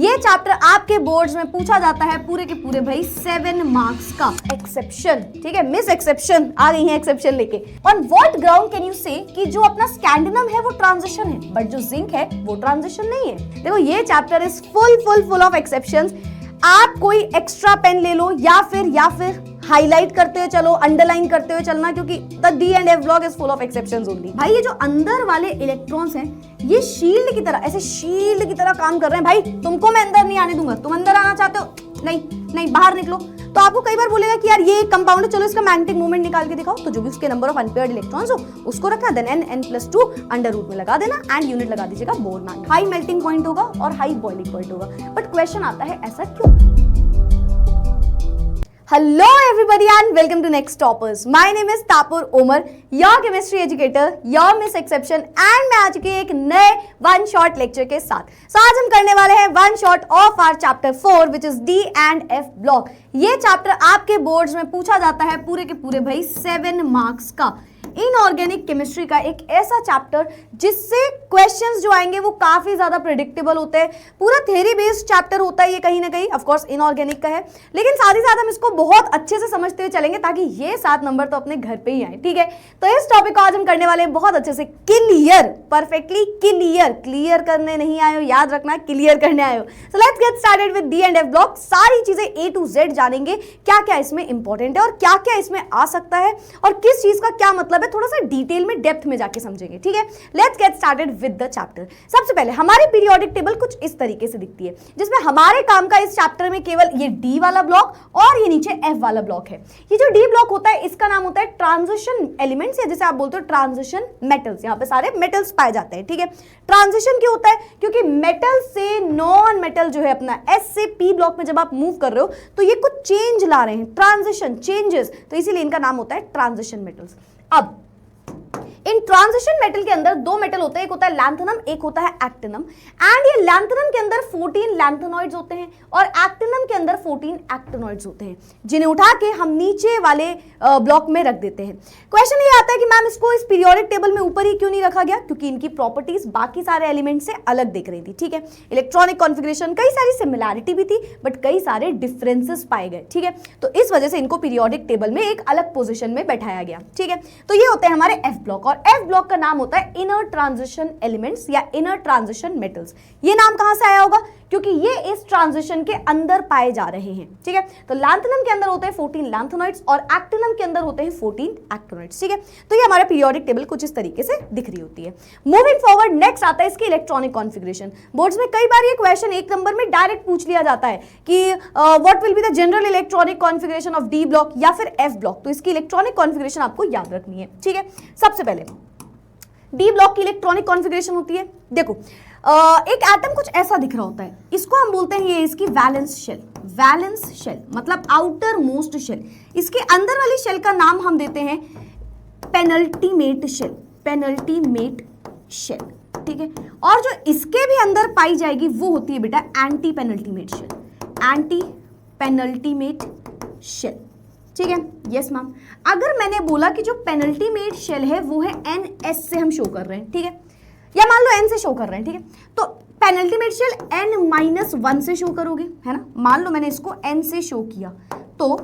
ये चैप्टर आपके बोर्ड्स में पूछा जाता है पूरे के पूरे भाई 7 मार्क्स का। एक्सेप्शन, ठीक है, मिस एक्सेप्शन आ गई है एक्सेप्शन लेके। On what ground can you से कि जो अपना स्कैंडिनम है वो ट्रांजिशन है बट जो जिंक है वो ट्रांजिशन नहीं है। देखो ये chapter is full of exceptions. आप कोई एक्स्ट्रा पेन ले लो या फिर हाईलाइट करते हुए चलो, अंडरलाइन करते हुए चलना, क्योंकि the D and F block is full of exceptions only. भाई ये जो अंदर वाले इलेक्ट्रॉन्स हैं ये शील्ड की तरह, ऐसे शील्ड की तरह काम कर रहे हैं। भाई तुमको मैं अंदर नहीं आने दूंगा, तुम अंदर आना चाहते हो, नहीं बाहर निकलो। तो आपको कई बार बोलेगा कि यार ये कंपाउंड है, चलो इसका मैग्नेटिक मोमेंट निकाल के दिखाओ। तो जो भी उसके नंबर ऑफ अनपेयर्ड इलेक्ट्रॉन्स हो उसको रखना, देन n+2 अंडर रूट में लगा देना एंड यूनिट लगा दीजिएगा bore magnet. High melting point होगा और हाई बॉइलिंग पॉइंट होगा। बट क्वेश्चन आता है ऐसा क्यों? Hello everybody and welcome to Next Toppers. My name is Tapur Omar, your chemistry educator, your Miss Exception, and मैं आ चुकी एक नए वन शॉट लेक्चर के साथ। आज हम करने वाले हैं one shot of our chapter 4 which is D and F block. ये चैप्टर आपके बोर्ड्स में पूछा जाता है पूरे के पूरे भाई 7 मार्क्स का। इनऑर्गेनिक केमिस्ट्री का एक ऐसा चैप्टर जिससे क्वेश्चंस जो आएंगे वो काफी ज्यादा प्रेडिक्टेबल होते हैं। पूरा थ्योरी बेस्ड चैप्टर होता है ये कहीं ना कहीं, ऑफ कोर्स इनऑर्गेनिक का है, लेकिन साथ ही साथ हम इसको बहुत अच्छे से समझते हुए चलेंगे ताकि ये 7 नंबर तो अपने घर पे ही आए। ठीक है, तो इस टॉपिक को आज हम करने वाले हैं बहुत अच्छे से क्लियर, परफेक्टली क्लियर करने नहीं आए हो, याद रखना क्लियर करने आए हो। So let's get started with D and F block. सारी चीजें A to Z जानेंगे, क्या क्या इसमें इंपॉर्टेंट है और क्या क्या इसमें आ सकता है और किस चीज का क्या मतलब है, थोड़ा सा डिटेल में डेप्थ में जाके समझेंगे। ठीक है, let's get started with the chapter. सबसे पहले हमारी पीरियोडिक टेबल कुछ इस तरीके से दिखती है, जिसमें हमारे काम का इस चैप्टर में केवल ये डी वाला ब्लॉक और ये नीचे एफ वाला ब्लॉक है। ये जो डी ब्लॉक होता है इसका नाम होता है ट्रांजिशन एलिमेंट्स, या जैसे आप बोलते हो ट्रांजिशन मेटल्स। यहाँ पे सारे मेटल्स पाए जाते हैं। ठीक है, ट्रांजिशन क्यों होता है? क्योंकि मेटल से नॉन मेटल जो है अपना एस से पी ब्लॉक में जब आप मूव कर रहे हो तो ये कुछ चेंज ला रहे हैं, ट्रांजिशन चेंजेस, तो इसीलिए इनका नाम होता है ट्रांजिशन मेटल्स। अब इन ट्रांजिशन मेटल के अंदर दो मेटल होते हैं, एक होता है लैंथेनम, एक होता है एक्टिनम। एंड ये लैंथेनम के अंदर 14 लैंथेनॉइड्स होते हैं और एक्टिनम के अंदर 14 एक्टिनॉइड्स होते हैं, जिन्हें उठा के हम नीचे वाले ब्लॉक में रख देते हैं। क्वेश्चन ये आता है कि मैम इसको इस पीरियोडिक टेबल में ऊपर ही क्यों नहीं रखा गया? क्योंकि इनकी प्रॉपर्टीज बाकी सारे एलिमेंट से अलग दिख रही थी। ठीक है, इलेक्ट्रॉनिक कॉन्फिगरेशन, कई सारी सिमिलैरिटी भी थी बट कई सारे डिफरेंसेस पाए गए। ठीक है, तो इस वजह से इनको पीरियोडिक टेबल में एक अलग पोजिशन में बैठाया गया। ठीक है, तो ये होते हैं हमारे एफ ब्लॉक और एफ ब्लॉक का नाम होता है इनर ट्रांजिशन एलिमेंट्स या इनर ट्रांजिशन मेटल्स। ये नाम कहां से आया होगा? क्योंकि ये इस ट्रांजिशन के अंदर पाए जा रहे हैं। ठीक है, तो लैंथेनम के अंदर होते हैं 14 लैंथेनॉइड्स और एक्टिनम के अंदर होते हैं 14 एक्टिनॉइड्स। ठीक है, तो ये हमारा पीरियोडिक टेबल कुछ इस तरीके से दिख रही होती है। मूविंग फॉरवर्ड, नेक्स्ट आता है इसकी इलेक्ट्रॉनिक कॉन्फिगरेशन। बोर्ड्स में कई बार ये क्वेश्चन एक नंबर में डायरेक्ट पूछ लिया जाता है कि what will be the general electronic configuration of D block या फिर एफ ब्लॉक। तो इसकी इलेक्ट्रॉनिक कॉन्फिगरेशन आपको याद रखनी है। ठीक है, सबसे पहले डी ब्लॉक की इलेक्ट्रॉनिक कॉन्फिगरेशन होती है। देखो एक एटम कुछ ऐसा दिख रहा होता है, इसको हम बोलते हैं ये इसकी वैलेंस शेल। वैलेंस शेल मतलब आउटर मोस्ट शेल। इसके अंदर वाली शेल का नाम हम देते हैं पेनल्टीमेट शेल। पेनल्टीमेट शेल, ठीक है, और जो इसके भी अंदर पाई जाएगी वो होती है बेटा antepenultimate shell. Antepenultimate shell, ठीक है, यस मैम। अगर मैंने बोला कि जो पेनल्टीमेट शेल है वो है NS से हम शो कर रहे हैं, ठीक है, या मान लो N से शो कर रहे हैं, ठीक है, तो पेनल्टीमेट शेल N-1 से शो करोगे, है ना। मान लो मैंने इसको N से शो किया तो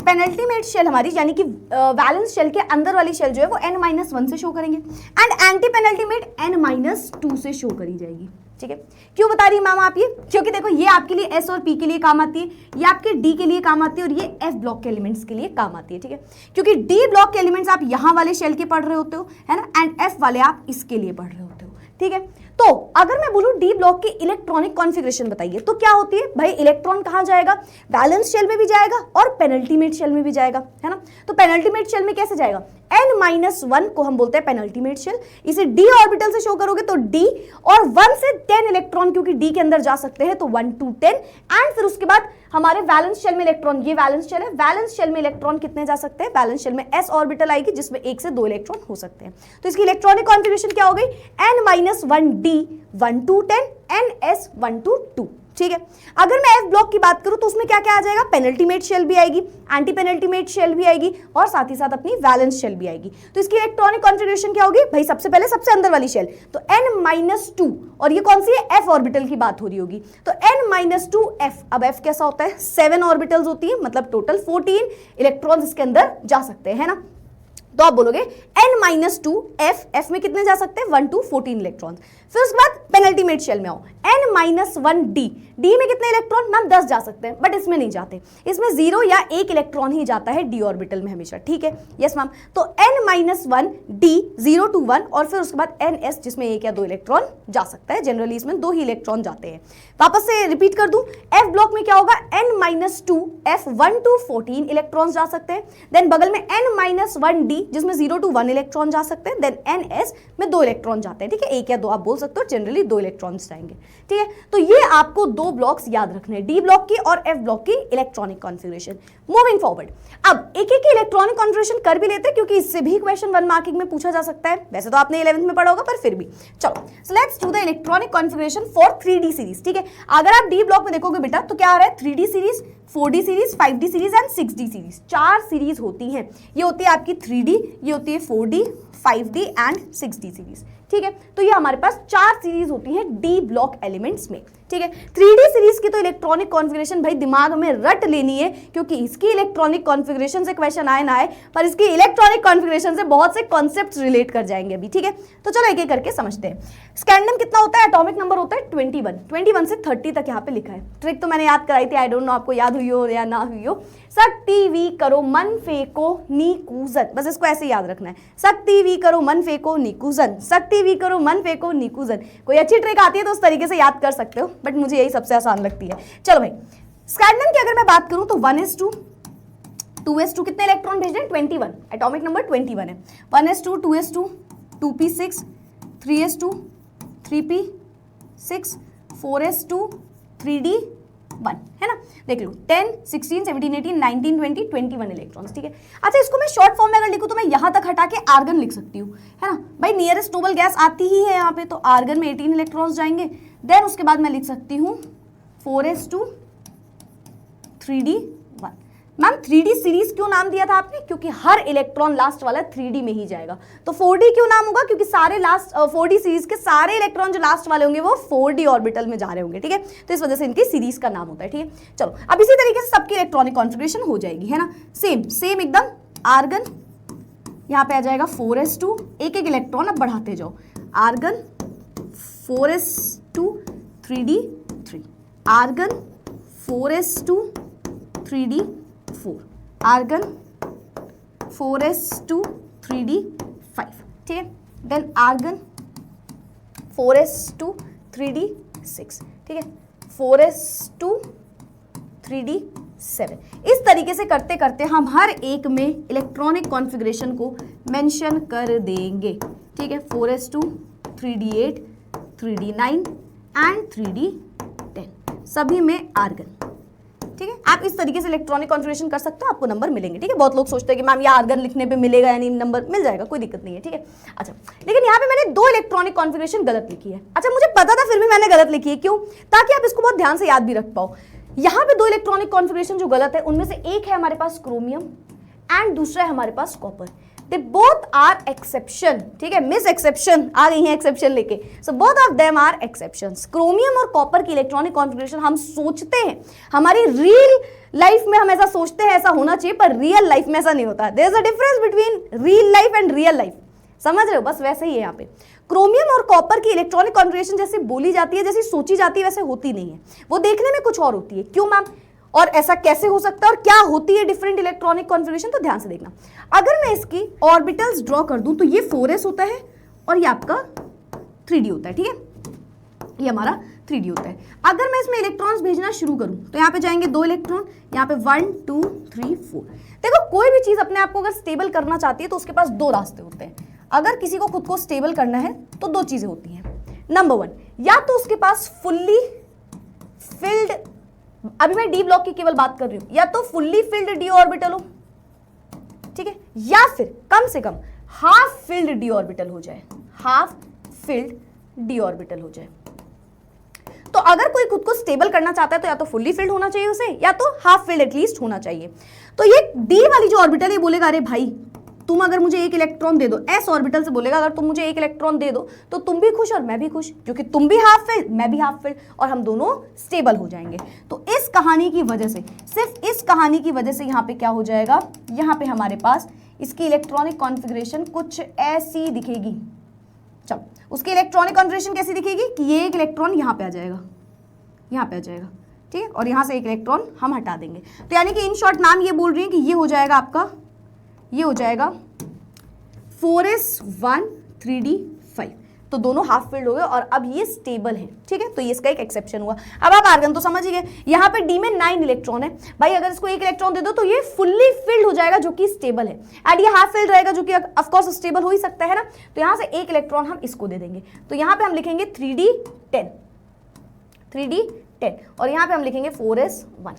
पेनल्टीमेट शेल हमारी यानी कि वैलेंस शेल के अंदर वाली शेल जो है वो N-1 से शो करेंगे एंड एंटी पेनल्टीमेट N-2 से शो करी जाएगी। ठीक है, क्यों बता रही मैम आप ये? क्योंकि देखो ये आपके लिए एस और पी के लिए काम आती है, ये आपके डी के लिए काम आती है और ये एफ ब्लॉक के एलिमेंट्स के लिए काम आती है। ठीक है, क्योंकि डी ब्लॉक के एलिमेंट्स आप यहाँ वाले शेल के पढ़ रहे होते हो, है ना, एंड एफ वाले आप इसके लिए पढ़ रहे होते हो। ठीक है, तो अगर मैं बोलूं डी ब्लॉक की इलेक्ट्रॉनिक कॉन्फिगरेशन बताइए तो क्या होती है भाई? इलेक्ट्रॉन कहां जाएगा? वैलेंस शेल में भी जाएगा और पेनल्टीमेट शेल में भी जाएगा, है ना। तो पेनल्टीमेट शेल में कैसे जाएगा? N-1 को हम बोलते हैं पेनल्टीमेट शेल। इसे d ऑर्बिटल से शो करोगे तो d और 1 से 10 इलेक्ट्रॉन क्योंकि d के अंदर जा सकते हैं तो 1 to 10 एंड फिर उसके बाद हमारे वैलेंस शेल में इलेक्ट्रॉन, ये वैलेंस शेल है, वैलेंस शेल में इलेक्ट्रॉन कितने जा सकते हैं? वैलेंस शेल में s ऑर्बिटल आएगी जिसमें 1 से 2 इलेक्ट्रॉन हो सकते हैं। तो इसकी इलेक्ट्रॉनिक कॉन्फिगरेशन क्या हो गई? N-1d 1 to 10, NS 1 to 2। ठीक है, अगर मैं F ब्लॉक की बात करूं तो उसमें क्या क्या आ जाएगा, पेनल्टीमेट शेल भी आएगी, एंटी पेनल्टीमेट शेल भी आएगी और साथ ही साथ अपनी वैलेंस शेल भी आएगी। तो इसकी इलेक्ट्रॉनिक कॉन्फ़िगरेशन क्या होगी भाई, सबसे पहले सबसे अंदर वाली शेल तो n-2, और ये कौन सी है, f ऑर्बिटल की बात हो रही होगी, तो n-2f। अब f कैसा होता है, 7 ऑर्बिटल्स होती है, मतलब टोटल 14 इलेक्ट्रॉन्स इसके अंदर जा सकते हैं ना। तो आप बोलोगे n-2f, f में कितने जा सकते हैं, 1 to 14 इलेक्ट्रॉन। फिर उसके बाद पेनल्टीमेट शेल में आओ, n-1d, d में कितने इलेक्ट्रॉन, मैम 10 जा सकते हैं, बट इसमें नहीं जाते, इसमें 0 या 1 इलेक्ट्रॉन ही जाता है d ऑर्बिटल में हमेशा। ठीक है, यस मैम, तो n-1d 0 to 1, और फिर उसके बाद ns जिसमें 1 या 2 इलेक्ट्रॉन जा सकता है, जनरली इसमें 2 ही इलेक्ट्रॉन जाते हैं। वापस से रिपीट कर दूं, f ब्लॉक में क्या होगा, n-2f 1 to 14 इलेक्ट्रॉन जा सकते हैं, देन बगल में n-1d जिसमें 0 to 1 इलेक्ट्रॉन जा सकते हैं, देन ns में 2 इलेक्ट्रॉन जाते हैं। ठीक है, 1 या 2 आप बोल सकते हो, जनरली 2 इलेक्ट्रॉन्स जाएंगे। ठीक है, तो ये आपको 2 ब्लॉक्स याद रखने हैं, डी ब्लॉक की और एफ ब्लॉक की इलेक्ट्रॉनिक कॉन्फ़िगरेशन। मूविंग फॉरवर्ड, अब एक एक की इलेक्ट्रॉनिक कॉन्फ़िगरेशन कर भी लेते हैं क्योंकि इससे भी क्वेश्चन 1 मार्किंग में पूछा जा सकता है। वैसे तो आपने 11th में पढ़ा होगा, पर फिर भी चलो, so let's do the electronic configuration for 3D series. ठीक है, अगर आप डी ब्लॉक में देखोगे बेटा तो क्या आ रहा है, 3D series, 4D series, 5D series and 6D series, 4 series होती हैं। ये होती है आपकी 3D, ये होती है 4D, 5D and 6D series. ठीक है, तो ये हमारे पास 4 सीरीज होती है डी ब्लॉक एलिमेंट्स में। ठीक है, 3D सीरीज की तो इलेक्ट्रॉनिक कॉन्फ़िगरेशन भाई दिमाग में रट लेनी है, क्योंकि इसकी इलेक्ट्रॉनिक कॉन्फ़िगरेशन से क्वेश्चन आए ना आए, पर इसकी इलेक्ट्रॉनिक कॉन्फ़िगरेशन से बहुत से कॉन्सेप्ट्स रिलेट कर जाएंगे अभी। ठीक है, तो चलो एक एक करके समझते हैं। स्कैंडियम कितना होता है, एटॉमिक नंबर होता है 21 से 30 तक यहाँ पे लिखा है। ट्रिक तो मैंने याद कराई थी, आई डोंट नो आपको याद हुई हो या ना हुई हो। शक्ति वी करो मन फेंको नी कूजन, बस इसको ऐसे याद रखना है, शक्ति वी करो मन फेंको नी कूजन, शक्ति वी करो मन फेंको नी कूजन। कोई अच्छी ट्रिक आती है तो उस तरीके से याद कर सकते हो, बट मुझे यही सबसे आसान लगती है। चलो भाई, स्कैंडियम की अगर मैं बात करूं तो 1s2 2s2 कितने इलेक्ट्रॉन भेज रहे हैं, 21, एटॉमिक नंबर 21 है। 1s2 2s2 2p6 3s2 3p6 4s2 3d1 है ना। देख लो 10 16 17 18 19 20 21 इलेक्ट्रॉन्स। ठीक है, अच्छा इसको मैं शॉर्ट फॉर्म में अगर लिखूं तो मैं यहां तक हटा के आर्गन लिख सकती हूँ, है ना भाई। नियरेस्ट नोबल गैस आती ही है यहाँ पे, तो आर्गन में 18 इलेक्ट्रॉन्स जाएंगे। देन उसके बाद मैं लिख सकती हूँ 4s2 3d1। Ma'am 3D series क्यों नाम दिया था आपने, क्योंकि हर इलेक्ट्रॉन लास्ट वाला 3D में ही जाएगा। तो 4D क्यों नाम होगा, क्योंकि सारे लास्ट 4D सीरीज के सारे इलेक्ट्रॉन जो लास्ट वाले होंगे वो 4D ऑर्बिटल में जा रहे होंगे। ठीक है, तो इस वजह से इनकी सीरीज का नाम होता है। ठीक है, चलो अब इसी तरीके से सबकी इलेक्ट्रॉनिक कॉन्फ़िगरेशन हो जाएगी, है ना। सेम एकदम, आर्गन यहाँ पे आ जाएगा 4s2, एक एक इलेक्ट्रॉन अब बढ़ाते जाओ, argon 4s2 3d3, argon 4s2 3d4, argon 4s2 3d5। ठीक है, देन आर्गन 4s2 3d6। ठीक है, 4s2 3d7। इस तरीके से करते करते हम हर एक में इलेक्ट्रॉनिक कॉन्फ़िगरेशन को मेंशन कर देंगे। ठीक है, 4s2 3d8 3d9 and 3d10, सभी में आर्गन। ठीक है, आप इस तरीके से इलेक्ट्रॉनिक कॉन्फ़िगरेशन कर सकते हो, आपको नंबर मिलेंगे। ठीक है, बहुत लोग सोचते हैं कि मैम ये आर्गन लिखने पे मिलेगा या नहीं, नंबर मिल जाएगा, कोई दिक्कत नहीं है। ठीक है, अच्छा लेकिन यहाँ पे मैंने 2 इलेक्ट्रॉनिक कॉन्फ़िगरेशन गलत लिखी है। अच्छा मुझे पता था, फिर भी मैंने गलत लिखी है, क्यों, ताकि आप इसको बहुत ध्यान से याद भी रख पाओ। यहाँ पे 2 इलेक्ट्रॉनिक कॉन्फ़िगरेशन जो गलत है उनमें से एक है हमारे पास क्रोमियम एंड दूसरा है हमारे पास copper. They both are exception. ठीक है, मिस एक्सेप्शन आ गई है एक्सेप्शन लेके, so both of them are exceptions. Chromium और कॉपर की इलेक्ट्रॉनिक कॉन्फ़िगरेशन हम सोचते हैं, हमारी रियल लाइफ में हम ऐसा सोचते हैं, ऐसा होना चाहिए, पर रियल लाइफ में ऐसा नहीं होता है। There is a difference between real life and real life, समझ रहे हो, बस वैसे ही है यहाँ पे। क्रोमियम और कॉपर की इलेक्ट्रॉनिक कॉन्फ़िगरेशन जैसे बोली जाती है, जैसी सोची जाती है, वैसे होती नहीं है, वो देखने में कुछ और होती है। क्यों मैम, और ऐसा कैसे हो सकता है, और क्या होती है डिफरेंट इलेक्ट्रॉनिक कॉन्फ़िगरेशन, तो ध्यान से देखना। अगर मैं इसकी ऑर्बिटल्स ड्रॉ कर दूं तो ये 4s होता है और ये आपका 3d होता है। ठीक है, ये हमारा 3d होता है। अगर मैं इसमें इलेक्ट्रॉन्स भेजना शुरू करूं तो यहाँ पे जाएंगे 2 इलेक्ट्रॉन, यहाँ पे 1 2 3 4। देखो कोई भी चीज अपने आप को अगर स्टेबल करना चाहती है तो उसके पास 2 रास्ते होते हैं। अगर किसी को खुद को स्टेबल करना है तो 2 चीजें होती हैं। नंबर 1, या तो उसके पास फुल्ली फिल्ड, अभी मैं डी ब्लॉक की केवल बात कर रही हूं, या तो फुल्ली फिल्ड डी ऑर्बिटल हो, ठीक है, या फिर कम से कम हाफ फिल्ड डी ऑर्बिटल हो जाए, हाफ फिल्ड डी ऑर्बिटल हो जाए। तो अगर कोई खुद को स्टेबल करना चाहता है तो या तो फुल्ली फिल्ड होना चाहिए उसे, या तो हाफ फिल्ड एटलीस्ट होना चाहिए। तो ये डी वाली जो ऑर्बिटल है बोलेगा अरे भाई तुम अगर मुझे एक इलेक्ट्रॉन दे दो, एस ऑर्बिटल से बोलेगा अगर तुम मुझे एक इलेक्ट्रॉन दे दो तो तुम भी खुश और मैं भी खुश, क्योंकि तुम भी हाफ फिल्ड मैं भी हाफ फिल्ड और हम दोनों स्टेबल हो जाएंगे। तो इस कहानी की वजह से, सिर्फ इस कहानी की वजह से यहाँ पे क्या हो जाएगा, यहाँ पे हमारे पास इसकी इलेक्ट्रॉनिक कॉन्फ़िगरेशन कुछ ऐसी दिखेगी। चलो उसकी इलेक्ट्रॉनिक कॉन्फ़िगरेशन कैसी दिखेगी कि ये एक इलेक्ट्रॉन यहाँ पे आ जाएगा, यहाँ पे आ जाएगा, ठीक है, और यहाँ से एक इलेक्ट्रॉन हम हटा देंगे। तो यानी कि इन शॉर्ट मैम ये बोल रही है कि ये हो जाएगा आपका, ये हो जाएगा 4s1 3d5। तो दोनों हाफ फिल्ड हो गए और अब ये स्टेबल है, ठीक है। तो ये इसका एक एक्सेप्शन हुआ। अब आप आर्गन तो समझ ही गए, यहाँ पे डी में 9 इलेक्ट्रॉन है भाई, अगर इसको एक इलेक्ट्रॉन दे दो तो ये फुल्ली फिल्ड हो जाएगा जो कि स्टेबल है, एंड ये हाफ फिल्ड रहेगा जो कि ऑफ कोर्स स्टेबल हो ही सकता है ना। तो यहाँ से एक इलेक्ट्रॉन हम इसको दे देंगे, तो यहाँ पे हम लिखेंगे 3d10 और यहाँ पे हम लिखेंगे 4s1।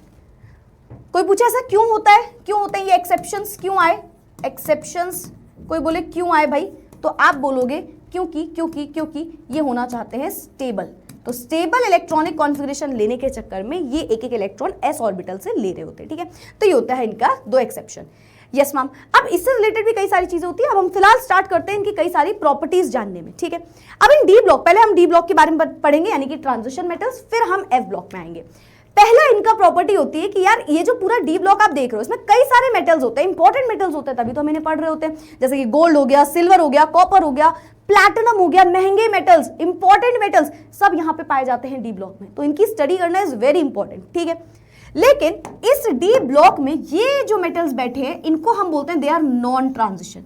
कोई पूछे ऐसा क्यों होता है, क्यों होते हैं ये एक्सेप्शंस, क्यों आए एक्सेप्शंस, कोई बोले क्यों आए भाई, तो आप बोलोगे क्योंकि ये होना चाहते हैं स्टेबल। तो स्टेबल इलेक्ट्रॉनिक कॉन्फ़िगरेशन लेने के चक्कर में ये एक एक इलेक्ट्रॉन एस ऑर्बिटल से ले रहे होते हैं, ठीक है। तो ये होता है इनका 2 एक्सेप्शन। यस मैम, अब इससे रिलेटेड भी कई सारी चीजें होती है। अब हम फिलहाल स्टार्ट करते हैं इनकी कई सारी प्रॉपर्टीज जानने में, ठीक है। अब इन डी ब्लॉक, पहले हम डी ब्लॉक के बारे में पढ़ेंगे यानी कि ट्रांजिशन मेटल्स, फिर हम एफ ब्लॉक में आएंगे। पहला इनका प्रॉपर्टी होती है कि यार ये जो पूरा डी ब्लॉक आप देख रहे हो इसमें कई सारे मेटल्स होते हैं, इंपॉर्टेंट मेटल्स होते हैं, तभी तो हम इन्हें पढ़ रहे होते हैं। जैसे कि गोल्ड हो गया, सिल्वर हो गया, कॉपर हो गया, प्लैटिनम हो गया, महंगे मेटल्स, इंपॉर्टेंट मेटल्स सब यहाँ पे पाए जाते हैं डी ब्लॉक में। तो इनकी स्टडी करना इज वेरी इंपॉर्टेंट, ठीक है। लेकिन इस डी ब्लॉक में ये जो मेटल्स बैठे हैं इनको हम बोलते हैं they are non transition.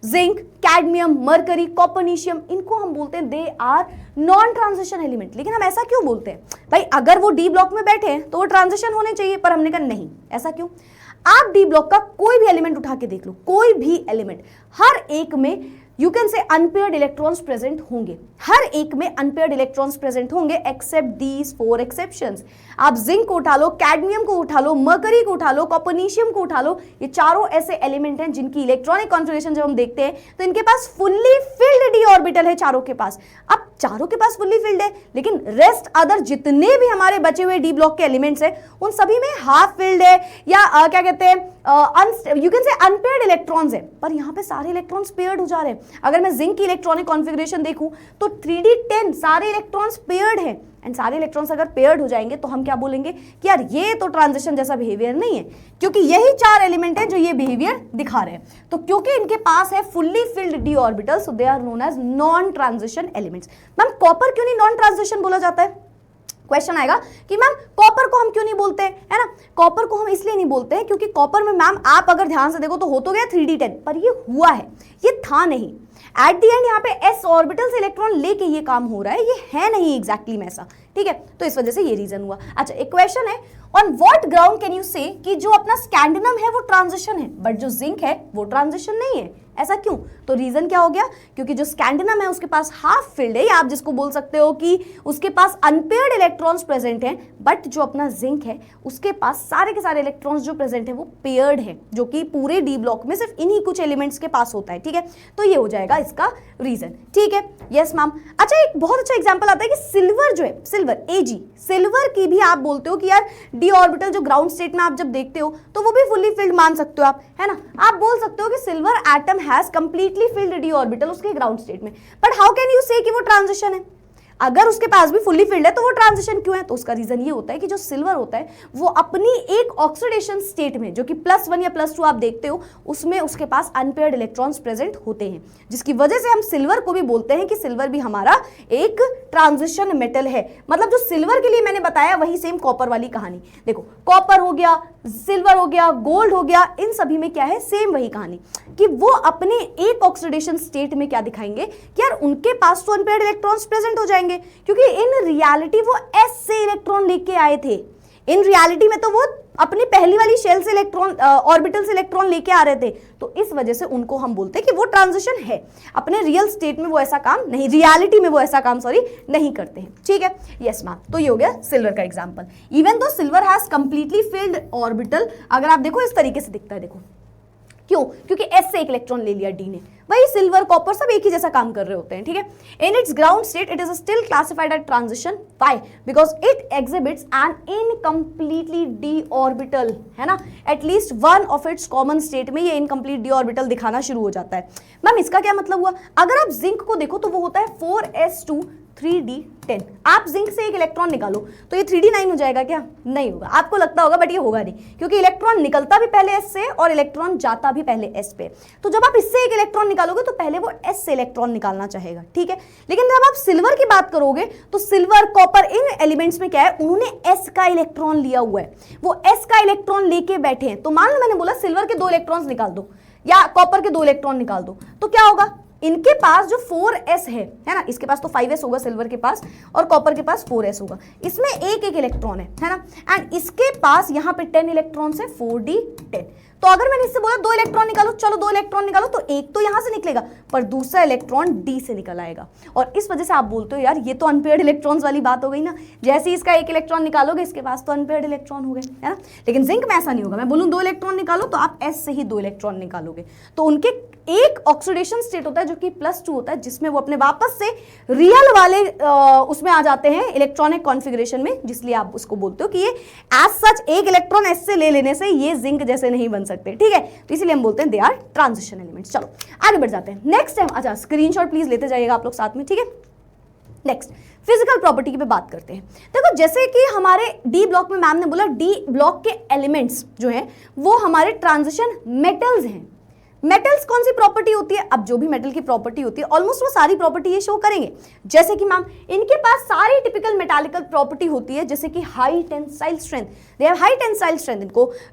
Zinc, cadmium, mercury, copernicium, इनको हम बोलते हैं they are non transition element. लेकिन हम ऐसा क्यों बोलते हैं भाई, अगर वो डी ब्लॉक में बैठे हैं तो वो ट्रांजिशन होने चाहिए, पर हमने कहा नहीं। ऐसा क्यों? आप डी ब्लॉक का कोई भी एलिमेंट उठा के देख लो, कोई भी एलिमेंट, हर एक में you can say unpaired electrons present होंगे, हर एक में अनपेयर्ड इलेक्ट्रॉन्स प्रेजेंट होंगे एक्सेप्ट दीज 4 एक्सेप्शंस। आप जिंक को उठा लो, कैडमियम को उठा लो, मरकरी को उठा लो, कॉपर्निशियम को उठा लो, ये चारों ऐसे एलिमेंट हैं जिनकी इलेक्ट्रॉनिक कॉन्फ़िगरेशन जब हम देखते हैं तो इनके पास फुल्ली फिल्ड डी ऑर्बिटल है चारों के पास। अब चारों के पास फुल्ली फिल्ड है, लेकिन रेस्ट अदर जितने भी हमारे बचे हुए डी ब्लॉक के एलिमेंट्स हैं उन सभी में हाफ फिल्ड है या क्या कहते हैं you can say unpaired electrons है, पर यहाँ पे सारे इलेक्ट्रॉन्स पेयर्ड हो जा रहे हैं। अगर मैं जिंक की इलेक्ट्रॉनिक कॉन्फ़िगरेशन देखूं तो 3d10 सारे इलेक्ट्रॉन्स पेयर्ड हैं, एंड सारे इलेक्ट्रॉन्स अगर पेयर्ड हो जाएंगे तो हम क्या बोलेंगे कि यार ये तो ट्रांजिशन जैसा बिहेवियर नहीं है, क्योंकि यही 4 एलिमेंट हैं जो ये बिहेवियर दिखा रहे हैं। तो क्योंकि इनके पास है fully filled d orbital, so they are known as non transition elements. Ma'am copper क्यों नहीं नॉन ट्रांजिशन बोला जाता है? क्वेश्चन आएगा कि मैम कॉपर को हम क्यों नहीं बोलते हैं, है ना। कॉपर को हम इसलिए नहीं बोलते हैं क्योंकि कॉपर में मैम आप अगर ध्यान से देखो तो हो तो गया 3d10, पर ये हुआ है, ये था नहीं। एट द एंड यहाँ पे एस ऑर्बिटल से इलेक्ट्रॉन लेके ये काम हो रहा है, ये है नहीं एग्जैक्टली में ऐसा, ठीक है। तो इस वजह से ये रीजन हुआ। अच्छा, एक क्वेश्चन है, on what ground can you से कि जो अपना स्कैंडिनम है वो ट्रांजिशन है बट जो जिंक है वो ट्रांजिशन नहीं है? ऐसा क्यों? तो रीजन क्या हो गया, क्योंकि जो स्कैंडिनम है उसके पास हाफ फिल्ड है, या आप जिसको बोल सकते हो कि उसके पास अनपेयर्ड इलेक्ट्रॉन्स प्रेजेंट हैं, बट जो अपना जिंक है उसके पास सारे के सारे इलेक्ट्रॉन्स जो प्रेजेंट है वो पेयर्ड है, जो कि पूरे डी ब्लॉक में सिर्फ इन्हीं कुछ एलिमेंट्स के पास होता है, ठीक है। तो ये हो जाएगा इसका रीजन, ठीक है। Yes ma'am. अच्छा, एक बहुत अच्छा एग्जांपल आता है कि सिल्वर जो है, सिल्वर Ag, सिल्वर की भी आप बोलते हो कि यार डी ऑर्बिटल जो ग्राउंड स्टेट में आप जब देखते हो तो वो भी फुल्ली फिल्ड मान सकते हो आप, है ना। आप बोल सकते हो कि silver atom has completely filled d orbital उसके ग्राउंड स्टेट में, बट हाउ कैन यू से कि वो ट्रांजिशन है? अगर उसके पास भी फुल्ली फिल्ड है तो वो ट्रांजिशन क्यों है? तो उसका रीजन ये होता है कि जो सिल्वर होता है वो अपनी एक ऑक्सीडेशन स्टेट में, जो कि +1 या +2 आप देखते हो, उसमें उसके पास अनपेयर्ड इलेक्ट्रॉन्स प्रेजेंट होते हैं, जिसकी वजह से हम सिल्वर को भी बोलते हैं कि सिल्वर भी हमारा एक ट्रांजिशन मेटल है। मतलब जो सिल्वर के लिए मैंने बताया वही सेम कॉपर वाली कहानी। देखो, कॉपर हो गया, सिल्वर हो गया, गोल्ड हो गया, इन सभी में क्या है, सेम वही कहानी कि वो अपने एक ऑक्सीडेशन स्टेट में क्या दिखाएंगे कि यार उनके पास तो अनपेयर्ड इलेक्ट्रॉन्स प्रेजेंट हो जाएंगे, क्योंकि इन रियलिटी वो एस से इलेक्ट्रॉन लेके आए थे। इन रियलिटी में तो वो अपनी पहली वाली शेल से इलेक्ट्रॉन ऑर्बिटल से इलेक्ट्रॉन लेके आ रहे थे, तो इस वजह से उनको हम बोलते हैं कि वो ट्रांजिशन है। अपने रियल स्टेट में वो ऐसा काम नहीं, रियलिटी में वो ऐसा काम नहीं करते हैं, ठीक है। Yes ma'am. तो ये हो गया सिल्वर का example. Even though silver has completely filled orbital, अगर आप देखो इस तरीके से दिखता है, देखो क्यों? क्योंकि एस से एक इलेक्ट्रॉन ले लिया डी ने। वही सिल्वर कॉपर सब एक ही जैसा काम कर रहे होते हैं, ठीक है। In its ground state it is still classified at transition. Why? Because it exhibits an incompletely d orbital, है ना। At least one of its common state में ये इनकम्प्लीट डी ऑर्बिटल दिखाना शुरू हो जाता है। मैम इसका क्या मतलब हुआ? अगर आप जिंक को देखो तो वो होता है 4s2 3d10। आप जिंक से एक इलेक्ट्रॉन निकालो तो ये 3d9 हो जाएगा क्या? नहीं होगा। आपको लगता होगा बट ये होगा नहीं, क्योंकि इलेक्ट्रॉन निकलता भी पहले s से और इलेक्ट्रॉन जाता भी पहले s पे। तो जब आप इससे एक इलेक्ट्रॉन निकालोगे तो पहले वो s से इलेक्ट्रॉन निकालना चाहेगा, ठीक है। लेकिन जब आप सिल्वर की बात करोगे तो सिल्वर कॉपर इन एलिमेंट्स में क्या है, उन्होंने s का इलेक्ट्रॉन लिया हुआ है, वो s का इलेक्ट्रॉन लेके बैठे हैं। तो मान लो मैंने बोला सिल्वर के 2 इलेक्ट्रॉन्स निकाल दो या कॉपर के 2 इलेक्ट्रॉन निकाल दो, तो क्या होगा? इनके पास जो 4s है ना, इसके पास तो 5s होगा सिल्वर के पास, और कॉपर के पास 4s होगा। इसमें एक एक इलेक्ट्रॉन है ना, एंड इसके पास यहाँ पे 10 इलेक्ट्रॉन है, 4d10। तो अगर मैंने इससे बोला 2 इलेक्ट्रॉन निकालो, चलो 2 इलेक्ट्रॉन निकालो, तो एक तो यहां से निकलेगा पर दूसरा इलेक्ट्रॉन डी से निकल आएगा। और इस वजह से आप बोलते हो यार ये तो अनपेयर्ड इलेक्ट्रॉन्स वाली बात हो गई ना, जैसे ही इसका एक इलेक्ट्रॉन निकालोगे इसके पास तो अनपेयर्ड इलेक्ट्रॉन हो गए, है ना। लेकिन जिंक में ऐसा नहीं होगा। मैं बोलूँ 2 इलेक्ट्रॉन निकालो तो आप एस से ही 2 इलेक्ट्रॉन निकालोगे। तो उनके एक ऑक्सीडेशन स्टेट होता है जो कि +2 होता है, जिसमें वो अपने वापस से रियल वाले उसमें आ जाते हैं इलेक्ट्रॉनिक कॉन्फ़िगरेशन में, जिसलिए आप उसको बोलते हो कि ये एज सच एक इलेक्ट्रॉन एस से ले लेने से ये जिंक जैसे नहीं बन सकते, ठीक है। तो इसीलिए हम बोलते हैं दे आर ट्रांजिशन एलिमेंट्स। चलो आगे बढ़ जाते हैं। नेक्स्ट टाइम अच्छा स्क्रीनशॉट प्लीज लेते जाइएगा आप लोग साथ में, ठीक है। नेक्स्ट फिजिकल प्रॉपर्टी की पे बात करते हैं। देखो जैसे कि हमारे डी ब्लॉक में मैम ने बोला डी ब्लॉक के एलिमेंट्स जो हैं वो हमारे ट्रांजिशन मेटल्स हैं। मेटल्स कौन सी प्रॉपर्टी होती है? अब जो भी मेटल की प्रॉपर्टी होती है ऑलमोस्ट वो सारी प्रॉपर्टी ये शो करेंगे। जैसे कि मैम इनके पास सारी टिपिकल मेटालिकल प्रॉपर्टी होती है, जैसे कि high tensile strength, they have high tensile strength,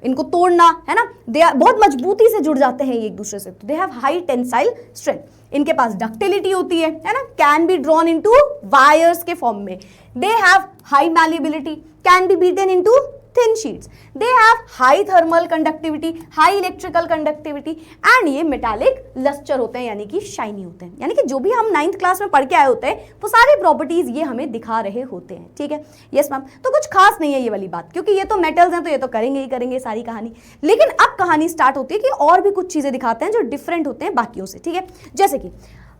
इनको तोड़ना है ना, दे बहुत मजबूती से जुड़ जाते हैं ये एक दूसरे से, तो they have high tensile strength. इनके पास डक्टिलिटी होती है ना, can be drawn into wires के फॉर्म में। They have high malleability, can be beaten into thin sheets. They have high thermal conductivity, high electrical conductivity and ये metallic luster होते हैं, यानी कि शाइनी होते हैं। यानी कि जो भी हम 9th क्लास में पढ़ के आए होते हैं वो सारी प्रॉपर्टीज ये हमें दिखा रहे होते हैं, ठीक है। यस मैम, तो कुछ खास नहीं है ये वाली बात, क्योंकि ये तो मेटल्स हैं तो ये तो करेंगे ही करेंगे सारी कहानी। लेकिन अब कहानी स्टार्ट होती है कि और भी कुछ चीजें दिखाते हैं जो डिफरेंट होते हैं बाकियों से, ठीक है। जैसे कि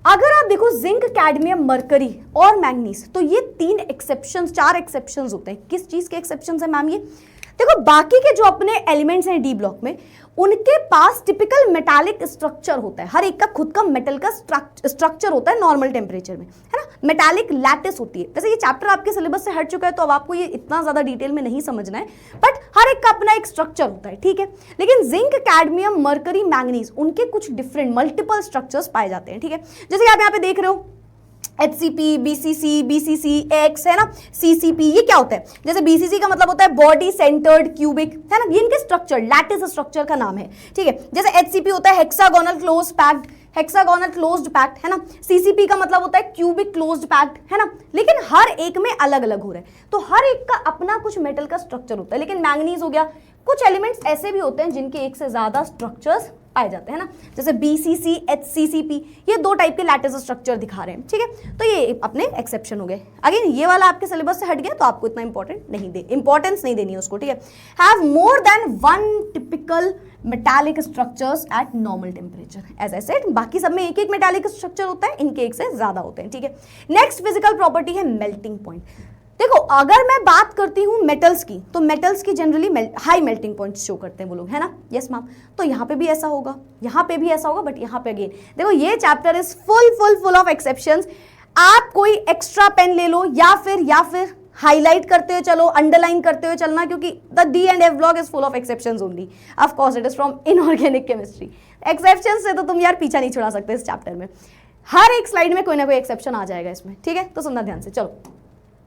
अगर आप देखो जिंक, कैडमियम, मरकरी और मैंगनीज, तो ये 3 एक्सेप्शंस, 4 एक्सेप्शंस होते हैं। किस चीज के एक्सेप्शंस है मैम? ये देखो बाकी के जो अपने एलिमेंट्स हैं डी ब्लॉक में उनके पास टिपिकल मेटालिक स्ट्रक्चर होता है, हर एक का खुद का मेटल का स्ट्रक्चर होता है नॉर्मल टेम्परेचर में, है ना। मेटालिक लैटिस होती है। वैसे ये चैप्टर आपके सिलेबस से हट चुका है तो अब आपको ये इतना ज्यादा डिटेल में नहीं समझना है, बट हर एक का अपना एक स्ट्रक्चर होता है, ठीक है। लेकिन जिंक, कैडमियम, मरकरी, मैंगनीज उनके कुछ डिफरेंट मल्टीपल स्ट्रक्चर्स पाए जाते हैं, ठीक है। जैसे आप यहाँ पे देख रहे हो HCP, BCC, BCC, X है ना, CCP, ये क्या होता है? जैसे BCC का मतलब होता है बॉडी सेंटर्ड क्यूबिक, है ना, ये इनके स्ट्रक्चर लैटिस स्ट्रक्चर का नाम है, ठीक है। जैसे HCP होता है hexagonal close packed, hexagonal closed packed, है ना। CCP का मतलब होता है क्यूबिक क्लोज्ड पैक्ड, है ना। लेकिन हर एक में अलग अलग हो रहा है, तो हर एक का अपना कुछ मेटल का स्ट्रक्चर होता है। लेकिन मैंगनीज हो गया, कुछ एलिमेंट्स ऐसे भी होते हैं जिनके एक से ज्यादा स्ट्रक्चर्स पाए जाते हैं ना, जैसे BCC, HCCP, ये 2 टाइप के लैटिस स्ट्रक्चर दिखा रहे हैं, ठीक है। तो ये अपने एक्सेप्शन हो गए। अगेन ये वाला आपके सिलेबस से हट गया तो आपको इतना इंपॉर्टेंस नहीं देनी है उसको, ठीक है। Have more than 1 typical metallic structures at normal temperature. As I said बाकी सब में एक एक मेटालिक स्ट्रक्चर होता है, इनके एक से ज्यादा होते हैं, ठीक है। नेक्स्ट फिजिकल प्रॉपर्टी है मेल्टिंग पॉइंट। देखो अगर मैं बात करती हूँ मेटल्स की, तो मेटल्स की generally high melting points show करते हैं वो लोग, है ना। यस मैम, तो यहाँ पे भी ऐसा होगा, यहाँ पे भी ऐसा होगा, बट यहाँ पे अगेन देखो ये chapter is full of exceptions. आप कोई एक्स्ट्रा पेन ले लो या फिर हाईलाइट करते हुए चलो, अंडरलाइन करते हुए चलना, क्योंकि the D and F block is full of exceptions only. Of course it is from inorganic chemistry. Exceptions से तो तुम यार पीछा नहीं छुड़ा सकते इस चैप्टर में, हर एक स्लाइड में कोई ना कोई एक्सेप्शन आ जाएगा इसमें, ठीक है। तो सुनना ध्यान से। चलो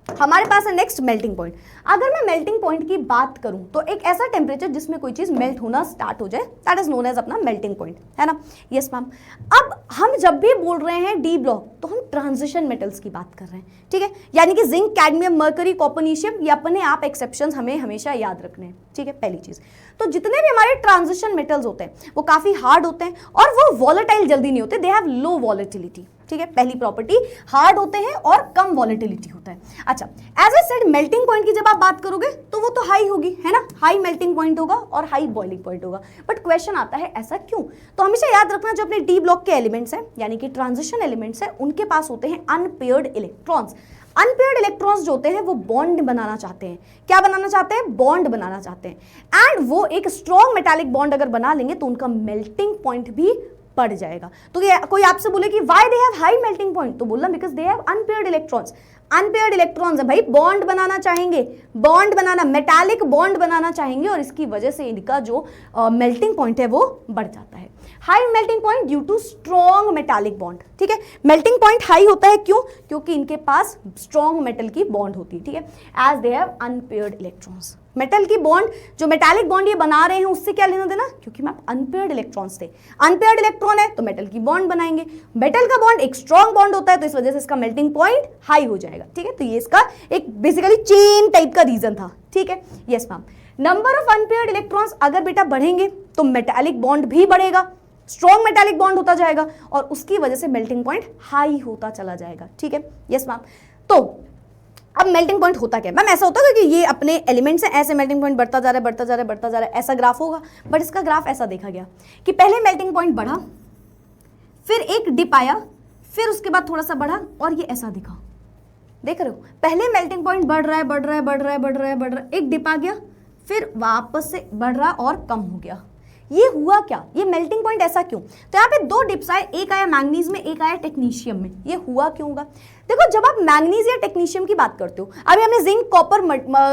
हमारे पास है नेक्स्ट मेल्टिंग पॉइंट। अगर मैं मेल्टिंग पॉइंट की बात करूं तो एक ऐसा टेम्परेचर जिसमें कोई चीज मेल्ट होना स्टार्ट हो जाए, दैट इज नोन एज अपना मेल्टिंग पॉइंट, है ना। यस मैम, अब हम जब भी बोल रहे हैं डी ब्लॉक तो हम ट्रांजिशन मेटल्स की बात कर रहे हैं, ठीक है। यानी कि जिंक, कैडमियम, मरकरी, कॉपरनीशियम, ये अपने आप एक्सेप्शंस हमें हमेशा याद रखने हैं, ठीक है। पहली चीज तो जितने भी हमारे ट्रांजिशन मेटल्स होते हैं वो काफी हार्ड होते हैं और वो वॉलेटाइल जल्दी नहीं होते, दे हैव लो वॉलेटिलिटी, ठीक है, पहली प्रॉपर्टी हार्ड होते हैं और कम वॉलेटिलिटी होता है। अच्छा, as I said melting point की जब आप बात करोगे तो वो तो हाई होगी, है ना, हाई मेल्टिंग पॉइंट होगा और हाई बॉइलिंग पॉइंट होगा। बट क्वेश्चन आता है ऐसा क्यों? तो हमेशा याद रखना जो अपने डी ब्लॉक के एलिमेंट्स हैं यानी कि ट्रांजिशन एलिमेंट्स हैं उनके पास होते हैं अनपेयर्ड इलेक्ट्रॉन्स। अनपेयर्ड इलेक्ट्रॉन्स जो होते हैं वो बॉन्ड बनाना चाहते हैं। क्या बनाना चाहते हैं? बॉन्ड बनाना चाहते हैं। एंड वो एक स्ट्रॉन्ग मेटालिक बॉन्ड अगर बना लेंगे तो उनका मेल्टिंग पॉइंट भी बढ़ जाएगा। तो ये कोई आपसे बोले कि why they have high melting point, तो बोलना because they have unpaired electrons. Unpaired electrons है भाई, बॉन्ड बनाना चाहेंगे, बॉन्ड बनाना, मेटालिक बॉन्ड बनाना चाहेंगे और इसकी वजह से इनका जो मेल्टिंग पॉइंट है वो बढ़ जाता है। High melting point due to strong metallic bond. ठीक है, मेल्टिंग पॉइंट हाई होता है क्यों? क्योंकि इनके पास स्ट्रॉन्ग मेटल की बॉन्ड होती है। ठीक है, as they have unpaired electrons. Metal की बॉन्ड, जो मेटालिक बॉन्ड ये बना रहे हैं उससे क्या लेना देना? क्योंकि मैम अनपेयर्ड इलेक्ट्रॉन्स थे, अनपेयर्ड इलेक्ट्रॉन है तो मेटल की बॉन्ड बनाएंगे। मेटल का बॉन्ड एक स्ट्रॉन्ग बॉन्ड होता है तो इस वजह से इसका मेल्टिंग पॉइंट हाई हो जाएगा। ठीक है, तो ये इसका एक बेसिकली चेन टाइप का रीजन था। ठीक है, yes ma'am. Number of unpaired electrons अगर बेटा बढ़ेंगे तो मेटालिक बॉन्ड भी बढ़ेगा, स्ट्रॉन्ग मेटालिक बॉन्ड होता जाएगा और उसकी वजह से मेल्टिंग पॉइंट हाई होता चला जाएगा। ठीक है, यस मैम। तो अब मेल्टिंग पॉइंट होता क्या? मैम ऐसा होता है कि ये अपने एलिमेंट्स हैं, ऐसे मेल्टिंग पॉइंट बढ़ता जा रहा है, बढ़ता जा रहा है, बढ़ता जा रहा है, ऐसा ग्राफ होगा। बट इसका ग्राफ ऐसा देखा गया कि पहले मेल्टिंग पॉइंट बढ़ा, फिर एक डिप आया, फिर उसके बाद थोड़ा सा बढ़ा और ये ऐसा दिखा। देख रहे हो, पहले मेल्टिंग पॉइंट बढ़ रहा है, बढ़ रहा है, बढ़ रहा है, बढ़ रहा है, बढ़ रहा है, एक डिप आ गया, फिर वापस से बढ़ रहा और कम हो गया। ये हुआ क्या? ये मेल्टिंग पॉइंट ऐसा क्यों? तो यहाँ पे दो डिप्स आए, एक आया मैंगनीज में, एक आया टेक्नीशियम में। ये हुआ क्यों होगा? देखो, जब आप मैंगनीज या टेक्नीशियम की बात करते हो, अभी हमने जिंक, कॉपर,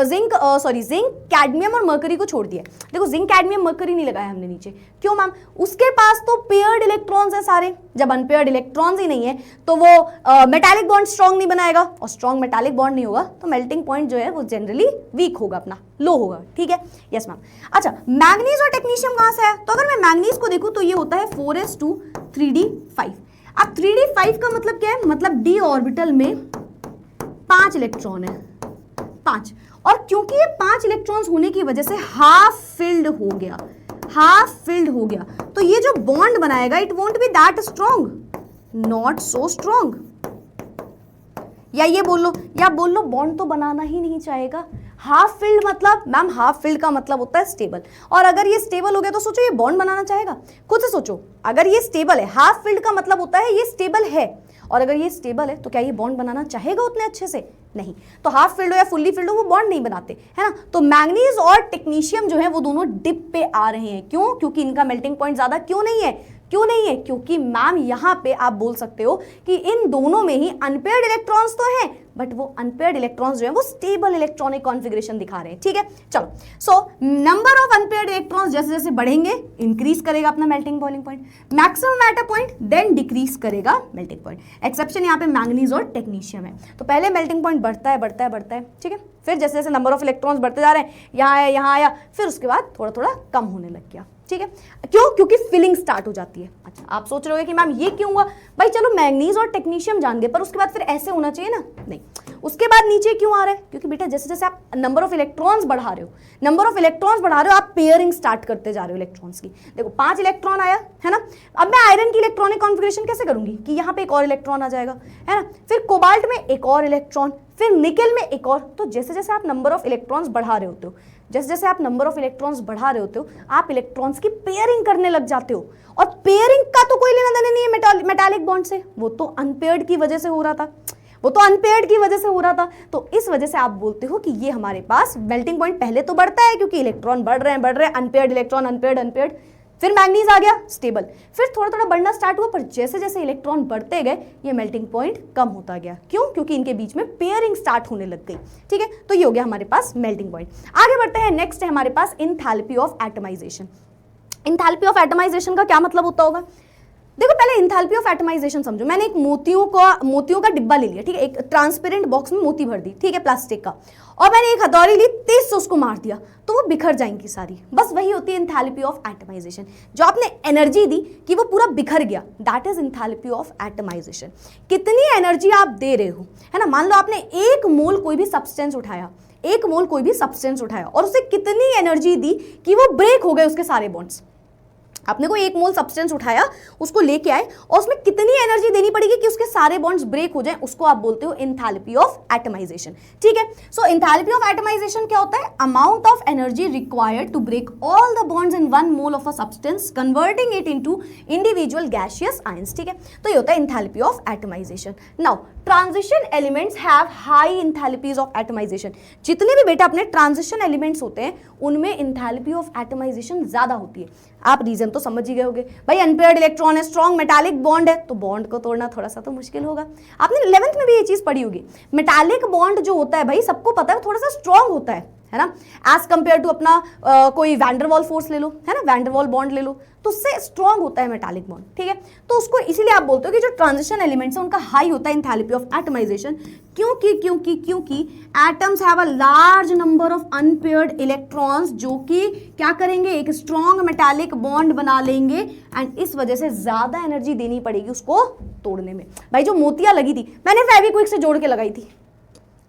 जिंक, कैडमियम और मर्करी को छोड़ दिया। देखो, जिंक, कैडमियम, मर्करी नहीं लगाया हमने नीचे। क्यों मैम? उसके पास तो पेयर्ड इलेक्ट्रॉन्स है सारे। जब अनपेयर्ड इलेक्ट्रॉन्स ही नहीं है तो वो मेटालिक बॉन्ड स्ट्रॉन्ग नहीं बनाएगा और स्ट्रॉन्ग मेटालिक बॉन्ड नहीं होगा तो मेल्टिंग पॉइंट जो है वो जनरली वीक होगा, अपना लो होगा। ठीक है, यस मैम। अच्छा, मैंगनीज और टेक्नीशियम कहां से है? तो अगर मैं मैंगनीज को देखूं तो ये होता है 4s2 3d5। अब 3d5 का मतलब क्या है? मतलब d ऑर्बिटल में 5 इलेक्ट्रॉन है, 5। और क्योंकि ये 5 इलेक्ट्रॉन्स होने की वजह से हाफ फिल्ड हो गया, हाफ फिल्ड हो गया, तो ये जो बॉन्ड बनाएगा it won't be that strong, not so strong. या ये बोल लो, या बोल लो बॉन्ड तो बनाना ही नहीं चाहेगा। हाफ फिल्ड मतलब मैम, हाफ फिल्ड का मतलब होता है स्टेबल। और अगर ये स्टेबल हो गया तो सोचो ये बॉन्ड बनाना चाहेगा? खुद से सोचो, अगर ये स्टेबल है, हाफ फिल्ड का मतलब होता है ये स्टेबल है, और अगर ये स्टेबल है तो क्या ये बॉन्ड बनाना चाहेगा उतने अच्छे से? नहीं। तो हाफ फिल्ड हो या फुल्ली फिल्ड हो वो बॉन्ड नहीं बनाते, है ना। तो मैंगनीज और टेक्नीशियम जो है वो दोनों डिप पे आ रहे हैं। क्यों? क्योंकि इनका मेल्टिंग पॉइंट ज्यादा क्यों नहीं है? क्यों नहीं है? क्योंकि मैम यहाँ पे आप बोल सकते हो कि इन दोनों में ही अनपेयर्ड इलेक्ट्रॉन्स तो हैं, बट वो अनपेयर्ड इलेक्ट्रॉन्स जो है वो स्टेबल इलेक्ट्रॉनिक कॉन्फ़िगरेशन दिखा रहे हैं। ठीक है, चलो। So number of unpaired electrons जैसे जैसे बढ़ेंगे इंक्रीज करेगा अपना melting boiling point, maximum at a point then decrease करेगा मेल्टिंग पॉइंट। एक्सेप्शन यहाँ पे मैंगनीज और टेक्नीशियम है। तो पहले मेल्टिंग पॉइंट बढ़ता है, बढ़ता है, बढ़ता है, ठीक है, फिर जैसे जैसे नंबर ऑफ इलेक्ट्रॉन्स बढ़ते जा रहे हैं, यहाँ आया, यहाँ आया, फिर उसके बाद थोड़ा थोड़ा कम होने लग गया। ठीक है, क्यों? क्योंकि फिलिंग स्टार्ट हो जाती है। अच्छा, आप सोच रहे हो कि मैम ये क्यों हुआ? भाई चलो मैंगनीज और टेक्नीशियम जान गए, पर उसके बाद फिर ऐसे होना चाहिए ना? नहीं, उसके बाद नीचे क्यों आ रहा है? क्योंकि बेटा जैसे जैसे आप नंबर ऑफ इलेक्ट्रॉन्स बढ़ा रहे हो, नंबर ऑफ इलेक्ट्रॉन्स बढ़ा रहे हो, आप पेयरिंग स्टार्ट करते जा रहे हो इलेक्ट्रॉन्स की। देखो 5 इलेक्ट्रॉन आया है ना, अब मैं आयरन की इलेक्ट्रॉनिक कॉन्फ़िगरेशन कैसे करूंगी कि यहाँ पे एक और इलेक्ट्रॉन आ जाएगा, है ना, फिर कोबाल्ट में एक और इलेक्ट्रॉन, फिर निकेल में एक और। तो जैसे जैसे आप नंबर ऑफ इलेक्ट्रॉन्स बढ़ा रहे होते हो, जैसे जैसे आप नंबर ऑफ इलेक्ट्रॉन्स बढ़ा रहे होते हो, आप इलेक्ट्रॉन्स की पेयरिंग करने लग जाते हो। और पेयरिंग का तो कोई लेना देना नहीं है मेटालिक बॉन्ड से, वो तो अनपेयर्ड की वजह से हो रहा था, वो तो अनपेयर्ड की वजह से हो रहा था। तो इस वजह से आप बोलते हो कि ये हमारे पास मेल्टिंग पॉइंट पहले तो बढ़ता है क्योंकि इलेक्ट्रॉन बढ़ रहे हैं, अनपेयर्ड इलेक्ट्रॉन, अनपेयर्ड, अनपेयर्ड, फिर मैंगनीज आ गया स्टेबल, फिर थोड़ा थोड़ा बढ़ना स्टार्ट हुआ, पर जैसे जैसे इलेक्ट्रॉन बढ़ते गए ये मेल्टिंग पॉइंट कम होता गया। क्यों? क्योंकि इनके बीच में पेयरिंग स्टार्ट होने लग गई। ठीक है, तो ये हो गया हमारे पास मेल्टिंग पॉइंट। आगे बढ़ते हैं, नेक्स्ट है हमारे पास enthalpy of atomization. Enthalpy of atomization का क्या मतलब होता होगा? देखो पहले इंथैल्पी ऑफ एटमाइजेशन समझो। मैंने एक मोतियों का डिब्बा ले लिया, ठीक है, एक ट्रांसपेरेंट बॉक्स में मोती भर दी, ठीक है, प्लास्टिक का, और मैंने एक हथौड़ी ली, तेज से उसको मार दिया तो वो बिखर जाएंगी सारी। बस वही होती है इंथैल्पी ऑफ एटमाइजेशन। जो आपने एनर्जी दी कि वो पूरा बिखर गया, that is enthalpy of atomization. कितनी एनर्जी आप दे रहे हो, है ना। मान लो आपने 1 मोल कोई भी सब्सटेंस उठाया, 1 मोल कोई भी सब्सटेंस उठाया और उसे कितनी एनर्जी दी कि वो ब्रेक हो गए उसके सारे बॉन्ड्स। आपने कोई 1 मोल सब्सटेंस उठाया, उसको लेके आए और उसमें कितनी एनर्जी देनी पड़ेगी कि उसके सारे बॉन्ड्स ब्रेक हो जाएं, उसको आप बोलते हो एंथैल्पी ऑफ एटमाइजेशन। ठीक है, सो एंथैल्पी ऑफ एटमाइजेशन क्या होता है? Amount of energy required to break all the bonds in 1 mole of a substance converting it into individual gaseous ions. ठीक है, तो ये होता है enthalpy of atomization. Now transition elements have high enthalpies of atomization. जितने भी बेटा अपने ट्रांजिशन एलिमेंट्स होते हैं उनमें एंथैल्पी ऑफ एटमाइजेशन ज्यादा होती है। आप रीजन तो समझ ही गए होंगे भाई, अनपेयर्ड इलेक्ट्रॉन है, स्ट्रॉन्ग मेटालिक बॉन्ड है, तो बॉन्ड को तोड़ना थोड़ा सा तो मुश्किल होगा। आपने 11th में भी ये चीज पढ़ी होगी, मेटालिक बॉन्ड जो होता है भाई सबको पता है थोड़ा सा स्ट्रॉन्ग होता है ना, एज कंपेयर टू अपना कोई वैंडरवॉल फोर्स ले लो, है ना, वैंडरवॉल बॉन्ड ले लो, तो उससे स्ट्रॉन्ग होता है मेटालिक बॉन्ड। ठीक है, तो उसको इसीलिए आप बोलते हो कि जो ट्रांजिशन एलिमेंट्स है उनका हाई होता है एंथैल्पी ऑफ एटमाइजेशन। क्योंकि atoms have a large number of unpaired electrons जो कि क्या करेंगे, एक स्ट्रॉन्ग मेटालिक बॉन्ड बना लेंगे एंड इस वजह से ज्यादा एनर्जी देनी पड़ेगी उसको तोड़ने में। भाई जो मोतियां लगी थी मैंने फेविक्विक से जोड़ के लगाई थी,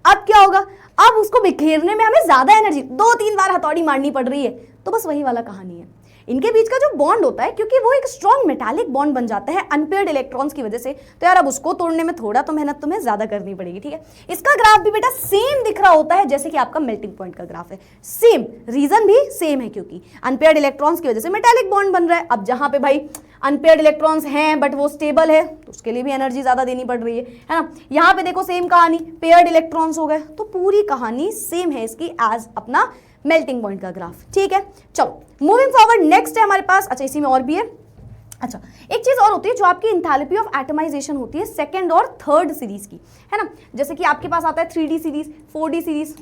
अब क्या होगा, अब उसको बिखेरने में हमें ज्यादा एनर्जी 2-3 बार हथौड़ी मारनी पड़ रही है। तो बस वही वाला कहानी है, इनके बीच का जो बॉन्ड होता है क्योंकि वो एक स्ट्रॉन्ग मेटालिक बॉन्ड बन जाता है अनपेयर्ड इलेक्ट्रॉन्स की वजह से, तो यार अब उसको तोड़ने में थोड़ा तो मेहनत तुम्हें ज्यादा करनी पड़ेगी। ठीक है, इसका ग्राफ भी बेटा सेम दिख रहा होता है जैसे कि आपका मेल्टिंग पॉइंट का ग्राफ है, सेम, रीजन भी सेम है क्योंकि अनपेयर्ड इलेक्ट्रॉन्स की वजह से मेटालिक बॉन्ड बन रहा है। अब जहां पे भाई अनपेयर्ड इलेक्ट्रॉन्स हैं बट वो स्टेबल है तो उसके लिए भी एनर्जी ज्यादा देनी पड़ रही है ना। यहाँ पे देखो सेम कहानी, पेयर्ड इलेक्ट्रॉन्स हो गए, तो पूरी कहानी सेम है इसकी एज अपना मेल्टिंग पॉइंट का ग्राफ। ठीक है, चलो मूविंग फॉरवर्ड, नेक्स्ट है हमारे पास, अच्छा इसी में और भी है। अच्छा एक चीज और होती है जो आपकी एंथैल्पी ऑफ एटमाइजेशन होती है सेकंड और थर्ड सीरीज की, है ना, जैसे कि आपके पास आता है 3D series, 4D series,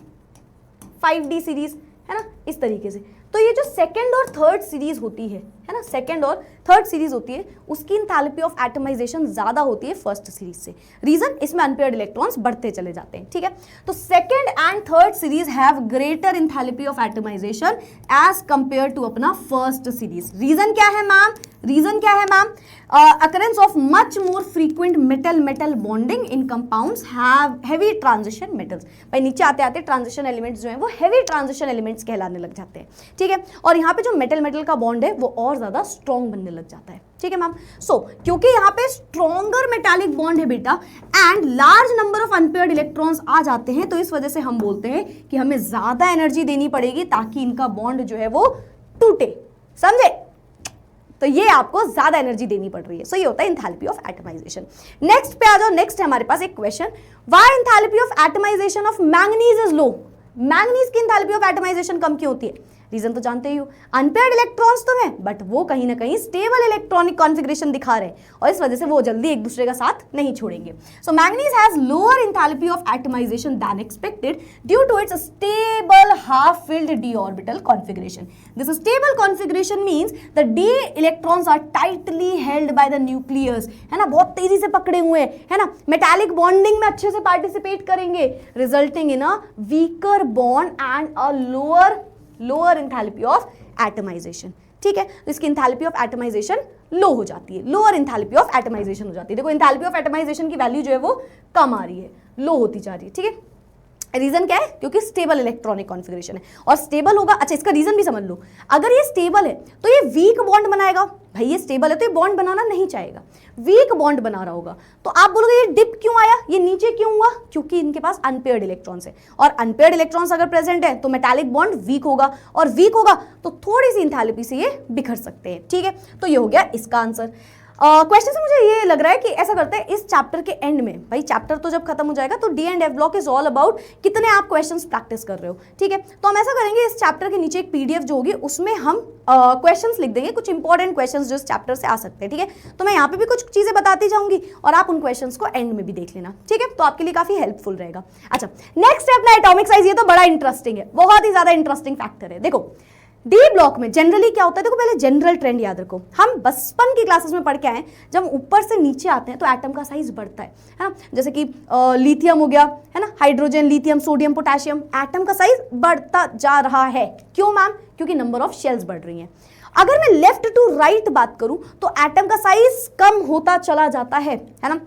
5D series, है ना, इस तरीके से। तो ये जो सेकंड और थर्ड सीरीज होती है ना, सेकंड और थर्ड सीरीज होती है उसकी एंथैल्पी ऑफ एटमाइजेशन ज्यादा होती है फर्स्ट सीरीज से। रीजन, इसमें अनपेयर्ड इलेक्ट्रॉन्स बढ़ते चले जाते हैं। ठीक है, तो second and third series have greater enthalpy of atomization as compare to अपना फर्स्ट सीरीज। रीजन क्या है मैम? रीजन क्या है ma'am? occurrence of much more frequent metal bonding in compounds have heavy transition metals। भाई नीचे आते आते transition elements जो हैं वो हेवी ट्रांजिशन एलिमेंट्स कहलाने लग जाते हैं। ठीक है, और यहाँ पे जो मेटल का बॉन्ड है वो और ज्यादा स्ट्रॉन्ग बनने लग जाता है। ठीक है मैम, सो क्योंकि यहाँ पे स्ट्रॉन्गर मेटालिक बॉन्ड है बेटा and large number of unpaired electrons आ जाते हैं, तो इस वजह से हम बोलते हैं कि हमें ज्यादा एनर्जी देनी पड़ेगी ताकि इनका बॉन्ड जो है वो टूटे। समझे? तो ये आपको ज्यादा एनर्जी देनी पड़ रही है। सो ये होता है एंथैल्पी ऑफ एटमाइजेशन। नेक्स्ट पे आ जाओ। नेक्स्ट है हमारे पास एक question, why enthalpy of atomization of manganese is low. Manganese की एंथैल्पी ऑफ एटमाइजेशन कम क्यों होती है? रीजन तो जानते ही हो, अनपेयर्ड इलेक्ट्रॉन्स तो हैं बट वो कहीं ना कहीं स्टेबल इलेक्ट्रॉनिक कॉन्फिगरेशन दिखा रहे हैं और इस वजह से वो जल्दी एक दूसरे का साथ नहीं छोड़ेंगे। So manganese has lower enthalpy of atomization than expected due to its stable half filled d orbital configuration। This stable configuration means the d electrons are tightly held by the nucleus, है ना, बहुत तेजी से पकड़े हुए है ना, metallic bonding में अच्छे से पार्टिसिपेट करेंगे, resulting in a weaker bond and a lower enthalpy of atomization. ठीक है, तो इसकी एंथैल्पी ऑफ एटमाइजेशन लो हो जाती है, लोअर एंथैल्पी ऑफ एटमाइजेशन हो जाती है। देखो एंथैल्पी ऑफ एटमाइजेशन की वैल्यू जो है वो कम आ रही है, लो होती जा रही है। ठीक है, रीजन क्या है? क्योंकि स्टेबल इलेक्ट्रॉनिक कॉन्फिगरेशन है और स्टेबल होगा। अच्छा इसका रीजन भी समझ लो, अगर ये स्टेबल है तो ये वीक बॉन्ड बनाएगा। भाई ये स्टेबल है तो ये बॉन्ड बनाना नहीं चाहेगा, वीक बॉन्ड बना रहा होगा। तो आप बोलोगे ये डिप क्यों आया, ये नीचे क्यों हुआ? क्योंकि इनके पास अनपेयर्ड इलेक्ट्रॉन्स है और अनपेयर्ड इलेक्ट्रॉन्स अगर प्रेजेंट है तो मेटालिक बॉन्ड वीक होगा और वीक होगा तो थोड़ी सी एंथैल्पी से ये बिखर सकते हैं। ठीक है, तो ये हो गया इसका आंसर। क्वेश्चन से मुझे ये लग रहा है कि ऐसा करते हैं इस चैप्टर के एंड में, भाई चैप्टर तो जब खत्म हो जाएगा तो D and F block is all about कितने आप क्वेश्चंस प्रैक्टिस कर रहे हो। ठीक है, तो हम ऐसा करेंगे इस चैप्टर के नीचे एक पीडीएफ जो होगी उसमें हम क्वेश्चंस लिख देंगे, कुछ इंपॉर्टेंट क्वेश्चंस जो इस चैप्टर से आ सकते हैं। ठीक है, तो मैं यहाँ पे भी कुछ चीजें बताती जाऊंगी और आप उन क्वेश्चंस को एंड में भी देख लेना। ठीक है, तो आपके लिए काफी हेल्पफुल रहेगा। अच्छा नेक्स्ट है अपना एटॉमिक साइज। ये तो बड़ा इंटरेस्टिंग है, बहुत ही ज्यादा इंटरेस्टिंग फैक्टर है। देखो डी ब्लॉक में जनरली क्या होता है, देखो पहले जनरल ट्रेंड याद रखो, हम बचपन की क्लासेस में पढ़ के आए, जब ऊपर से नीचे आते हैं तो एटम का साइज बढ़ता है ना, जैसे कि लिथियम हो गया, है ना, hydrogen, lithium, sodium, potassium, atom का साइज बढ़ता जा रहा है। क्यों मैम? क्योंकि नंबर ऑफ शेल्स बढ़ रही हैं। अगर मैं लेफ्ट टू राइट बात करूं तो एटम का साइज कम होता चला जाता है ना,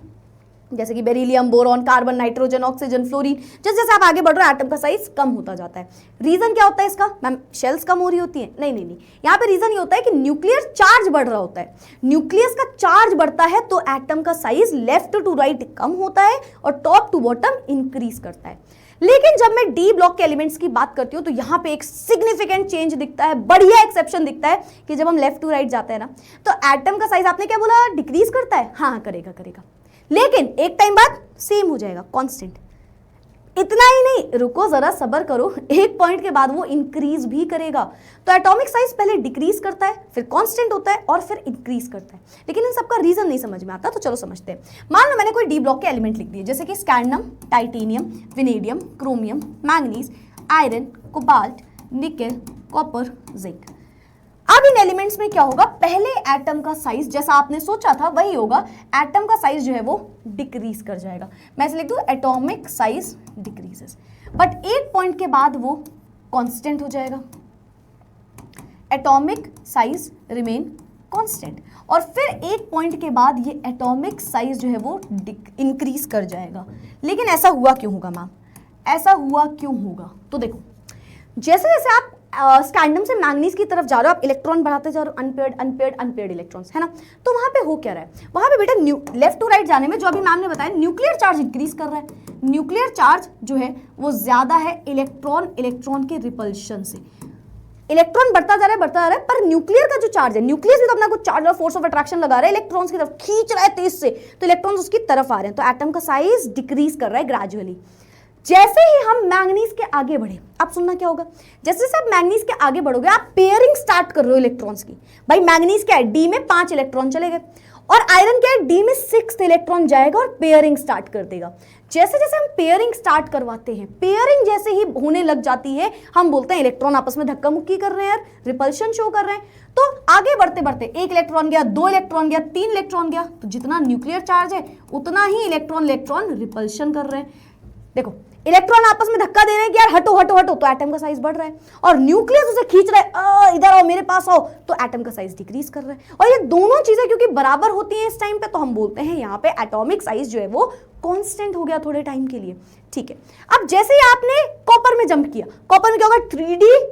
जैसे कि beryllium, boron, carbon, nitrogen, oxygen, fluorine. जैसे जैसे आप आगे बढ़ रहे हो एटम का साइज कम होता जाता है। रीजन क्या होता है इसका? मैम शेल्स कम हो रही होती है? नहीं नहीं नहीं, यहाँ पे रीजन ये होता है कि न्यूक्लियर चार्ज बढ़ रहा होता है। न्यूक्लियस का चार्ज बढ़ता है तो एटम का साइज लेफ्ट टू राइट कम होता है और टॉप टू बॉटम इंक्रीज करता है। लेकिन जब मैं डी ब्लॉक के एलिमेंट्स की बात करती हूं तो यहां पे एक सिग्निफिकेंट चेंज दिखता है, बढ़िया एक्सेप्शन दिखता है कि जब हम लेफ्ट टू राइट जाते हैं ना तो एटम का साइज आपने क्या बोला, डिक्रीज करता है। हाँ करेगा करेगा, लेकिन एक टाइम बाद सेम हो जाएगा, कांस्टेंट। इतना ही नहीं, रुको जरा सब्र करो, एक पॉइंट के बाद वो इंक्रीज भी करेगा। तो एटॉमिक साइज पहले डिक्रीज करता है, फिर कांस्टेंट होता है और फिर इंक्रीज करता है। लेकिन इन सबका रीजन नहीं समझ में आता, तो चलो समझते हैं। मान लो मैंने कोई डी ब्लॉक के एलिमेंट लिख दिए, जैसे कि scandium, titanium, vanadium, chromium, manganese, iron, cobalt, nickel, copper, zinc. अब इन एलिमेंट्स में क्या होगा, पहले एटम का साइज जैसा आपने सोचा था वही होगा, एटम का साइज जो है वो डिक्रीज कर जाएगा। मैं इसे लिख दूं एटॉमिक साइज डिक्रीजेस, बट एक पॉइंट के बाद वो कांस्टेंट हो जाएगा। एटॉमिक साइज रिमेन कांस्टेंट, और फिर एक पॉइंट के बाद ये एटॉमिक साइज जो है वो इंक्रीज कर जाएगा। लेकिन ऐसा हुआ क्यों होगा मैम, ऐसा हुआ क्यों होगा? तो देखो, जैसे जैसे आप स्कैंडियम से मैंगनीज की तरफ जा रहे हो, आप इलेक्ट्रॉन बढ़ाते जा रहे हो, अनपेयर्ड अनपेयर्ड अनपेयर्ड इलेक्ट्रॉन्स, है ना। तो वहां पे हो क्या रहा है, वहां पे बेटा लेफ्ट टू राइट जाने में जो अभी मैम ने बताया न्यूक्लियर चार्ज इंक्रीज कर रहा है। न्यूक्लियर चार्ज जो है वो ज्यादा है इलेक्ट्रॉन के रिपल्शन से। इलेक्ट्रॉन बढ़ता जा रहा है, पर न्यूक्लियर का जो चार्ज है, न्यूक्लियस भी तो अपना कुछ चार्ज और फोर्स ऑफ अट्रैक्शन लगा रहा है, इलेक्ट्रॉन्स की तरफ खींच रहा है तेज से, तो इलेक्ट्रॉन्स उसकी तरफ आ रहे हैं, तो एटम का साइज डिक्रीज कर रहा है ग्रेजुअली। जैसे ही हम मैंगनीज के आगे बढ़े, आप सुनना क्या होगा, जैसे जैसे आप मैंगनीज के आगे बढ़ोगे आप पेयरिंग स्टार्ट कर रहे हो इलेक्ट्रॉन्स की। भाई मैंगनीज क्या है, डी में 5 इलेक्ट्रॉन चले गए, और आयरन क्या है, डी में 6 इलेक्ट्रॉन जाएगा और पेयरिंग स्टार्ट कर देगा। जैसे जैसे हम पेयरिंग स्टार्ट करवाते हैं, पेयरिंग जैसे ही होने लग जाती है, हम बोलते हैं इलेक्ट्रॉन आपस में धक्का मुक्की कर रहे हैं यार, रिपल्शन शो कर रहे हैं। तो आगे बढ़ते बढ़ते 1 इलेक्ट्रॉन गया, 2 इलेक्ट्रॉन गया, 3 इलेक्ट्रॉन गया, तो जितना न्यूक्लियर चार्ज है उतना ही इलेक्ट्रॉन रिपल्शन कर रहे हैं। देखो इलेक्ट्रॉन आपस में धक्का दे रहे हैं कि यार हटो हटो हटो, तो एटम का साइज बढ़ रहा है, और न्यूक्लियस उसे खींच रहा है, इधर आओ मेरे पास आओ, तो एटम का साइज डिक्रीज कर रहा है। और ये दोनों चीजें क्योंकि बराबर होती हैं इस टाइम पे, तो हम बोलते हैं यहाँ पे एटॉमिक साइज जो है वो कांस्टेंट हो गया थोड़े टाइम के लिए। ठीक है, अब जैसे ही आपने कॉपर में जंप किया, कॉपर में क्या होगा,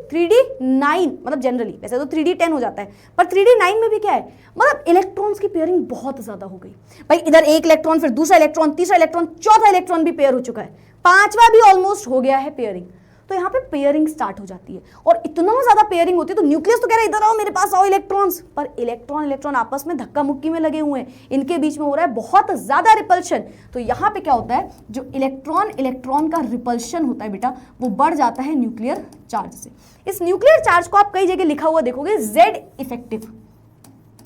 3D9, मतलब जनरली वैसे तो 3D10 हो जाता है, पर 3D9 में भी क्या है, मतलब इलेक्ट्रॉन्स की पेयरिंग बहुत ज्यादा हो गई। भाई इधर 1 इलेक्ट्रॉन, फिर दूसरा इलेक्ट्रॉन, तीसरा इलेक्ट्रॉन, चौथा इलेक्ट्रॉन भी पेयर हो चुका है, 5वां भी ऑलमोस्ट हो गया है पेयरिंग। तो यहाँ पे पेयरिंग स्टार्ट हो जाती है, और इतना ज्यादा पेयरिंग होती है तो न्यूक्लियस तो कह रहा है इधर आओ मेरे पास आओ इलेक्ट्रॉन्स, पर इलेक्ट्रॉन आपस में धक्का मुक्की में लगे हुए हैं, इनके बीच में हो रहा है बहुत ज्यादा रिपल्शन। तो यहाँ पे क्या होता है, जो इलेक्ट्रॉन का रिपल्शन होता है बेटा, वो बढ़ जाता है न्यूक्लियर चार्ज से। इस न्यूक्लियर चार्ज को आप कई जगह लिखा हुआ देखोगे, Z इफेक्टिव,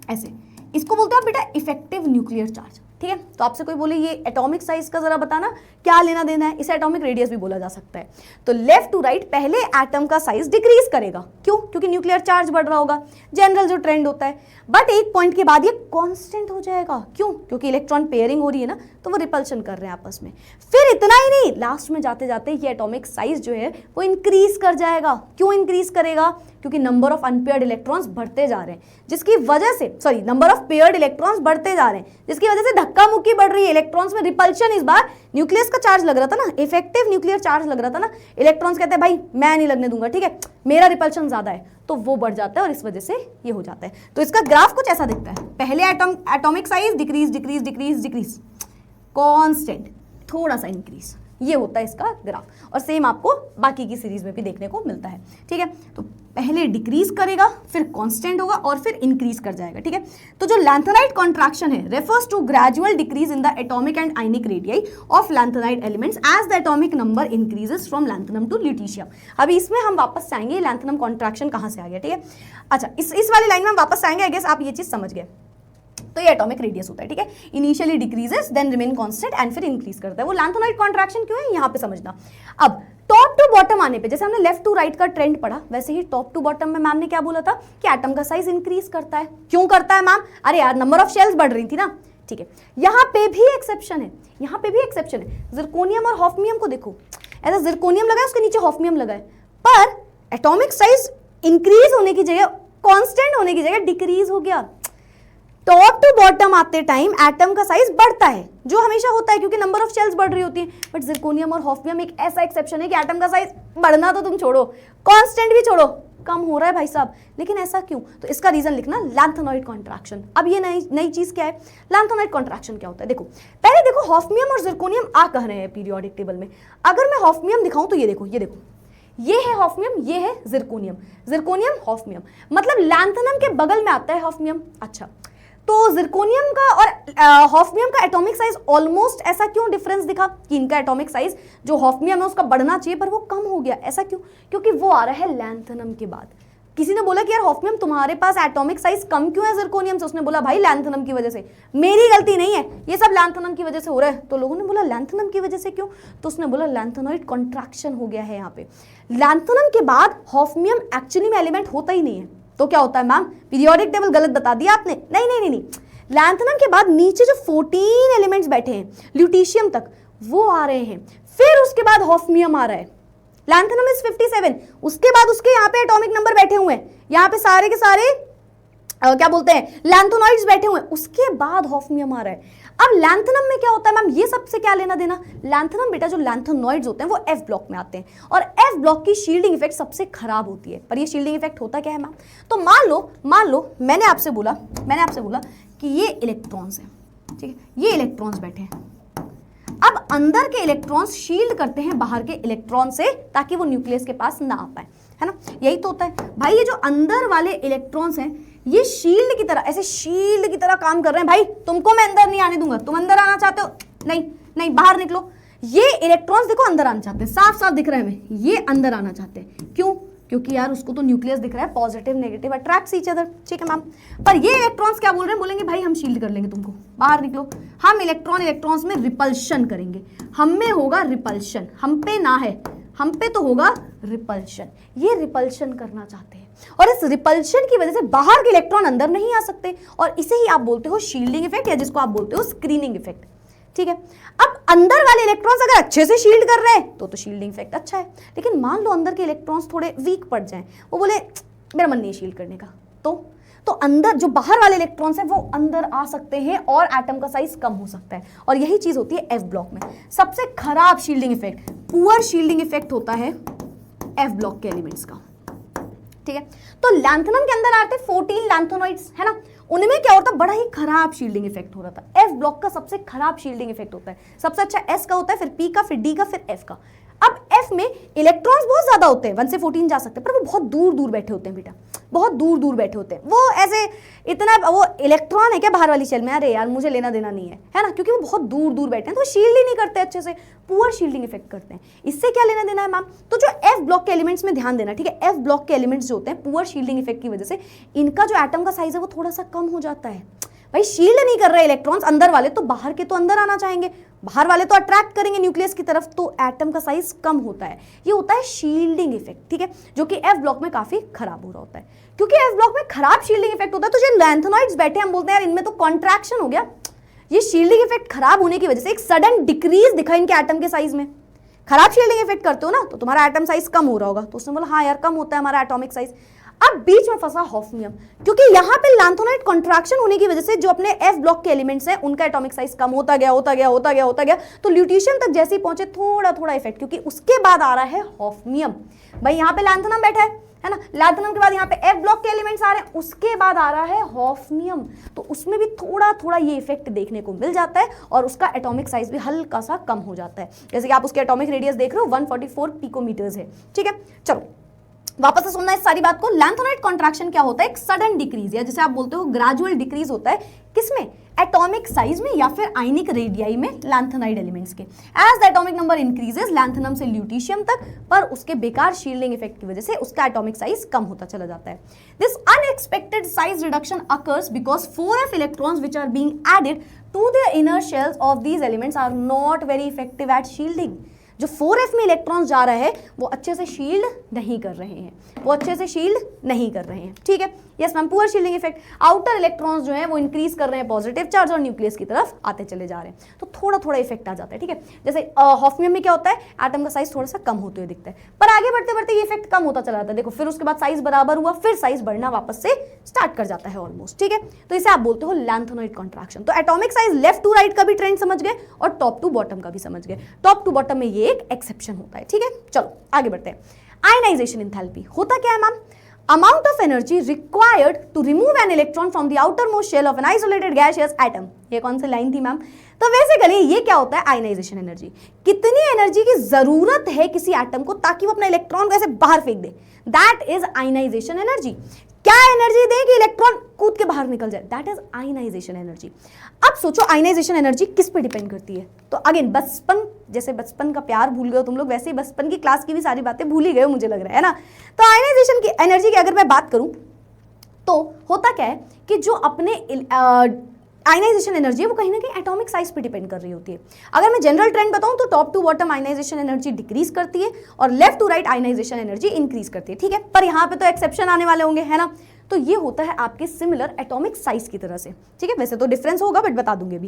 ऐसे इसको बोलते हैं बेटा इफेक्टिव न्यूक्लियर चार्ज। ठीक है, तो आपसे कोई बोले ये एटॉमिक साइज का जरा बताना क्या लेना देना है, इसे एटॉमिक रेडियस भी बोला जा सकता है। तो लेफ्ट टू राइट पहले एटम का साइज डिक्रीज करेगा, क्यों, क्योंकि न्यूक्लियर चार्ज बढ़ रहा होगा, जनरल जो ट्रेंड होता है, बट एक पॉइंट के बाद ये कांस्टेंट हो जाएगा, क्यों, क्योंकि इलेक्ट्रॉन पेयरिंग हो रही है ना, तो वो रिपल्शन कर रहे हैं आपस में। फिर इतना ही नहीं, लास्ट में जाते जाते ये एटॉमिक साइज जो है वो इंक्रीज कर जाएगा। क्यों इंक्रीज करेगा, क्योंकि नंबर ऑफ अनपेयर्ड इलेक्ट्रॉन्स बढ़ते जा रहे हैं, जिसकी वजह से नंबर ऑफ पेयर्ड इलेक्ट्रॉन्स बढ़ते जा रहे हैं, जिसकी वजह से धक्का मुक्की बढ़ रही है, इलेक्ट्रॉन्स में रिपल्शन। इस बार न्यूक्लियस का चार्ज लग रहा था ना, इफेक्टिव न्यूक्लियर चार्ज लग रहा था ना, इलेक्ट्रॉन्स कहते हैं भाई मैं नहीं लगने दूंगा, ठीक है, मेरा रिपल्शन ज्यादा है, तो वो बढ़ जाता है और इस वजह से ये हो जाता है। तो इसका ग्राफ कुछ ऐसा दिखता है, पहले atomic size decrease decrease decrease decrease, constant, थोड़ा सा इंक्रीज, ये होता है इसका ग्राफ, और सेम आपको बाकी की सीरीज में भी देखने को मिलता है। ठीक है, तो पहले डिक्रीज करेगा, फिर कांस्टेंट होगा और फिर इंक्रीज कर जाएगा। ठीक है, तो जो लैंथेनाइड कॉन्ट्रैक्शन है refers to gradual decrease in the atomic and ionic radii of lanthanide elements as the atomic number increases from lanthanum to lutetium. अभी इसमें हम वापस आएंगे, लैंथेनम कॉन्ट्रैक्शन कहाँ से आ गया। ठीक है, अच्छा इस वाली लाइन में हम वापस आएंगे, आई गेस आप ये चीज समझ गए। तो ये एटॉमिक रेडियस होता है। ठीक है, initially decreases then remain constant and फिर इंक्रीज करता है। वो लैंथेनाइड कॉन्ट्रैक्शन क्यों है यहाँ पे समझना। अब टॉप टू बॉटम आने पे, जैसे हमने लेफ्ट टू राइट का ट्रेंड पढ़ा, वैसे ही टॉप टू बॉटम में मैम ने क्या बोला था कि एटम का साइज इंक्रीज करता है। क्यों करता है मैम, अरे यार नंबर ऑफ शेल्स बढ़ रही थी ना। ठीक है, यहाँ पे भी एक्सेप्शन है, यहाँ पे भी एक्सेप्शन है। जिरकोनियम और हॉफनियम को देखो, ऐसा जिरकोनियम लगा है, उसके नीचे हॉफनियम लगा है, पर एटॉमिक साइज इंक्रीज होने की जगह, कांस्टेंट होने की जगह डिक्रीज हो गया। टॉप टू बॉटम आते टाइम एटम का साइज बढ़ता है, जो हमेशा होता है क्योंकि नंबर ऑफ शेल्स बढ़ रही होती है। बट जिरकोनियम और हॉफनियम एक ऐसा एक्सेप्शन है कि एटम का साइज बढ़ना तो तुम छोड़ो, कांस्टेंट भी छोड़ो, कम हो रहा है भाई साहब। लेकिन ऐसा क्यों? तो इसका रीजन लिखना, लैंथेनॉइड कॉन्ट्रैक्शन। अब ये नई चीज क्या है, लैंथेनॉइड कॉन्ट्रैक्शन क्या होता है? देखो पहले देखो, हॉफनियम और जिरकोनियम आ कह रहे हैं पीरियोडिक टेबल में। अगर मैं हॉफनियम दिखाऊं तो ये देखो, ये है हॉफनियम, ये है जिरकोनियम, जिरकोनियम हॉफनियम, मतलब लैंथेनम के बगल में आता है हॉफनियम। अच्छा, तो जिरकोनियम का और हॉफनियम का एटॉमिक साइज ऑलमोस्ट ऐसा क्यों डिफरेंस दिखा कि इनका एटॉमिक साइज जो हॉफनियम है उसका बढ़ना चाहिए पर वो कम हो गया? ऐसा क्यों? क्योंकि वो आ रहा है लैंथेनम के बाद। किसी ने बोला कि यार हॉफनियम तुम्हारे पास एटॉमिक साइज कम क्यों है जिरकोनियम से? उसने बोला भाई लैंथेनम की वजह से। मेरी गलती नहीं है, ये सब लैंथेनम की वजह से हो रहा है। तो लोगों ने बोला लैंथेनम की वजह से क्यों? तो उसने बोला लैंथेनॉइड कॉन्ट्रैक्शन हो गया है यहाँ पे। लैंथेनम के बाद हॉफनियम एक्चुअली में एलिमेंट होता ही नहीं है। तो क्या होता है मैम? पीरियोडिक टेबल गलत बता दिया आपने। नहीं, लैंथेनम के बाद नीचे जो 14 एलिमेंट्स बैठे हैं ल्यूटीशियम तक, वो आ रहे हैं। फिर उसके बाद हॉफनियम आ रहा है। लैंथेनम इज 57, उसके बाद उसके यहाँ पे एटॉमिक नंबर बैठे हुए हैं, यहाँ पे सारे के सारे क्या बोलते हैं, लैंथेनॉइड्स बैठे हुए हैं। उसके बाद हॉफनियम आ रहा है। अब लैंथेनम में क्या होता है मैम? ये सबसे क्या लेना देना? लैंथेनम बेटा, जो लैंथेनॉइड्स होते हैं वो एफ ब्लॉक में आते हैं और एफ ब्लॉक की शील्डिंग इफेक्ट सबसे खराब होती है। पर ये शील्डिंग इफेक्ट होता क्या है मैम? तो मान लो मैंने आपसे बोला कि ये इलेक्ट्रॉन्स हैं, ठीक है, ये इलेक्ट्रॉन्स बैठे हैं। अब अंदर के इलेक्ट्रॉन्स शील्ड करते हैं बाहर के इलेक्ट्रॉन से ताकि वो न्यूक्लियस के पास ना आ पाए, है ना? यही तो होता है भाई। ये जो अंदर वाले इलेक्ट्रॉन्स हैं ये शील्ड की तरह, ऐसे शील्ड की तरह काम कर रहे हैं। भाई तुमको मैं अंदर नहीं आने दूंगा, तुम अंदर आना चाहते हो? नहीं, बाहर निकलो। ये इलेक्ट्रॉन्स देखो अंदर आना चाहते हैं, साफ साफ दिख रहा है हमें, ये अंदर आना चाहते हैं। क्यों? क्योंकि यार उसको तो न्यूक्लियस दिख रहा है, positive negative attracts each other, ठीक है मैम। पर ये इलेक्ट्रॉन्स क्या बोल रहे हैं? बोलेंगे भाई हम शील्ड कर लेंगे तुमको, बाहर निकलो। हम इलेक्ट्रॉन्स में रिपल्शन करेंगे, हम में होगा रिपल्शन, हम पे ना है, हम पे तो होगा रिपल्शन। ये रिपल्शन करना चाहते हैं और इस रिपल्शन की वजह से बाहर के इलेक्ट्रॉन अंदर नहीं आ सकते और इसे ही आप बोलते हो शील्डिंग इफेक्ट या जिसको आप बोलते हो स्क्रीनिंग इफेक्ट, ठीक है। अब अंदर वाले इलेक्ट्रॉन्स अगर अच्छे से शील्ड कर रहे हैं तो शील्डिंग इफेक्ट अच्छा है। लेकिन मान लो अंदर के इलेक्ट्रॉन्स थोड़े वीक पड़ जाएं, वो बोले मेरा मन नहीं शील्ड करने का, तो अंदर जो बाहर वाले इलेक्ट्रॉन्स हैं वो अंदर आ सकते हैं और एटम का साइज कम हो सकता है। और यही चीज होती है एफ ब्लॉक में। सबसे खराब shielding effect, poor shielding effect होता है एफ ब्लॉक के एलिमेंट्स का, ठीक है। तो लैंथेनम के अंदर आते 14 लैंथेनॉइड्स, है ना, उनमें क्या होता है, बड़ा ही खराब शील्डिंग इफेक्ट हो रहा था। एफ ब्लॉक का सबसे खराब शील्डिंग इफेक्ट होता है। सबसे अच्छा एस का होता है, फिर पी का, फिर डी का, फिर एफ का। अब एफ में इलेक्ट्रॉन्स बहुत ज्यादा होते हैं, 1 से 14 जा सकते हैं, पर वो बहुत दूर दूर बैठे होते हैं बेटा, बहुत दूर दूर बैठे होते हैं। वो ऐसे इतना, वो इलेक्ट्रॉन है क्या बाहर वाली शेल में? अरे यार मुझे लेना देना नहीं है ना, क्योंकि वो बहुत दूर दूर बैठे हैं तो शील्ड ही नहीं करते अच्छे से, पुअर शील्डिंग इफेक्ट करते हैं। इससे क्या लेना देना है मैम? तो जो एफ ब्लॉक के एलिमेंट्स में ध्यान देना, ठीक है। एफ ब्लॉक के एलिमेंट्स जो होते हैं पुअर शील्डिंग इफेक्ट की वजह से इनका जो एटम का साइज है वो थोड़ा सा कम हो जाता है। भाई शील्ड नहीं कर रहे इलेक्ट्रॉन्स अंदर वाले, तो बाहर के तो अंदर आना चाहेंगे, बाहर वाले तो अट्रैक्ट करेंगे न्यूक्लियस की तरफ, तो एटम का साइज कम होता है। ये होता है शील्डिंग इफेक्ट, ठीक है, जो कि एफ ब्लॉक में काफी खराब हो रहा होता है। क्योंकि एफ ब्लॉक में खराब शील्डिंग इफेक्ट होता है तो जो लैंथेनॉइड्स बैठे हम बोलते हैं यार इनमें तो कॉन्ट्रैक्शन हो गया। ये शील्डिंग इफेक्ट खराब होने की वजह से एक सडन डिक्रीज दिखा इनके एटम के साइज में। खराब शील्डिंग इफेक्ट करते हो ना तो तुम्हारा एटम साइज कम हो रहा होगा, तो उसने बोला हाँ यार कम होता है हमारा एटॉमिक साइज। अब बीच में फंसा हॉफनियम, क्योंकि यहाँ पे लैंथेनॉइड कॉन्ट्रैक्शन होने की वजह से जो अपने एफ ब्लॉक के एलिमेंट्स हैं उनका एटॉमिक साइज कम होता गया, तो ल्यूटीशियम तक जैसे ही पहुंचे थोड़ा थोड़ा इफेक्ट, क्योंकि उसके बाद आ रहा है हॉफनियम। भाई यहाँ पे लैंथेनम बैठा है ना, लैंथेनम के बाद यहाँ पे एफ ब्लॉक के एलिमेंट्स आ रहे हैं, उसके बाद आ रहा है हॉफनियम, तो उसमें भी थोड़ा थोड़ा ये इफेक्ट देखने को मिल जाता है और उसका एटॉमिक साइज भी हल्का सा कम हो जाता है। जैसे कि आप उसके एटॉमिक रेडियस देख रहे हो 144 पिकोमीटर्स है, ठीक है। चलो वापस से सुनना इस सारी बात को। लैंथेनॉइड कॉन्ट्रैक्शन क्या होता है? एक सडन डिक्रीज या जिसे आप बोलते हो ग्रेजुअल डिक्रीज होता है, किसमें? एटॉमिक साइज में या फिर आयनिक रेडियाई में लैंथेनाइड एलिमेंट्स के। As the atomic number increases lanthanum से ल्यूटीशियम तक, पर उसके बेकार शील्डिंग इफेक्ट की वजह से उसका एटॉमिक साइज कम होता चला जाता है। This unexpected size reduction occurs because 4f electrons which are being added to the inner shells of these elements are not very effective at shielding. जो 4s में इलेक्ट्रॉन्स जा रहे हैं वो अच्छे से शील्ड नहीं कर रहे हैं, वो अच्छे से शील्ड नहीं कर रहे हैं, ठीक है। Yes ma'am, poor shielding effect. Outer electrons जो है वो इंक्रीज कर रहे हैं पॉजिटिव चार्ज और न्यूक्लियस की तरफ आते चले जा रहे हैं, तो थोड़ा थोड़ा इफेक्ट आ जाता है, ठीक है। जैसे हॉफनियम में क्या होता है, एटम का साइज थोड़ा सा कम होते हुए दिखता है, पर आगे बढ़ते बढ़ते ये इफेक्ट कम होता चला जाता है। देखो फिर उसके बाद साइज बराबर हुआ, फिर साइज बढ़ना वापस से स्टार्ट कर जाता है ऑलमोस्ट, ठीक है। तो इसे आप बोलते हो लैंथेनॉइड कॉन्ट्रैक्शन। तो atomic size left to right का भी ट्रेंड समझ गए और टॉप टू बॉटम का भी समझ गए। टॉप टू बॉटम में ये एक एक्सेप्शन होता है, ठीक है। चलो आगे बढ़ते हैं। आयनाइजेशन एंथैल्पी होता क्या है ma'am? Amount of energy required to remove an electron from the outermost shell of an isolated gaseous atom। ये कौन सी लाइन थी मैम? तो बेसिकली ये क्या होता है, आयनाइजेशन एनर्जी। कितनी एनर्जी की जरूरत है किसी एटम को ताकि वो अपना इलेक्ट्रॉन को ऐसे बाहर फेंक दे, दैट इज आयनाइजेशन एनर्जी। क्या एनर्जी दे कि इलेक्ट्रॉन कूद के बाहर निकल जाए, दैट इज आयनाइजेशन एनर्जी। अब सोचो आयनाइजेशन एनर्जी किस पे डिपेंड करती है? तो अगेन बचपन, जैसे बचपन का प्यार भूल गए हो तुम लोग, वैसे ही बचपन की क्लास की भी सारी बातें भूल ही गए हो मुझे लग रहा है ना। तो आयनाइजेशन की एनर्जी की अगर मैं बात करूं तो होता क्या है कि जो अपने आयनाइजेशन एनर्जी है वो कहीं ना कहीं एटॉमिक साइज पे डिपेंड कर रही होती है। अगर मैं जनरल ट्रेंड बताऊं तो top to bottom ionization energy decrease करती है और left to right ionization energy increase करती है, ठीक है। पर यहाँ पे तो एक्सेप्शन आने वाले होंगे, है ना। तो ये होता है आपके सिमिलर एटॉमिक साइज की तरह से, ठीक है। वैसे तो डिफरेंस होगा बट बता दूंगी अभी।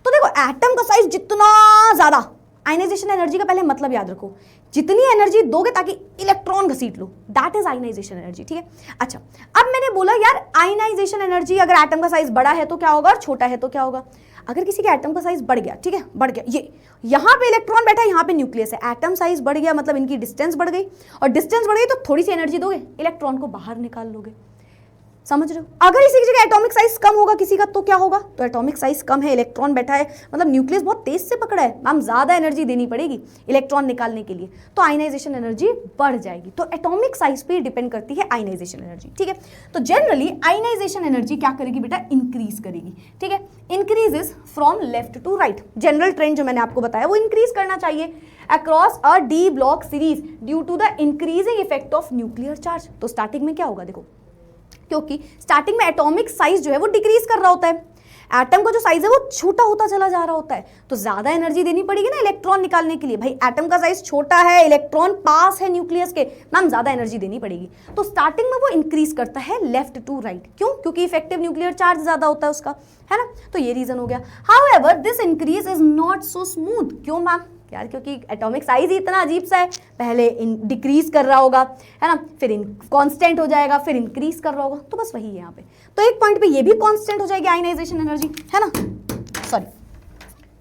तो देखो एटम का साइज जितना ज्यादा, आयनाइजेशन एनर्जी का पहले मतलब याद रखो, जितनी एनर्जी दोगे ताकि इलेक्ट्रॉन घसीट लो, दैट इज आयनाइजेशन एनर्जी, ठीक है। अच्छा अब मैंने बोला यार आयनाइजेशन एनर्जी अगर एटम का साइज बड़ा है तो क्या होगा और छोटा है तो क्या होगा। अगर किसी के एटम का साइज बढ़ गया, ठीक है, बढ़ गया, ये यहाँ पे इलेक्ट्रॉन बैठा है, यहाँ पे न्यूक्लियस है, एटम साइज बढ़ गया मतलब इनकी डिस्टेंस बढ़ गई, और डिस्टेंस बढ़ गई तो थोड़ी सी एनर्जी दोगे, इलेक्ट्रॉन को बाहर निकाल लोगे, समझ रहे हो। अगर इसी जगह एटॉमिक साइज कम होगा किसी का तो क्या होगा, तो एटॉमिक साइज कम है, इलेक्ट्रॉन बैठा है, मतलब न्यूक्लियस बहुत तेज से पकड़ा है, मैम ज्यादा एनर्जी देनी पड़ेगी इलेक्ट्रॉन निकालने के लिए, तो आयनाइजेशन एनर्जी बढ़ जाएगी। तो एटॉमिक साइज पे डिपेंड करती है आयनाइजेशन एनर्जी, ठीक है। तो जनरली आयनाइजेशन एनर्जी क्या करेगी बेटा, इंक्रीज करेगी, ठीक है। Increases from left to right, general trend जो मैंने आपको बताया वो इंक्रीज करना चाहिए across a d block series due to the increasing effect of nuclear charge. तो स्टार्टिंग में क्या होगा देखो, क्योंकि स्टार्टिंग में एटॉमिक साइज जो है वो डिक्रीज कर रहा होता है, एटम का जो साइज है वो छोटा होता चला जा रहा होता है, तो ज्यादा एनर्जी देनी पड़ेगी ना इलेक्ट्रॉन निकालने के लिए। भाई एटम का साइज छोटा है, इलेक्ट्रॉन पास है न्यूक्लियस के, मैम ज्यादा एनर्जी देनी पड़ेगी। तो स्टार्टिंग में वो इंक्रीज करता है लेफ्ट टू राइट, क्यों? क्योंकि इफेक्टिव न्यूक्लियर चार्ज ज्यादा होता है उसका, है ना। तो ये रीजन हो गया। However this increase is not so smooth, क्यों मैम? यार क्योंकि एटॉमिक साइज ही इतना अजीब सा है, पहले डिक्रीज कर रहा होगा, है ना, फिर कांस्टेंट हो जाएगा, फिर इंक्रीज कर रहा होगा, तो बस वही है यहाँ पे। तो एक पॉइंट पे ये भी कांस्टेंट हो जाएगी आयनाइजेशन एनर्जी, है ना, सॉरी,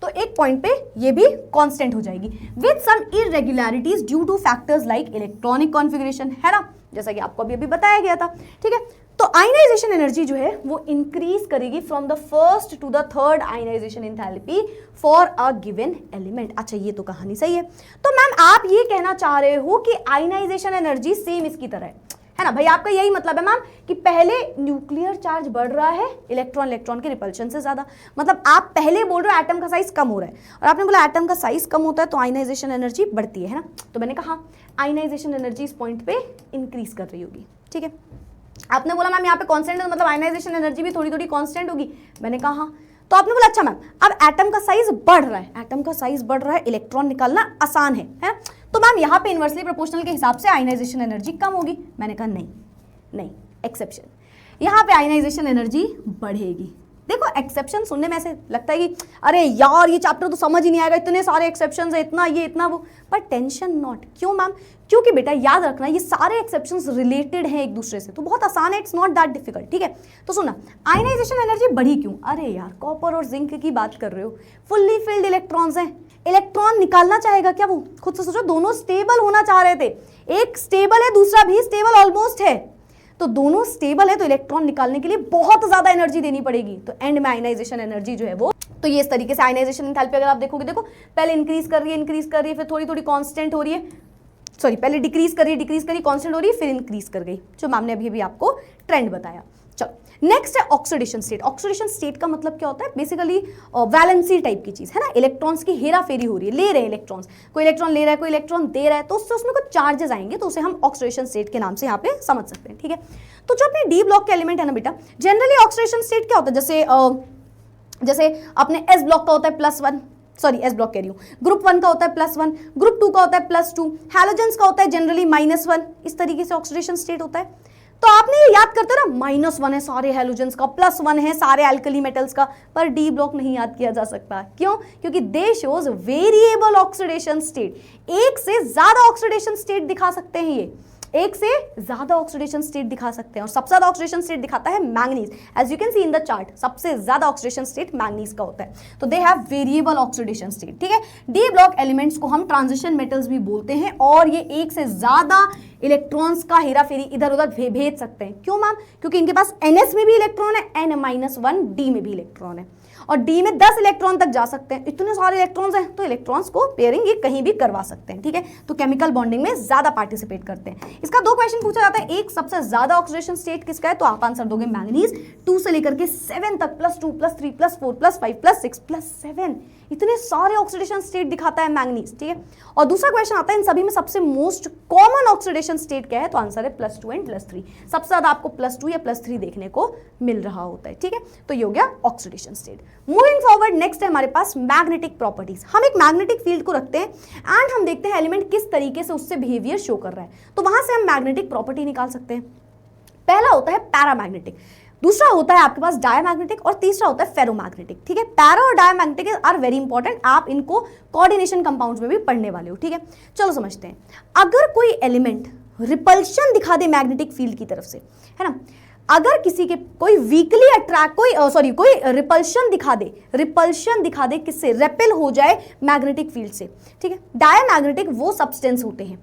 तो एक पॉइंट पे ये भी कांस्टेंट हो जाएगी with some irregularities due to factors like electronic configuration, है ना, जैसा कि आपको अभी बताया गया था, ठीक है। तो आयनाइजेशन एनर्जी जो है वो इंक्रीज करेगी from the first to the third ionization enthalpy for a given element. अच्छा ये तो कहानी सही है। तो मैम आप ये कहना चाह रहे हो कि आयनाइजेशन एनर्जी सेम इसकी तरह है ना भाई, आपका यही मतलब है मैम कि पहले न्यूक्लियर चार्ज बढ़ रहा है इलेक्ट्रॉन के रिपल्शन से ज्यादा, मतलब आप पहले बोल रहे हो एटम का साइज कम हो रहा है और आपने बोला एटम का साइज कम होता है तो आयनाइजेशन एनर्जी बढ़ती है ना। तो मैंने कहा आयनाइजेशन एनर्जी इस पॉइंट पे इंक्रीज कर रही होगी, ठीक है। आपने बोला मैम यहाँ पे कांस्टेंट है, मतलब आयनाइजेशन एनर्जी भी थोड़ी थोड़ी कांस्टेंट होगी, मैंने कहा हाँ। तो आपने बोला अच्छा मैम अब एटम का साइज बढ़ रहा है, एटम का साइज बढ़ रहा है, इलेक्ट्रॉन निकालना आसान है, तो मैम यहाँ पे इन्वर्सली प्रोपोर्शनल के हिसाब से आयनाइजेशन एनर्जी कम होगी। मैंने कहा नहीं नहीं, एक्सेप्शन, यहाँ पे आयनाइजेशन एनर्जी बढ़ेगी। देखो एक्सेप्शन सुनने में ऐसे लगता है कि अरे यार ये चैप्टर तो समझ ही नहीं आएगा, इतने सारे एक्सेप्शंस है, इतना ये इतना वो, पर टेंशन नॉट। क्यों मैम? क्योंकि बेटा याद रखना ये सारे एक्सेप्शंस रिलेटेड हैं एक दूसरे से, तो बहुत आसान है, इट्स नॉट दैट डिफिकल्ट, ठीक है। तो सुना आयनाइजेशन एनर्जी बढ़ी क्यों? अरे यार कॉपर और जिंक की बात कर रहे हो, फुल्ली फिल्ड इलेक्ट्रॉन्स हैं, इलेक्ट्रॉन निकालना चाहेगा क्या वो? खुद से सोचो, दोनों स्टेबल होना चाह रहे थे, एक स्टेबल है दूसरा भी स्टेबल ऑलमोस्ट है, तो दोनों स्टेबल है तो इलेक्ट्रॉन निकालने के लिए बहुत ज्यादा एनर्जी देनी पड़ेगी, तो एंड में आयनाइजेशन एनर्जी जो है वो, तो ये इस तरीके से आयनाइजेशन एंथैल्पी अगर आप देखोगे, देखो पहले इंक्रीज कर रही है फिर थोड़ी थोड़ी कांस्टेंट हो रही है, सॉरी पहले डिक्रीज करी कांस्टेंट हो रही है, फिर इंक्रीज कर गई, जो मैम ने अभी आपको ट्रेंड बताया। चलो नेक्स्ट है ऑक्सीडेशन स्टेट। ऑक्सीडेशन स्टेट का मतलब क्या होता है? बेसिकली वैलेंसी टाइप की चीज है ना, इलेक्ट्रॉन्स की हेरा फेरी हो रही है, ले रहे हैं इलेक्ट्रॉन्स, कोई इलेक्ट्रॉन ले रहा है कोई इलेक्ट्रॉन दे रहा है, तो उससे उसमें कुछ चार्जेस आएंगे, तो उसे हम ऑक्सीडेशन स्टेट के नाम से यहाँ पे समझ सकते हैं, ठीक है। तो जो अपने डी ब्लॉक के एलिमेंट है ना बेटा, जनरली ऑक्सीडेशन स्टेट क्या होता है, जैसे अपने एस ब्लॉक का होता है +1, सॉरी एस ब्लॉक कह रही हूँ, ग्रुप 1 का होता है +1, ग्रुप 2 का होता है +2, हैलोजेंस का होता है जनरली -1। इस तरीके से ऑक्सीडेशन स्टेट होता है। तो आपने ये याद करते हो ना, -1 है सारे हैलोजेंस का, +1 है सारे अल्कली मेटल्स का, पर डी ब्लॉक नहीं याद किया जा सकता। क्यों? क्योंकि दे शोज वेरिएबल ऑक्सीडेशन स्टेट, एक से ज्यादा ऑक्सीडेशन स्टेट दिखा सकते हैं, ये एक से ज्यादा ऑक्सीडेशन स्टेट दिखा सकते हैं, और सबसे ज्यादा ऑक्सीडेशन स्टेट दिखाता है manganese. As you can see in the chart, सबसे ज्यादा ऑक्सीडेशन स्टेट मैंगनीज का होता है। तो they have variable oxidation state, ठीक है। डी ब्लॉक एलिमेंट्स को हम ट्रांजिशन मेटल्स भी बोलते हैं, और ये एक से ज्यादा इलेक्ट्रॉन्स का हेराफेरी इधर उधर भेज सकते हैं। क्यों मैम? क्योंकि इनके पास ns में भी इलेक्ट्रॉन है, n-1 d में भी इलेक्ट्रॉन है, और d में 10 इलेक्ट्रॉन तक जा सकते हैं। इतने सारे इलेक्ट्रॉन्स हैं, तो इलेक्ट्रॉन्स को पेयरिंग ये कहीं भी करवा सकते हैं, ठीक है। तो केमिकल बॉन्डिंग में ज्यादा पार्टिसिपेट करते हैं। इसका 2 क्वेश्चन पूछा जाता है, एक सबसे ज्यादा ऑक्सीडेशन स्टेट किसका है, तो आप आंसर दोगे मैंगनीज, 2 से लेकर के 7 तक, +2 +3 +4 +5 +6 +7, इतने सारे ऑक्सीडेशन स्टेट दिखाता है मैंगनीज, ठीक है। और दूसरा क्वेश्चन आता है, इन सभी में सबसे मोस्ट कॉमन ऑक्सीडेशन स्टेट क्या है, तो आंसर है +2 एंड +3। सबसे ज्यादा आपको +2 या +3 देखने को मिल रहा होता है, ठीक है। तो ये हो गया oxidation state. Moving forward, next है हमारे पास मैग्नेटिक प्रॉपर्टीज। हम एक मैग्नेटिक फील्ड को रखते हैं एंड हम देखते हैं एलिमेंट किस तरीके से उससे बिहेवियर शो कर रहा है, तो वहां से हम मैग्नेटिक प्रॉपर्टी निकाल सकते हैं। पहला होता है पैरामैग्नेटिक, दूसरा होता है आपके पास डायमैग्नेटिक, और तीसरा होता है फेरोमैग्नेटिक, ठीक है। पैरा और डायमैग्नेटिक आर वेरी इंपॉर्टेंट, आप इनको कोऑर्डिनेशन कंपाउंड्स में भी पढ़ने वाले हो, ठीक है। चलो समझते हैं, अगर कोई एलिमेंट रिपल्शन दिखा दे मैग्नेटिक फील्ड की तरफ से, है ना, अगर किसी के कोई वीकली अट्रैक्ट कोई रिपल्शन दिखा दे किससे, रेपेल हो जाए मैग्नेटिक फील्ड से, ठीक है। डायमैग्नेटिक वो सब्सटेंस होते हैं,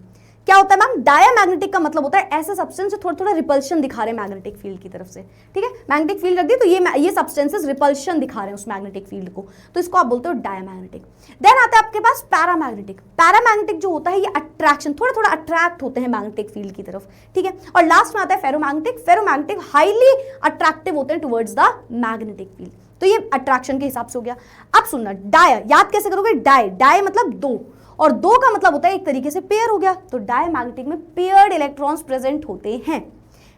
क्या होता है मैम, डायमैग्नेटिक का मतलब होता है ऐसे सब्सटेंस जो थोड़ा थोड़ा रिपल्शन दिखा रहे हैं मैग्नेटिक फील्ड की तरफ से, ठीक है। मैग्नेटिक फील्ड रख दी तो ये सब्सटेंसेस रिपल्शन दिखा रहे हैं उस मैग्नेटिक फील्ड को, तो इसको आप बोलते हो डायमैग्नेटिक। देन आता है आपके पास पैरामैग्नेटिक। पैरामैग्नेटिक जो होता है ये अट्रैक्शन, थोड़ा थोड़ा अट्रैक्ट होते हैं मैग्नेटिक फील्ड की तरफ, ठीक है। और लास्ट में आता है फेरोमैग्नेटिक। फेरोमैग्नेटिक हाईली अट्रैक्टिव होते हैं टुवर्ड्स द मैग्नेटिक फील्ड, तो ये अट्रैक्शन के हिसाब से हो गया। अब सुनना, डाय याद कैसे करोगे, डाय मतलब 2, और 2 का मतलब होता है एक तरीके से पेयर हो गया, तो डायमैग्नेटिक में पेयर्ड इलेक्ट्रॉन्स प्रेजेंट होते हैं,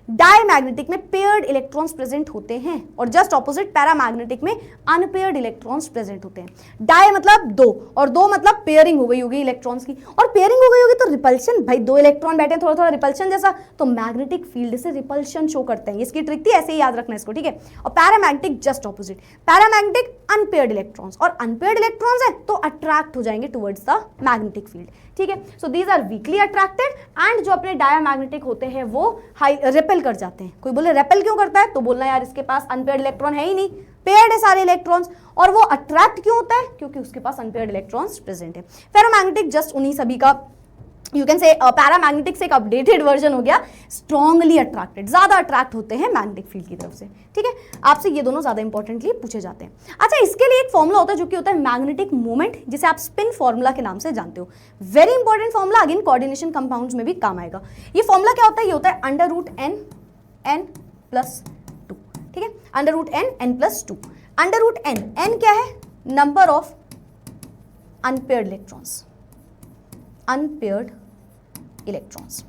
डायमैग्नेटिक में पेयर्ड इलेक्ट्रॉन्स प्रेजेंट होते हैं, और जस्ट ऑपोजिट पैरामैग्नेटिक में अनपेयर्ड इलेक्ट्रॉन्स प्रेजेंट होते हैं। डाय मतलब 2, और 2 मतलब पेयरिंग हो गई होगी इलेक्ट्रॉन्स की, और पेयरिंग हो गई होगी तो रिपल्शन, भाई 2 इलेक्ट्रॉन बैठे थोड़ा थोड़ा रिपल्शन जैसा, तो मैग्नेटिक फील्ड से रिपल्शन शो करते हैं। इसकी ट्रिक थी, ऐसे ही याद रखना इसको, ठीक है। और paramagnetic just opposite, paramagnetic unpaired electrons, और अनपेयर्ड इलेक्ट्रॉन्स है तो अट्रैक्ट हो जाएंगे टुवर्ड्स द मैग्नेटिक फील्ड, ठीक है। So these are weakly attracted, and जो अपने डायमैग्नेटिक होते हैं वो रिपेल कर जाते हैं। कोई बोले रेपेल क्यों करता है, तो बोलना यार इसके पास अनपेयर्ड इलेक्ट्रॉन है ही नहीं, पेयर्ड है सारे इलेक्ट्रॉन्स, और वो अट्रैक्ट क्यों होता है, क्योंकि उसके पास अनपेयर्ड इलेक्ट्रॉन्स प्रेजेंट है। फेरोमैग्नेटिक जस्ट उन्हीं सभी का, यू कैन से पैरामैग्नेटिक से एक अपडेटेड वर्जन हो गया, स्ट्रांगली अट्रैक्टेड, ज्यादा अट्रैक्ट होते हैं मैग्नेटिक फील्ड की तरफ से, ठीक है। आपसे ये दोनों ज्यादा इंपॉर्टेंटली पूछे जाते हैं। अच्छा, इसके लिए एक फॉर्मूला होता है जो कि होता है मैग्नेटिक मोमेंट, जिसे आप स्पिन फॉर्मूला के नाम से जानते हो। Very important formula, again coordination compounds में भी काम आएगा। ये फॉर्मूला क्या होता है, ये होता है √n+2, ठीक है, √n+2। √n क्या है, number of unpaired electrons, unpaired electrons,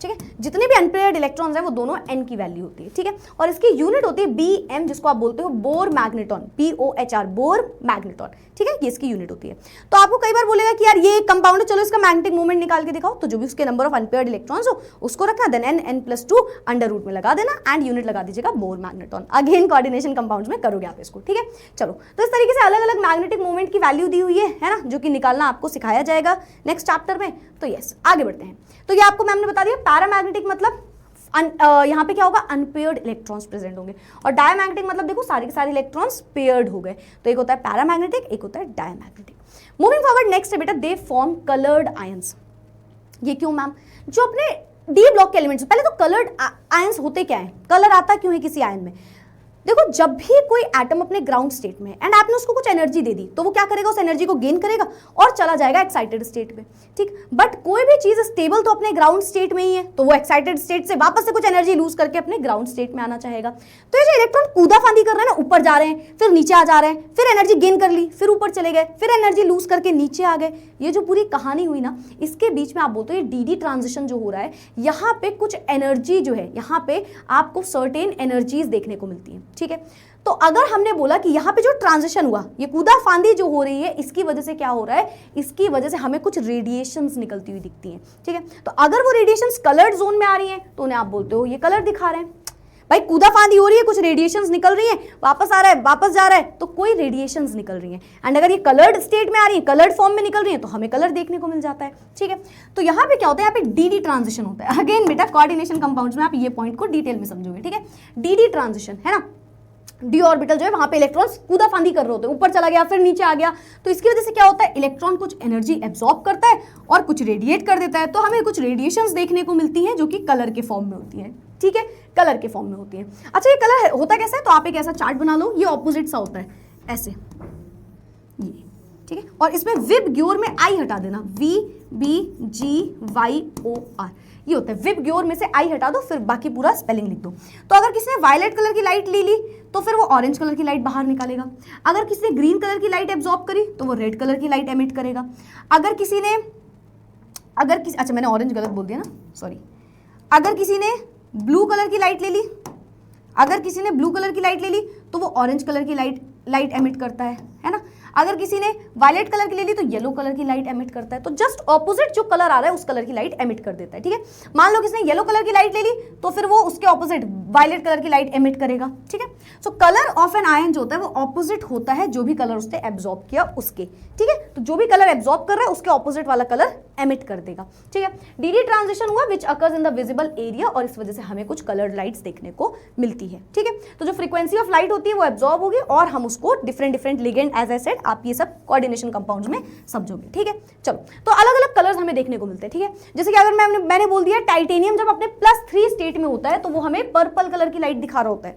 ठीक है। जितने भी अनपेयर्ड इलेक्ट्रॉन्स हैं वो दोनों n की वैल्यू होती है, ठीक है। और इसकी यूनिट होती है Bm, जिसको आप बोलते हो bore magneton, BOHR, bore magneton, ठीक है, ये इसकी यूनिट होती है। तो आपको कई बार बोलेगा कि यार ये कंपाउंड है, चलो इसका मैग्नेटिक मोमेंट निकाल के दिखाओ, तो जो भी उसके नंबर ऑफ अनपेयर्ड इलेक्ट्रॉन्स हो उसको रखना, देन n+2 अंडर रूट में लगा देना, एंड यूनिट लगा दीजिएगा bore magneton. Again coordination compounds में करोगे आप इसको, ठीक है। चलो, तो इस तरीके से अलग अलग मैग्नेटिक मोमेंट की वैल्यू दी हुई है ना, जो कि निकालना आपको सिखाया जाएगा नेक्स्ट चैप्टर में। तो यस, आगे बढ़ते हैं। तो ये आपको मैम ने बता दिया, पैरामैग्नेटिक मतलब यहाँ पे क्या होगा, अनपेयर्ड इलेक्ट्रॉन्स प्रेजेंट होंगे, और डायमैग्नेटिक मतलब देखो सारे के सारे इलेक्ट्रॉन्स पेयर्ड हो गए, तो एक होता है पैरामैग्नेटिक, एक होता है डायमैग्नेटिक। मूविंग फॉरवर्ड, नेक्स्ट है बेटा, दे फॉर्म कलर्ड आयंस। ये क्यों मैम, जो अपने डी ब्लॉक के एलिमेंट्स, पहले तो कलर्ड आयंस होते क्या है, कलर आता क्यों है किसी आयन में, देखो जब भी कोई एटम अपने ग्राउंड स्टेट में एंड आपने उसको कुछ एनर्जी दे दी तो वो क्या करेगा, उस एनर्जी को गेन करेगा और चला जाएगा एक्साइटेड स्टेट में, ठीक। बट कोई भी चीज स्टेबल तो अपने ग्राउंड स्टेट में ही है, तो वो एक्साइटेड स्टेट से वापस से कुछ एनर्जी लूज करके अपने ग्राउंड स्टेट में आना चाहेगा। तो ये जो इलेक्ट्रॉन कूदा फांदी कर रहे हैं ना, ऊपर जा रहे हैं, फिर नीचे आ जा रहे हैं, फिर एनर्जी गेन कर ली, फिर ऊपर चले गए, फिर एनर्जी लूज करके नीचे आ गए, ये जो पूरी कहानी हुई ना, इसके बीच में आप बोलते हो ये डी ट्रांजिशन जो हो रहा है, यहाँ पे कुछ एनर्जी जो है, यहाँ पे आपको सर्टेन एनर्जीज देखने को मिलती है। ठीक है। तो अगर हमने बोला कि यहाँ पे जो ट्रांजिशन हुआ, ये कूदा फांदी जो हो रही है, इसकी वजह से क्या हो रहा है, इसकी वजह से हमें कुछ रेडिएशंस निकलती हुई दिखती हैं, ठीक है। तो अगर वो रेडिएशंस कलर्ड जोन में आ रही हैं तो उन्हें आप बोलते हो ये कलर दिखा रहे हैं। भाई कूदा फांदी हो रही है, कुछ रेडिएशंस निकल रही हैं, वापस आ रहा है, वापस जा रहा है, तो कोई रेडिएशंस निकल रही हैं। एंड अगर ये कलर्ड स्टेट में आ रही है, कलर्ड फॉर्म में निकल रही है, तो हमें कलर देखने को मिल जाता है, ठीक है। तो यहाँ पे क्या होता है, यहाँ पे डीडी ट्रांजिशन होता है। अगेन बेटा कोऑर्डिनेशन कंपाउंड्स में आप ये पॉइंट को डिटेल में समझोगे, ठीक है। डीडी ट्रांजिशन है ना, डी ऑर्बिटल जो है वहां पे इलेक्ट्रॉन्स कूदा फांदी कर रहे होते हैं, ऊपर चला गया फिर नीचे आ गया, तो इसकी वजह से क्या होता है, इलेक्ट्रॉन कुछ एनर्जी एब्जॉर्ब करता है और कुछ रेडिएट कर देता है, तो हमें कुछ रेडिएशंस देखने को मिलती हैं जो कि कलर के फॉर्म में होती है, ठीक है, कलर के फॉर्म में होती है। अच्छा ये कलर होता कैसा है, तो आप एक ऐसा चार्ट बना लो, ये ऑपोजिट सा होता है ऐसे, ये ठीक है, और इसमें विब ग्योर में आई हटा देना, VBGYOR ये होता है। विब ग्योर में से आई हटा दो, फिर बाकी पूरा स्पेलिंग लिख दो। तो अगर किसी ने वायलेट कलर की लाइट ले ली तो फिर वो ऑरेंज कलर की लाइट बाहर निकालेगा। अगर किसी ने ग्रीन कलर की लाइट एब्जॉर्ब करी तो वो रेड कलर की लाइट एमिट करेगा। अच्छा मैंने ऑरेंज गलत बोल दिया ना, सॉरी। अगर किसी ने ब्लू कलर की लाइट ले ली, तो वो ऑरेंज कलर की लाइट एमिट करता है ना। अगर किसी ने वायलेट कलर की ले ली तो येलो कलर की लाइट एमिट करता है। तो जस्ट ऑपोजिट जो कलर आ रहा है उस कलर की लाइट एमिट कर देता है, ठीक है। मान लो किसी ने येलो कलर की लाइट ले ली तो फिर वो उसके ऑपोजिट वायलेट कलर की लाइट एमिट करेगा, ठीक है। सो कलर ऑफ एन आयन जो होता है वो ऑपोजिट होता है जो भी कलर उसने एब्जॉर्ब किया उसके, ठीक है। तो जो भी कलर एब्जॉर्ब कर रहा है उसके ऑपोजिट वाला कलर एमिट कर देगा, ठीक है। डीडी ट्रांजिशन हुआ which occurs in the visible area, और इस वजह से हमें कुछ कलर्ड लाइट्स देखने को मिलती है, ठीक है। तो जो फ्रीक्वेंसी ऑफ लाइट होती है वो एब्जॉर्ब होगी और हम उसको different ligand, as I said, आप ये सब कोऑर्डिनेशन कंपाउंड्स में समझोगे, ठीक है। चलो तो अलग अलग कलर्स हमें देखने को मिलते हैं, ठीक है। जैसे कि अगर मैंने बोल दिया टाइटेनियम जब अपने +3 स्टेट में होता है तो वो हमें पर्पल कलर की लाइट दिखा रहा होता है।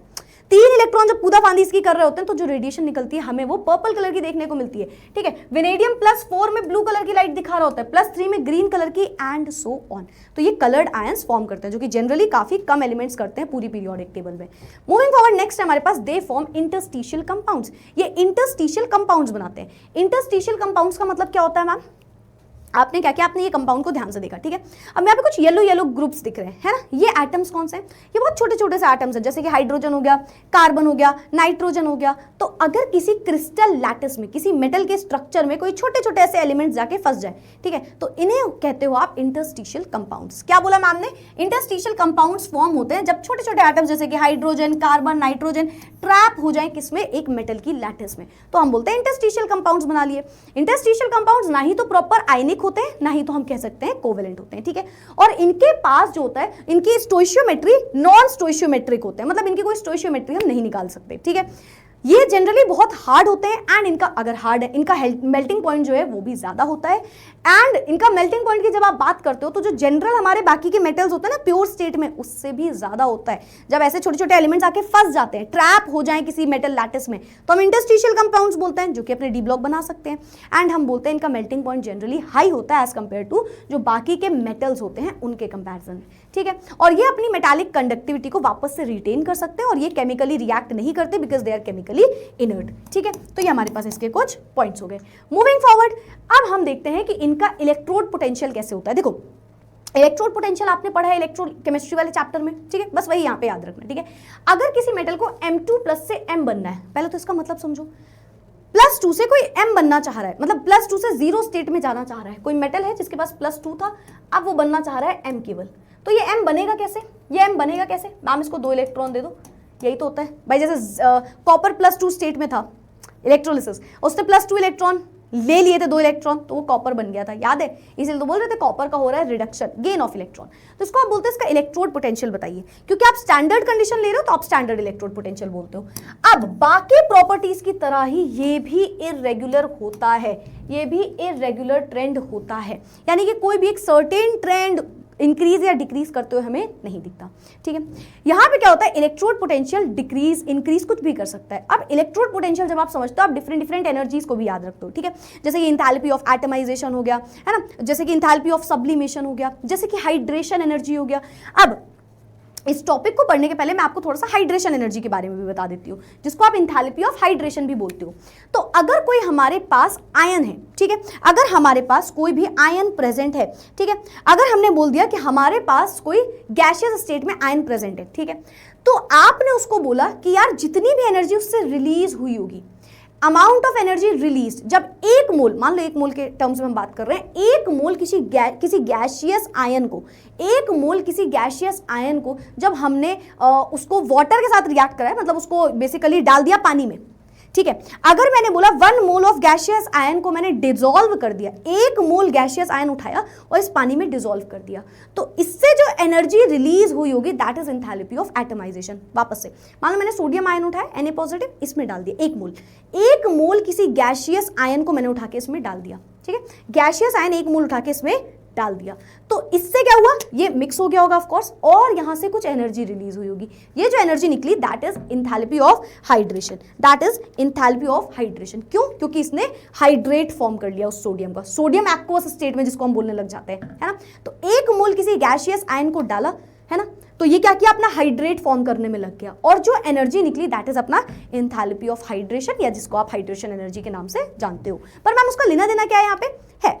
3 इलेक्ट्रॉन जब कूदा फांदी इसकी कर रहे होते हैं तो जो रेडिएशन निकलती है हमें वो पर्पल कलर की देखने को मिलती है, ठीक है। वेनेडियम +4 में ब्लू कलर की लाइट दिखा रहा होता है, +3 में ग्रीन कलर की, एंड सो ऑन। तो ये कलर्ड आयंस फॉर्म करते हैं जो कि जनरली काफी कम एलिमेंट्स करते हैं पूरी पीरियोडिक टेबल में। मूविंग फॉरवर्ड नेक्स्ट हमारे पास दे फॉर्म इंटरस्टिशियल कंपाउंड्स। ये इंटरस्टिशियल कंपाउंड्स बनाते हैं। इंटरस्टिशियल कंपाउंड्स का मतलब क्या होता है मैम, आपने क्या किया, आपने ये कंपाउंड को ध्यान से देखा, ठीक है। अब यहाँ पे कुछ येलो ग्रुप्स दिख रहे हैं, है ना। ये एटम्स कौन से हैं, ये बहुत छोटे छोटे से एटम्स हैं, जैसे कि हाइड्रोजन हो गया, कार्बन हो गया, नाइट्रोजन हो गया। तो अगर किसी क्रिस्टल लैटिस में, किसी मेटल के स्ट्रक्चर में कोई छोटे छोटे ऐसे एलिमेंट्स जाके फंस जाए, ठीक है, तो इन्हें कहते हो आप इंटरस्टिशियल कंपाउंड्स। क्या बोला मैम ने, इंटरस्टिशियल कंपाउंड्स फॉर्म होते हैं जब छोटे छोटे एटम्स जैसे कि हाइड्रोजन, कार्बन, नाइट्रोजन ट्रैप हो जाए किसमें, एक मेटल की लैटिस में, तो हम बोलते हैं इंटरस्टिशियल कंपाउंड्स बना लिए। इंटरस्टिशियल कंपाउंड्स ना ही तो प्रॉपर आयनिक होते हैं, ना ही तो हम कह सकते हैं कोवेलेंट होते हैं, ठीक है। और इनके पास जो होता है, इनकी स्टोइशियोमेट्री नॉन स्टोइशियोमेट्रिक होते हैं, मतलब इनकी कोई स्टोइशियोमेट्री हम नहीं निकाल सकते, ठीक है। ये जनरली बहुत हार्ड होते हैं, एंड इनका अगर हार्ड है, इनका मेल्टिंग पॉइंट जो है वो भी ज्यादा होता है। एंड इनका मेल्टिंग पॉइंट की जब आप बात करते हो तो जो जनरल हमारे बाकी के मेटल्स होते हैं ना प्योर स्टेट में, उससे भी ज्यादा होता है। जब ऐसे छोटे छोटे एलिमेंट्स आके फंस जाते हैं, ट्रैप हो जाए किसी मेटल लैटिस में, तो हम इंटरस्टिशियल कंपाउंड्स बोलते हैं जो कि अपने डी ब्लॉक बना सकते हैं। एंड हम बोलते हैं इनका मेल्टिंग पॉइंट जनरली हाई होता है एज कंपेयर टू जो बाकी के मेटल्स होते हैं उनके कंपेरिजन में, ठीक है। और ये अपनी मेटालिक कंडक्टिविटी को वापस से रिटेन कर सकते हैं और ये केमिकली रिएक्ट नहीं करते because they are chemically inert, ठीक है। तो ये हमारे पास इसके कुछ पॉइंट्स हो गए। मूविंग फॉरवर्ड अब हम देखते हैं कि इनका इलेक्ट्रोड पोटेंशियल कैसे होता है। देखो इलेक्ट्रोड पोटेंशियल आपने पढ़ा है इलेक्ट्रोकेमिस्ट्री वाले चैप्टर में, ठीक है, बस वही यहाँ पे याद रखना, ठीक है। अगर किसी मेटल को M2+ से M बनना है, पहले तो इसका मतलब समझो, +2 से कोई M बनना चाह रहा है, मतलब +2 से 0 स्टेट में जाना चाह रहा है। कोई मेटल है जिसके पास +2 था, अब वो बनना चाह रहा है M केवल, तो ये M बनेगा कैसे, ये M बनेगा कैसे मैम, इसको 2 इलेक्ट्रॉन दे दो, यही तो होता है भाई। जैसे कॉपर +2 स्टेट में था इलेक्ट्रोलिसिस, उसने +2 इलेक्ट्रॉन ले लिए थे, 2 इलेक्ट्रॉन, तो वो कॉपर बन गया था, याद है। इसलिए तो बोल रहे थे कॉपर का हो रहा है रिडक्शन, गेन ऑफ इलेक्ट्रॉन। तो इसको आप बोलते हैं इसका इलेक्ट्रोड पोटेंशियल बताइए, क्योंकि आप स्टैंडर्ड कंडीशन ले रहे हो तो आप स्टैंडर्ड इलेक्ट्रोड पोटेंशियल बोलते हो। अब बाकी प्रॉपर्टीज की तरह ही ये भी इरेगुलर होता है, ये भी इरेगुलर ट्रेंड होता है, यानी कि कोई भी एक सर्टेन ट्रेंड इंक्रीज या डिक्रीज करते हुए हमें नहीं दिखता, ठीक है। यहाँ पे क्या होता है, इलेक्ट्रोड पोटेंशियल डिक्रीज इंक्रीज कुछ भी कर सकता है। अब इलेक्ट्रोड पोटेंशियल जब आप समझते हो आप डिफरेंट एनर्जीज को भी याद रखते हो, ठीक है। जैसे कि इंथैल्पी ऑफ एटमाइजेशन हो गया, है ना, जैसे कि इंथैल्पी ऑफ सब्लिमेशन हो गया, जैसे कि हाइड्रेशन एनर्जी हो गया। अब इस टॉपिक को पढ़ने के पहले मैं आपको थोड़ा सा हाइड्रेशन एनर्जी के बारे में भी बता देती हूँ, जिसको आप इंथैल्पी ऑफ हाइड्रेशन भी बोलते हो। तो अगर कोई हमारे पास आयन है, ठीक है, अगर हमारे पास कोई भी आयन प्रेजेंट है, ठीक है, अगर हमने बोल दिया कि हमारे पास कोई गैसियस स्टेट में आयन प्रेजेंट है, ठीक है, तो आपने उसको बोला कि यार जितनी भी एनर्जी उससे रिलीज हुई होगी, अमाउंट ऑफ एनर्जी रिलीज, जब एक मोल, मान लो एक मोल के टर्म्स में हम बात कर रहे हैं, एक मोल किसी गैसियस आयन को, एक मोल किसी गैसियस आयन को जब हमने उसको वाटर के साथ रिएक्ट कराया, मतलब उसको बेसिकली डाल दिया पानी में, ठीक है, अगर मैंने बोला 1 मोल ऑफ गैसियस आयन को मैंने डिसॉल्व कर दिया, एक मोल गैसियस आयन उठाया और इस पानी में डिसॉल्व कर दिया, तो इससे जो एनर्जी रिलीज हुई होगी that is enthalpy of atomization. वापस से मान लो मैंने सोडियम आयन उठाया Na पॉजिटिव, इसमें डाल दिया एक मोल किसी गैसियस आयन को मैंने उठा के इसमें डाल दिया, ठीक है, गैसियस आयन एक मोल उठा के इसमें डाल दिया, तो इससे क्या हुआ, ये मिक्स हो गया होगा ऑफ कोर्स, और यहां से कुछ एनर्जी रिलीज हुई होगी, ये जो एनर्जी निकली that is enthalpy of hydration, that is enthalpy of hydration. क्यों? क्योंकि इसने हाइड्रेट फॉर्म कर लिया उस सोडियम का, सोडियम एक्वस स्टेट में जिसको हम बोलने लग जाते हैं, है ना, तो एक मोल किसी गैसियस आयन को डाला, है ना, तो ये क्या किया, अपना हाइड्रेट फॉर्म करने में लग गया, और जो एनर्जी निकली दैट इज अपना एंथैल्पी ऑफ हाइड्रेशन, या जिसको आप हाइड्रेशन एनर्जी के नाम से जानते हो। पर मैम उसका लेना देना क्या है यहाँ पे है,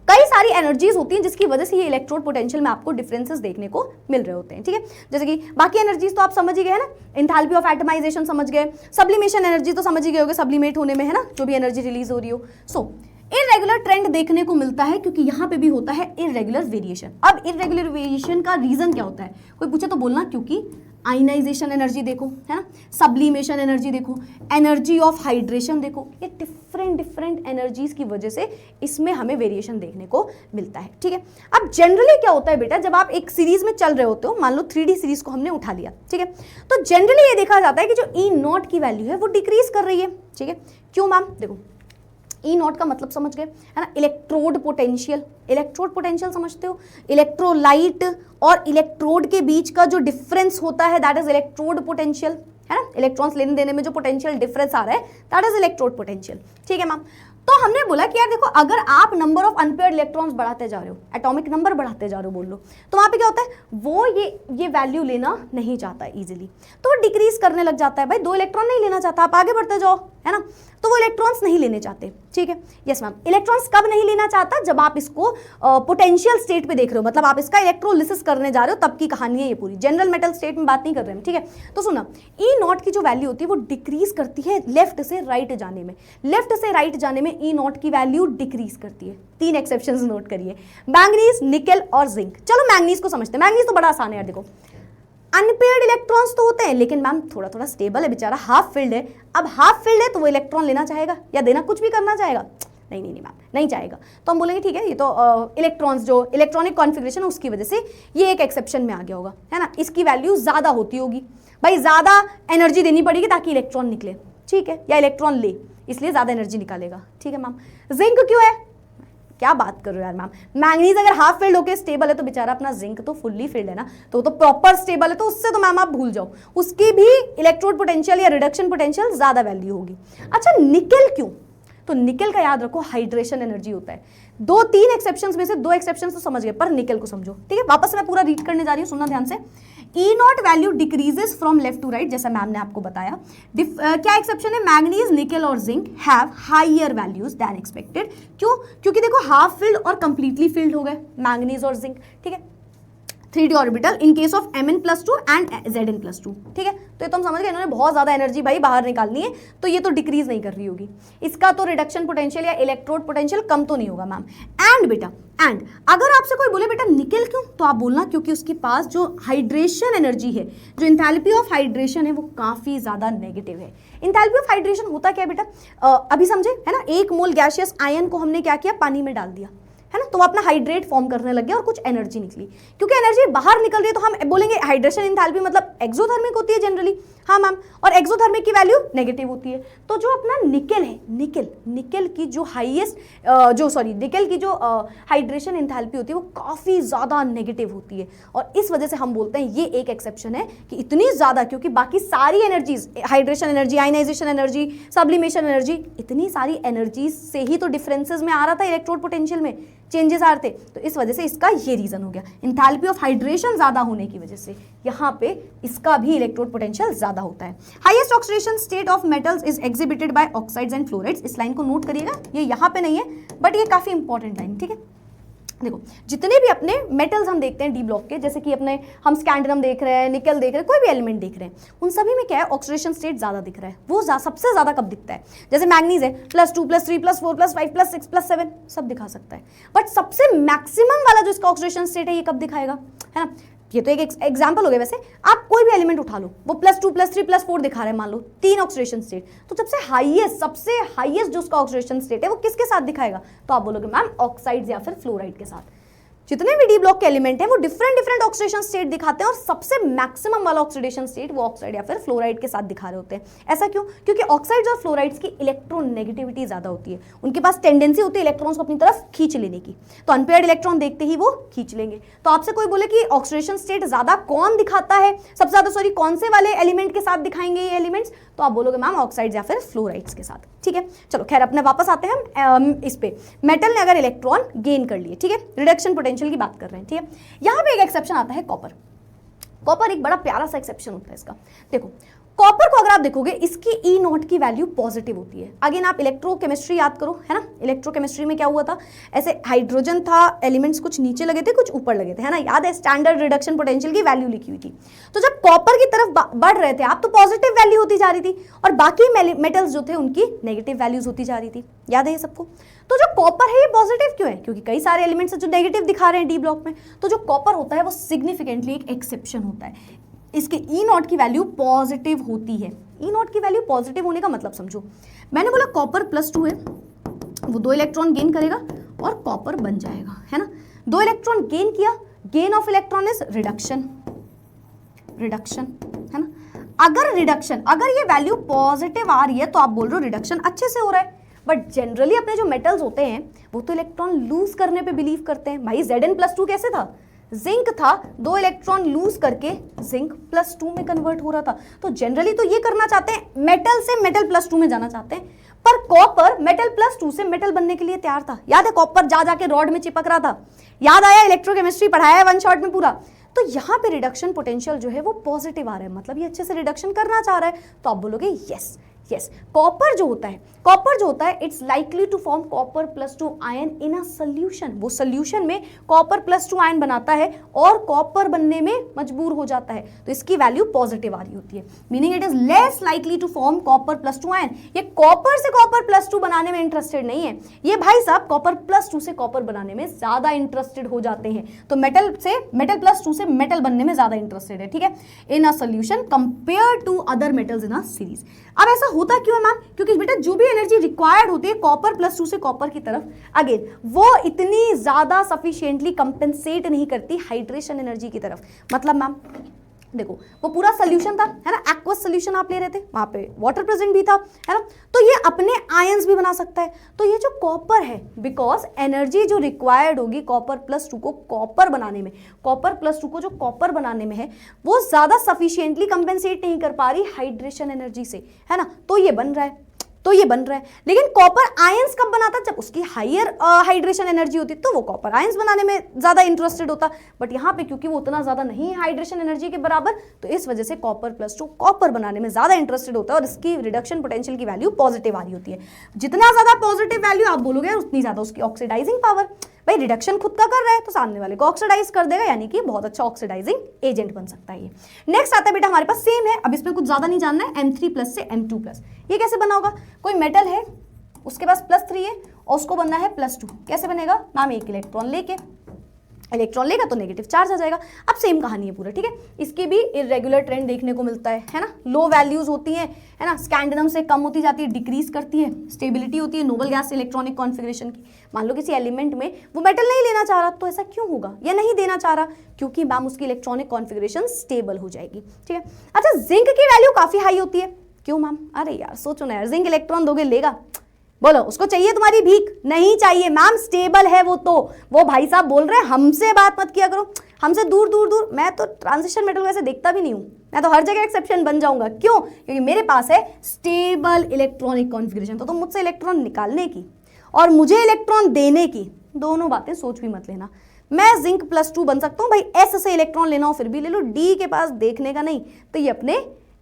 कई सारी एनर्जीज होती हैं जिसकी वजह से ये इलेक्ट्रोड पोटेंशियल में आपको डिफरेंसेस देखने को मिल रहे होते हैं, ठीक है, जैसे कि बाकी एनर्जीज तो आप समझ ही गए ना, एंथैल्पी ऑफ एटमाइजेशन समझ गए, सब्लिमेशन एनर्जी तो समझ ही गए होगे, सब्लिमेट होने में, है ना, जो भी एनर्जी रिलीज हो रही हो। सो इररेगुलर ट्रेंड देखने को मिलता है क्योंकि यहाँ पे भी होता है इररेगुलर वेरिएशन। अब इररेगुलर वेरिएशन का रीजन क्या होता है, कोई पूछे तो बोलना, क्योंकि आयनाइजेशन एनर्जी देखो, है ना, सब्लिमेशन एनर्जी देखो, एनर्जी ऑफ हाइड्रेशन देखो, ये डिफरेंट एनर्जीज की वजह से इसमें हमें वेरिएशन देखने को मिलता है, ठीक है। अब जनरली क्या होता है बेटा, जब आप एक सीरीज में चल रहे होते हो, मान लो 3D सीरीज को हमने उठा लिया, ठीक है, तो जनरली ये देखा जाता है कि जो E0 की वैल्यू है वो डिक्रीज कर रही है, ठीक है। क्यों मैम? देखो E0 का मतलब समझ गए, है ना, इलेक्ट्रोड पोटेंशियल, इलेक्ट्रोड पोटेंशियल समझते हो, इलेक्ट्रोलाइट और इलेक्ट्रोड के बीच का जो डिफरेंस होता है दैट इज इलेक्ट्रोड पोटेंशियल, है ना, इलेक्ट्रॉन्स लेने देने में जो पोटेंशियल डिफरेंस आ रहा है दैट इज इलेक्ट्रोड पोटेंशियल, ठीक है मैम। तो हमने बोला कि यार देखो, अगर आप नंबर ऑफ अनपेयर्ड इलेक्ट्रॉन्स बढ़ाते जा रहे हो, एटॉमिक नंबर बढ़ाते जा रहे हो बोल लो, तो वहां पे क्या होता है, वो ये वैल्यू लेना नहीं चाहता इजीली, तो वो डिक्रीज करने लग जाता है। भाई 2 इलेक्ट्रॉन नहीं लेना चाहता, आप आगे बढ़ते जाओ, है ना, तो वो इलेक्ट्रॉन्स नहीं लेने चाहते, ठीक है। यस मैम, इलेक्ट्रॉन्स कब नहीं लेना चाहता, जब आप इसको पोटेंशियल स्टेट पे देख रहे हो, मतलब आप इसका इलेक्ट्रोलिसिस करने जा रहे हो, तब की कहानी है ये पूरी, जनरल मेटल स्टेट में बात नहीं कर रहे हैं, ठीक है। तो सुना, E0 की जो वैल्यू होती है वो डिक्रीज करती है लेफ्ट से राइट जाने में, लेफ्ट से राइट जाने में E0 की वैल्यू डिक्रीज करती है। 3 एक्सेप्शंस नोट करिए, मैंगनीज, निकेल और जिंक। चलो मैंगनीज को समझते हैं, मैंगनीज तो बड़ा आसान है यार, देखो अनपेयर्ड इलेक्ट्रॉन्स तो होते हैं, लेकिन मैम थोड़ा थोड़ा स्टेबल है बेचारा, हाफ फील्ड है। अब हाफ फील्ड है तो वो इलेक्ट्रॉन लेना चाहेगा या देना, कुछ भी करना चाहेगा? नहीं मैम, नहीं चाहेगा। तो हम बोलेंगे ठीक है, ये तो इलेक्ट्रॉन्स जो इलेक्ट्रॉनिक कॉन्फ़िगरेशन है उसकी वजह से ये एक एक्सेप्शन में आ गया होगा, है ना, इसकी वैल्यू ज़्यादा होती होगी, भाई ज़्यादा एनर्जी देनी पड़ेगी ताकि इलेक्ट्रॉन निकले, ठीक है, या इलेक्ट्रॉन ले, इसलिए ज़्यादा एनर्जी निकालेगा, ठीक है मैम। जिंक क्यों है? क्या बात कर रहे हो यार मैम, मैंगनीज अगर हाफ फील्ड होकर स्टेबल है तो बेचारा अपना जिंक तो फुल्ली फील्ड है ना, तो प्रॉपर स्टेबल है, तो उससे तो मैम आप भूल जाओ, उसकी भी इलेक्ट्रोड पोटेंशियल या रिडक्शन पोटेंशियल ज्यादा वैल्यू होगी। अच्छा निकेल क्यों? तो निकेल का याद रखो हाइड्रेशन एनर्जी होता है। 2-3 एक्सेप्शंस में से 2 एक्सेप्शंस तो समझ गए, पर निकेल को समझो, ठीक है। वापस मैं पूरा रीड करने जा रही हूँ, सुनना ध्यान से। E0 value decreases from left to right, जैसा मैम ने आपको बताया। क्या एक्सेप्शन है? मैंगनीज, निकेल और zinc have higher values than expected. क्यों? क्योंकि देखो हाफ फील्ड और कंप्लीटली फील्ड हो गए मैंगनीज और जिंक, ठीक है, 3D orbital in case of Mn+2 and Zn+2, ठीक है। तो ये तो हम समझ गए, इन्होंने बहुत ज़्यादा एनर्जी भाई बाहर निकालनी है, तो ये तो डिक्रीज नहीं कर रही होगी, इसका तो रिडक्शन पोटेंशियल या इलेक्ट्रोड पोटेंशियल कम तो नहीं होगा मैम। एंड बेटा, एंड अगर आपसे कोई बोले बेटा निकेल क्यों, तो आप बोलना क्योंकि उसके पास जो हाइड्रेशन एनर्जी है, जो एंथैल्पी ऑफ हाइड्रेशन है, वो काफ़ी ज़्यादा नेगेटिव है। एंथैल्पी ऑफ हाइड्रेशन होता क्या है बेटा, अभी समझे, है ना, 1 मोल गैसियस आयन को हमने क्या किया, पानी में डाल दिया, है ना, तो वो अपना हाइड्रेट फॉर्म करने लग गया और कुछ एनर्जी निकली। क्योंकि एनर्जी बाहर निकल रही है तो हम बोलेंगे हाइड्रेशन एंथैल्पी मतलब एक्सोथर्मिक होती है जनरली, हाँ मैम, और एक्सोथर्मिक की वैल्यू नेगेटिव होती है। तो जो अपना निकेल है, निकेल की जो निकेल की जो हाइड्रेशन एंथैल्पी होती है वो काफ़ी ज़्यादा नेगेटिव होती है, और इस वजह से हम बोलते हैं ये एक एक्सेप्शन है कि इतनी ज़्यादा, क्योंकि बाकी सारी energies, hydration energy, ionization energy, sublimation energy, इतनी सारी एनर्जीज से ही तो डिफरेंसेस में आ रहा था इलेक्ट्रोड पोटेंशियल में, चेंजेस आ रहे थे, तो इस वजह से इसका ये रीजन हो गया। इंथैल्पी ऑफ हाइड्रेशन ज्यादा होने की वजह से यहाँ पे इसका भी इलेक्ट्रोड पोटेंशियल ज्यादा होता है। Highest oxidation state of metals is exhibited by oxides and fluorides. इस लाइन को नोट करिएगा, ये यहाँ पे नहीं है बट ये काफी इंपॉर्टेंट लाइन, ठीक है। देखो जितने भी अपने मेटल्स हम देखते हैं डी ब्लॉक के, जैसे कि अपने हम स्कैंडियम देख रहे हैं, निकल देख रहे हैं, कोई भी एलिमेंट देख रहे हैं, उन सभी में क्या है, ऑक्सीडेशन स्टेट ज्यादा दिख रहा है। वो सबसे ज्यादा कब दिखता है, जैसे मैग्नीज है +2 +3 +4 +5 +6 +7 सब दिखा सकता है, बट सबसे मैक्सिमम वाला जो इसका ऑक्सीडेशन स्टेट है ये कब दिखाएगा, है ना। ये तो एक एग्जांपल हो गया। वैसे आप कोई भी एलिमेंट उठा लो, वो +2 +3 +4 दिखा रहा है, मान लो 3 ऑक्सीडेशन स्टेट, तो सबसे हाईएस्ट जो उसका ऑक्सीडेशन स्टेट है वो किसके साथ दिखाएगा, तो आप बोलोगे मैम ऑक्साइड्स या फिर फ्लोराइड के साथ। जितने भी डी ब्लॉक के एलिमेंट हैं वो डिफरेंट ऑक्सीडेशन स्टेट दिखाते हैं, और सबसे मैक्सिमम वाला ऑक्सीडेशन स्टेट वो ऑक्साइड या फिर फ्लोराइड के साथ दिखा रहे होते हैं। ऐसा क्यों, क्योंकि ऑक्साइड्स और फ्लोराइड्स की इलेक्ट्रोनेगेटिविटी ज्यादा होती है, उनके पास टेंडेंसी होती है इलेक्ट्रॉन्स को अपनी तरफ खींच लेने की, तो अनपेयर्ड इलेक्ट्रॉन देखते ही वो खींच लेंगे। तो आपसे कोई बोले कि ऑक्सीडेशन स्टेट ज्यादा कौन दिखाता है, सबसे ज्यादा कौन से वाले एलिमेंट के साथ दिखाएंगे ये एलिमेंट्स, तो आप बोलोगे मैम ऑक्साइड्स या फिर फ्लोराइड्स के साथ, ठीक है। चलो खैर अपने वापस आते हैं हम इस पे, मेटल ने अगर इलेक्ट्रॉन गेन कर लिए, ठीक है, रिडक्शन पोटेंशियल की बात कर रहे हैं, ठीक है। यहां पे एक एक्सेप्शन आता है कॉपर। कॉपर एक बड़ा प्यारा सा एक्सेप्शन होता है इसका। देखो कॉपर को अगर आप देखोगे इसकी ई नॉट की वैल्यू पॉजिटिव होती है। अगेन आप इलेक्ट्रोकेमिस्ट्री याद करो, है ना, इलेक्ट्रोकेमिस्ट्री में क्या हुआ था, ऐसे हाइड्रोजन था, एलिमेंट्स कुछ नीचे लगे थे कुछ ऊपर लगे थे, है ना, याद है, स्टैंडर्ड रिडक्शन पोटेंशियल की वैल्यू लिखी हुई थी। तो जब कॉपर की तरफ बढ़ रहे थे आप, तो पॉजिटिव वैल्यू होती जा रही थी, और बाकी मेटल्स जो थे उनकी नेगेटिव वैल्यूज होती जा रही थी, याद है ये सबको। तो जो कॉपर है ये पॉजिटिव क्यों है, क्योंकि कई सारे एलिमेंट्स हैं जो नेगेटिव दिखा रहे हैं डी ब्लॉक में, तो जो कॉपर होता है वो सिग्निफिकेंटली एक एक्सेप्शन होता है, इसके ई नॉट की वैल्यू पॉजिटिव होती है। ई नॉट की वैल्यू पॉजिटिव होने का मतलब समझो, मैंने बोला कॉपर +2 है, वो 2 इलेक्ट्रॉन गेन करेगा और कॉपर बन जाएगा, है ना। 2 इलेक्ट्रॉन गेन किया, gain of electron is reduction, है ना। अगर ये वैल्यू पॉजिटिव आ रही है तो आप बोल रहे हो रिडक्शन अच्छे से हो रहा है, बट जनरली अपने जो मेटल्स होते हैं वो तो इलेक्ट्रॉन लूज करने पे बिलीव करते हैं। भाई Zn+2 कैसे था, जिंक था, 2 इलेक्ट्रॉन लूज करके जिंक +2 में कन्वर्ट हो रहा था, तो जनरली तो ये करना चाहते हैं, मेटल से मेटल +2 में जाना चाहते हैं, पर कॉपर मेटल +2 से मेटल बनने के लिए तैयार था। याद है कॉपर जा जाके रॉड में चिपक रहा था, याद आया, इलेक्ट्रोकेमिस्ट्री पढ़ाया है 1 शॉट में पूरा। तो यहाँ पे रिडक्शन पोटेंशियल जो है वो पॉजिटिव आ रहा है, मतलब ये अच्छे से रिडक्शन करना चाह रहा है, तो आप बोलोगे यस। कॉपर जो होता है it's likely to form copper +2 ion in a solution. वो सोल्यूशन में कॉपर +2 आयन बनाता है और कॉपर बनने में मजबूर हो जाता है, तो इसकी वैल्यू पॉजिटिव आ रही होती है, meaning it is less likely to form copper +2 ion. ये कॉपर से कॉपर +2 बनाने में इंटरेस्टेड नहीं है, ये भाई साहब कॉपर +2 से कॉपर बनाने में ज्यादा इंटरेस्टेड हो जाते हैं, तो मेटल +2 से मेटल बनने में ज्यादा इंटरेस्टेड है, ठीक है, in a solution compare to other metals in a series. अब ऐसा होता क्यों है मैम, क्योंकि बेटा जो भी एनर्जी रिक्वायर्ड होती है कॉपर +2 से कॉपर की तरफ, अगेन वो इतनी ज्यादा सफिशिएंटली कंपेंसेट नहीं करती हाइड्रेशन एनर्जी की तरफ। मतलब मैम देखो वो पूरा सोल्यूशन था, है ना, एक्वस सोल्यूशन आप ले रहे थे, वहां पे वाटर प्रेजेंट भी था, है ना, तो ये अपने आयंस भी बना सकता है। तो ये जो कॉपर है, बिकॉज एनर्जी जो रिक्वायर्ड होगी कॉपर +2 को कॉपर बनाने में, कॉपर +2 को जो कॉपर बनाने में है वो ज्यादा सफिशिएंटली कंपेंसेट नहीं कर पा रही हाइड्रेशन एनर्जी से, है ना, तो ये बन रहा है। लेकिन कॉपर आयंस कब बनाता, जब उसकी हायर हाइड्रेशन एनर्जी होती, तो वो कॉपर आयंस बनाने में ज्यादा इंटरेस्टेड होता, बट यहाँ पे क्योंकि वो उतना ज्यादा नहीं है हाइड्रेशन एनर्जी के बराबर, तो इस वजह से कॉपर +2 कॉपर बनाने में ज्यादा इंटरेस्टेड होता है, और इसकी रिडक्शन पोटेंशियल की वैल्यू पॉजिटिव आ रही होती है। जितना ज्यादा पॉजिटिव वैल्यू आप बोलोगे उतनी ज्यादा उसकी ऑक्सीडाइजिंग पावर। भाई रिडक्शन खुद का कर रहा है तो सामने वाले को ऑक्सीडाइज कर देगा, यानी कि बहुत अच्छा ऑक्सीडाइजिंग एजेंट बन सकता है ये। नेक्स्ट आता है बेटा हमारे पास सेम है, अब इसमें कुछ ज्यादा नहीं जानना है, M3+ से M2+। ये कैसे बना होगा, कोई मेटल है उसके पास +3 है और उसको बनना है +2, कैसे बनेगा मैम, एक इलेक्ट्रॉन लेगा तो नेगेटिव चार्ज आ जाएगा। अब सेम कहानी है पूरा, ठीक है, इसकी भी इरेगुलर ट्रेंड देखने को मिलता है ना, लो वैल्यूज होती हैं, है ना, स्कैंडियम से कम होती जाती है, डिक्रीज करती है, स्टेबिलिटी होती है नोबल गैस इलेक्ट्रॉनिक कॉन्फिगरेशन की। मान लो किसी एलिमेंट में वो मेटल नहीं लेना चाह रहा, तो ऐसा क्यों होगा, या नहीं देना चाह रहा, क्योंकि मैम उसकी इलेक्ट्रॉनिक कॉन्फिगरेशन स्टेबल हो जाएगी, ठीक है। अच्छा जिंक की वैल्यू काफी हाई होती है, क्यों मैम, अरे यार सोचो ना यार, जिंक इलेक्ट्रॉन दोगे लेगा, बोलो उसको चाहिए तुम्हारी भीख, नहीं चाहिए मैम, स्टेबल है वो, तो वो भाई साहब बोल रहे हैं हमसे बात मत किया करो, हमसे दूर दूर दूर। मैं तो ट्रांजिशन मेटल वैसे देखता भी नहीं हूं, मैं तो हर जगह एक्सेप्शन बन जाऊंगा, क्यों, क्योंकि मेरे पास है स्टेबल इलेक्ट्रॉनिक कॉन्फिगरेशन। तो तुम मुझसे इलेक्ट्रॉन निकालने की और मुझे इलेक्ट्रॉन देने की दोनों बातें सोच भी मत लेना। मैं जिंक +2 बन सकता हूँ भाई, एस से इलेक्ट्रॉन लेना हो फिर भी ले लो, डी के पास देखने का नहीं, तो ये अपने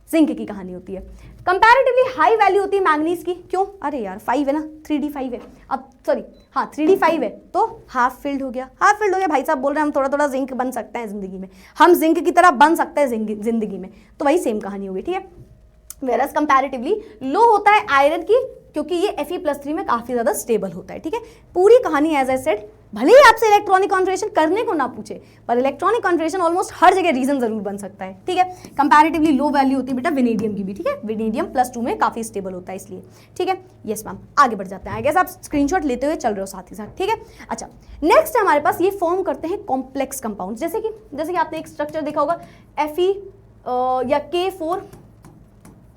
जिंक की कहानी होती है। कंपैरेटिवली हाई वैल्यू होती है मैंगनीज की, क्यों? अरे यार 5 है ना, 3d5 है, अब सॉरी हाँ 3d5 है तो हाफ फिल्ड हो गया, हाफ फिल्ड हो गया। भाई साहब बोल रहे हैं हम थोड़ा थोड़ा जिंक बन सकते हैं जिंदगी में, हम जिंक की तरह बन सकते हैं जिंदगी में, तो वही सेम कहानी होगी, ठीक है। वेरस कंपैरेटिवली लो होता है आयरन की, क्योंकि ये Fe+3 में काफी ज्यादा स्टेबल होता है, ठीक है। पूरी कहानी एज आई सेड, भले ही आपसे इलेक्ट्रॉनिक कॉन्फ़िगरेशन करने को ना पूछे, पर इलेक्ट्रॉनिक कॉन्फ़िगरेशन ऑलमोस्ट हर जगह रीजन जरूर बन सकता है, ठीक है। कंपैरेटिवली लो वैल्यू होती है बेटा वेनेडियम की भी, ठीक है, वेनेडियम +2 में काफी स्टेबल होता है इसलिए, ठीक है। यस मैम, आगे बढ़ जाते हैं, आई गेस आप स्क्रीनशॉट लेते हुए चल रहे हो साथ ही साथ, ठीक है। अच्छा नेक्स्ट हमारे पास ये फॉर्म करते हैं कॉम्प्लेक्स कंपाउंड, जैसे कि आपने एक स्ट्रक्चर देखा होगा Fe या K4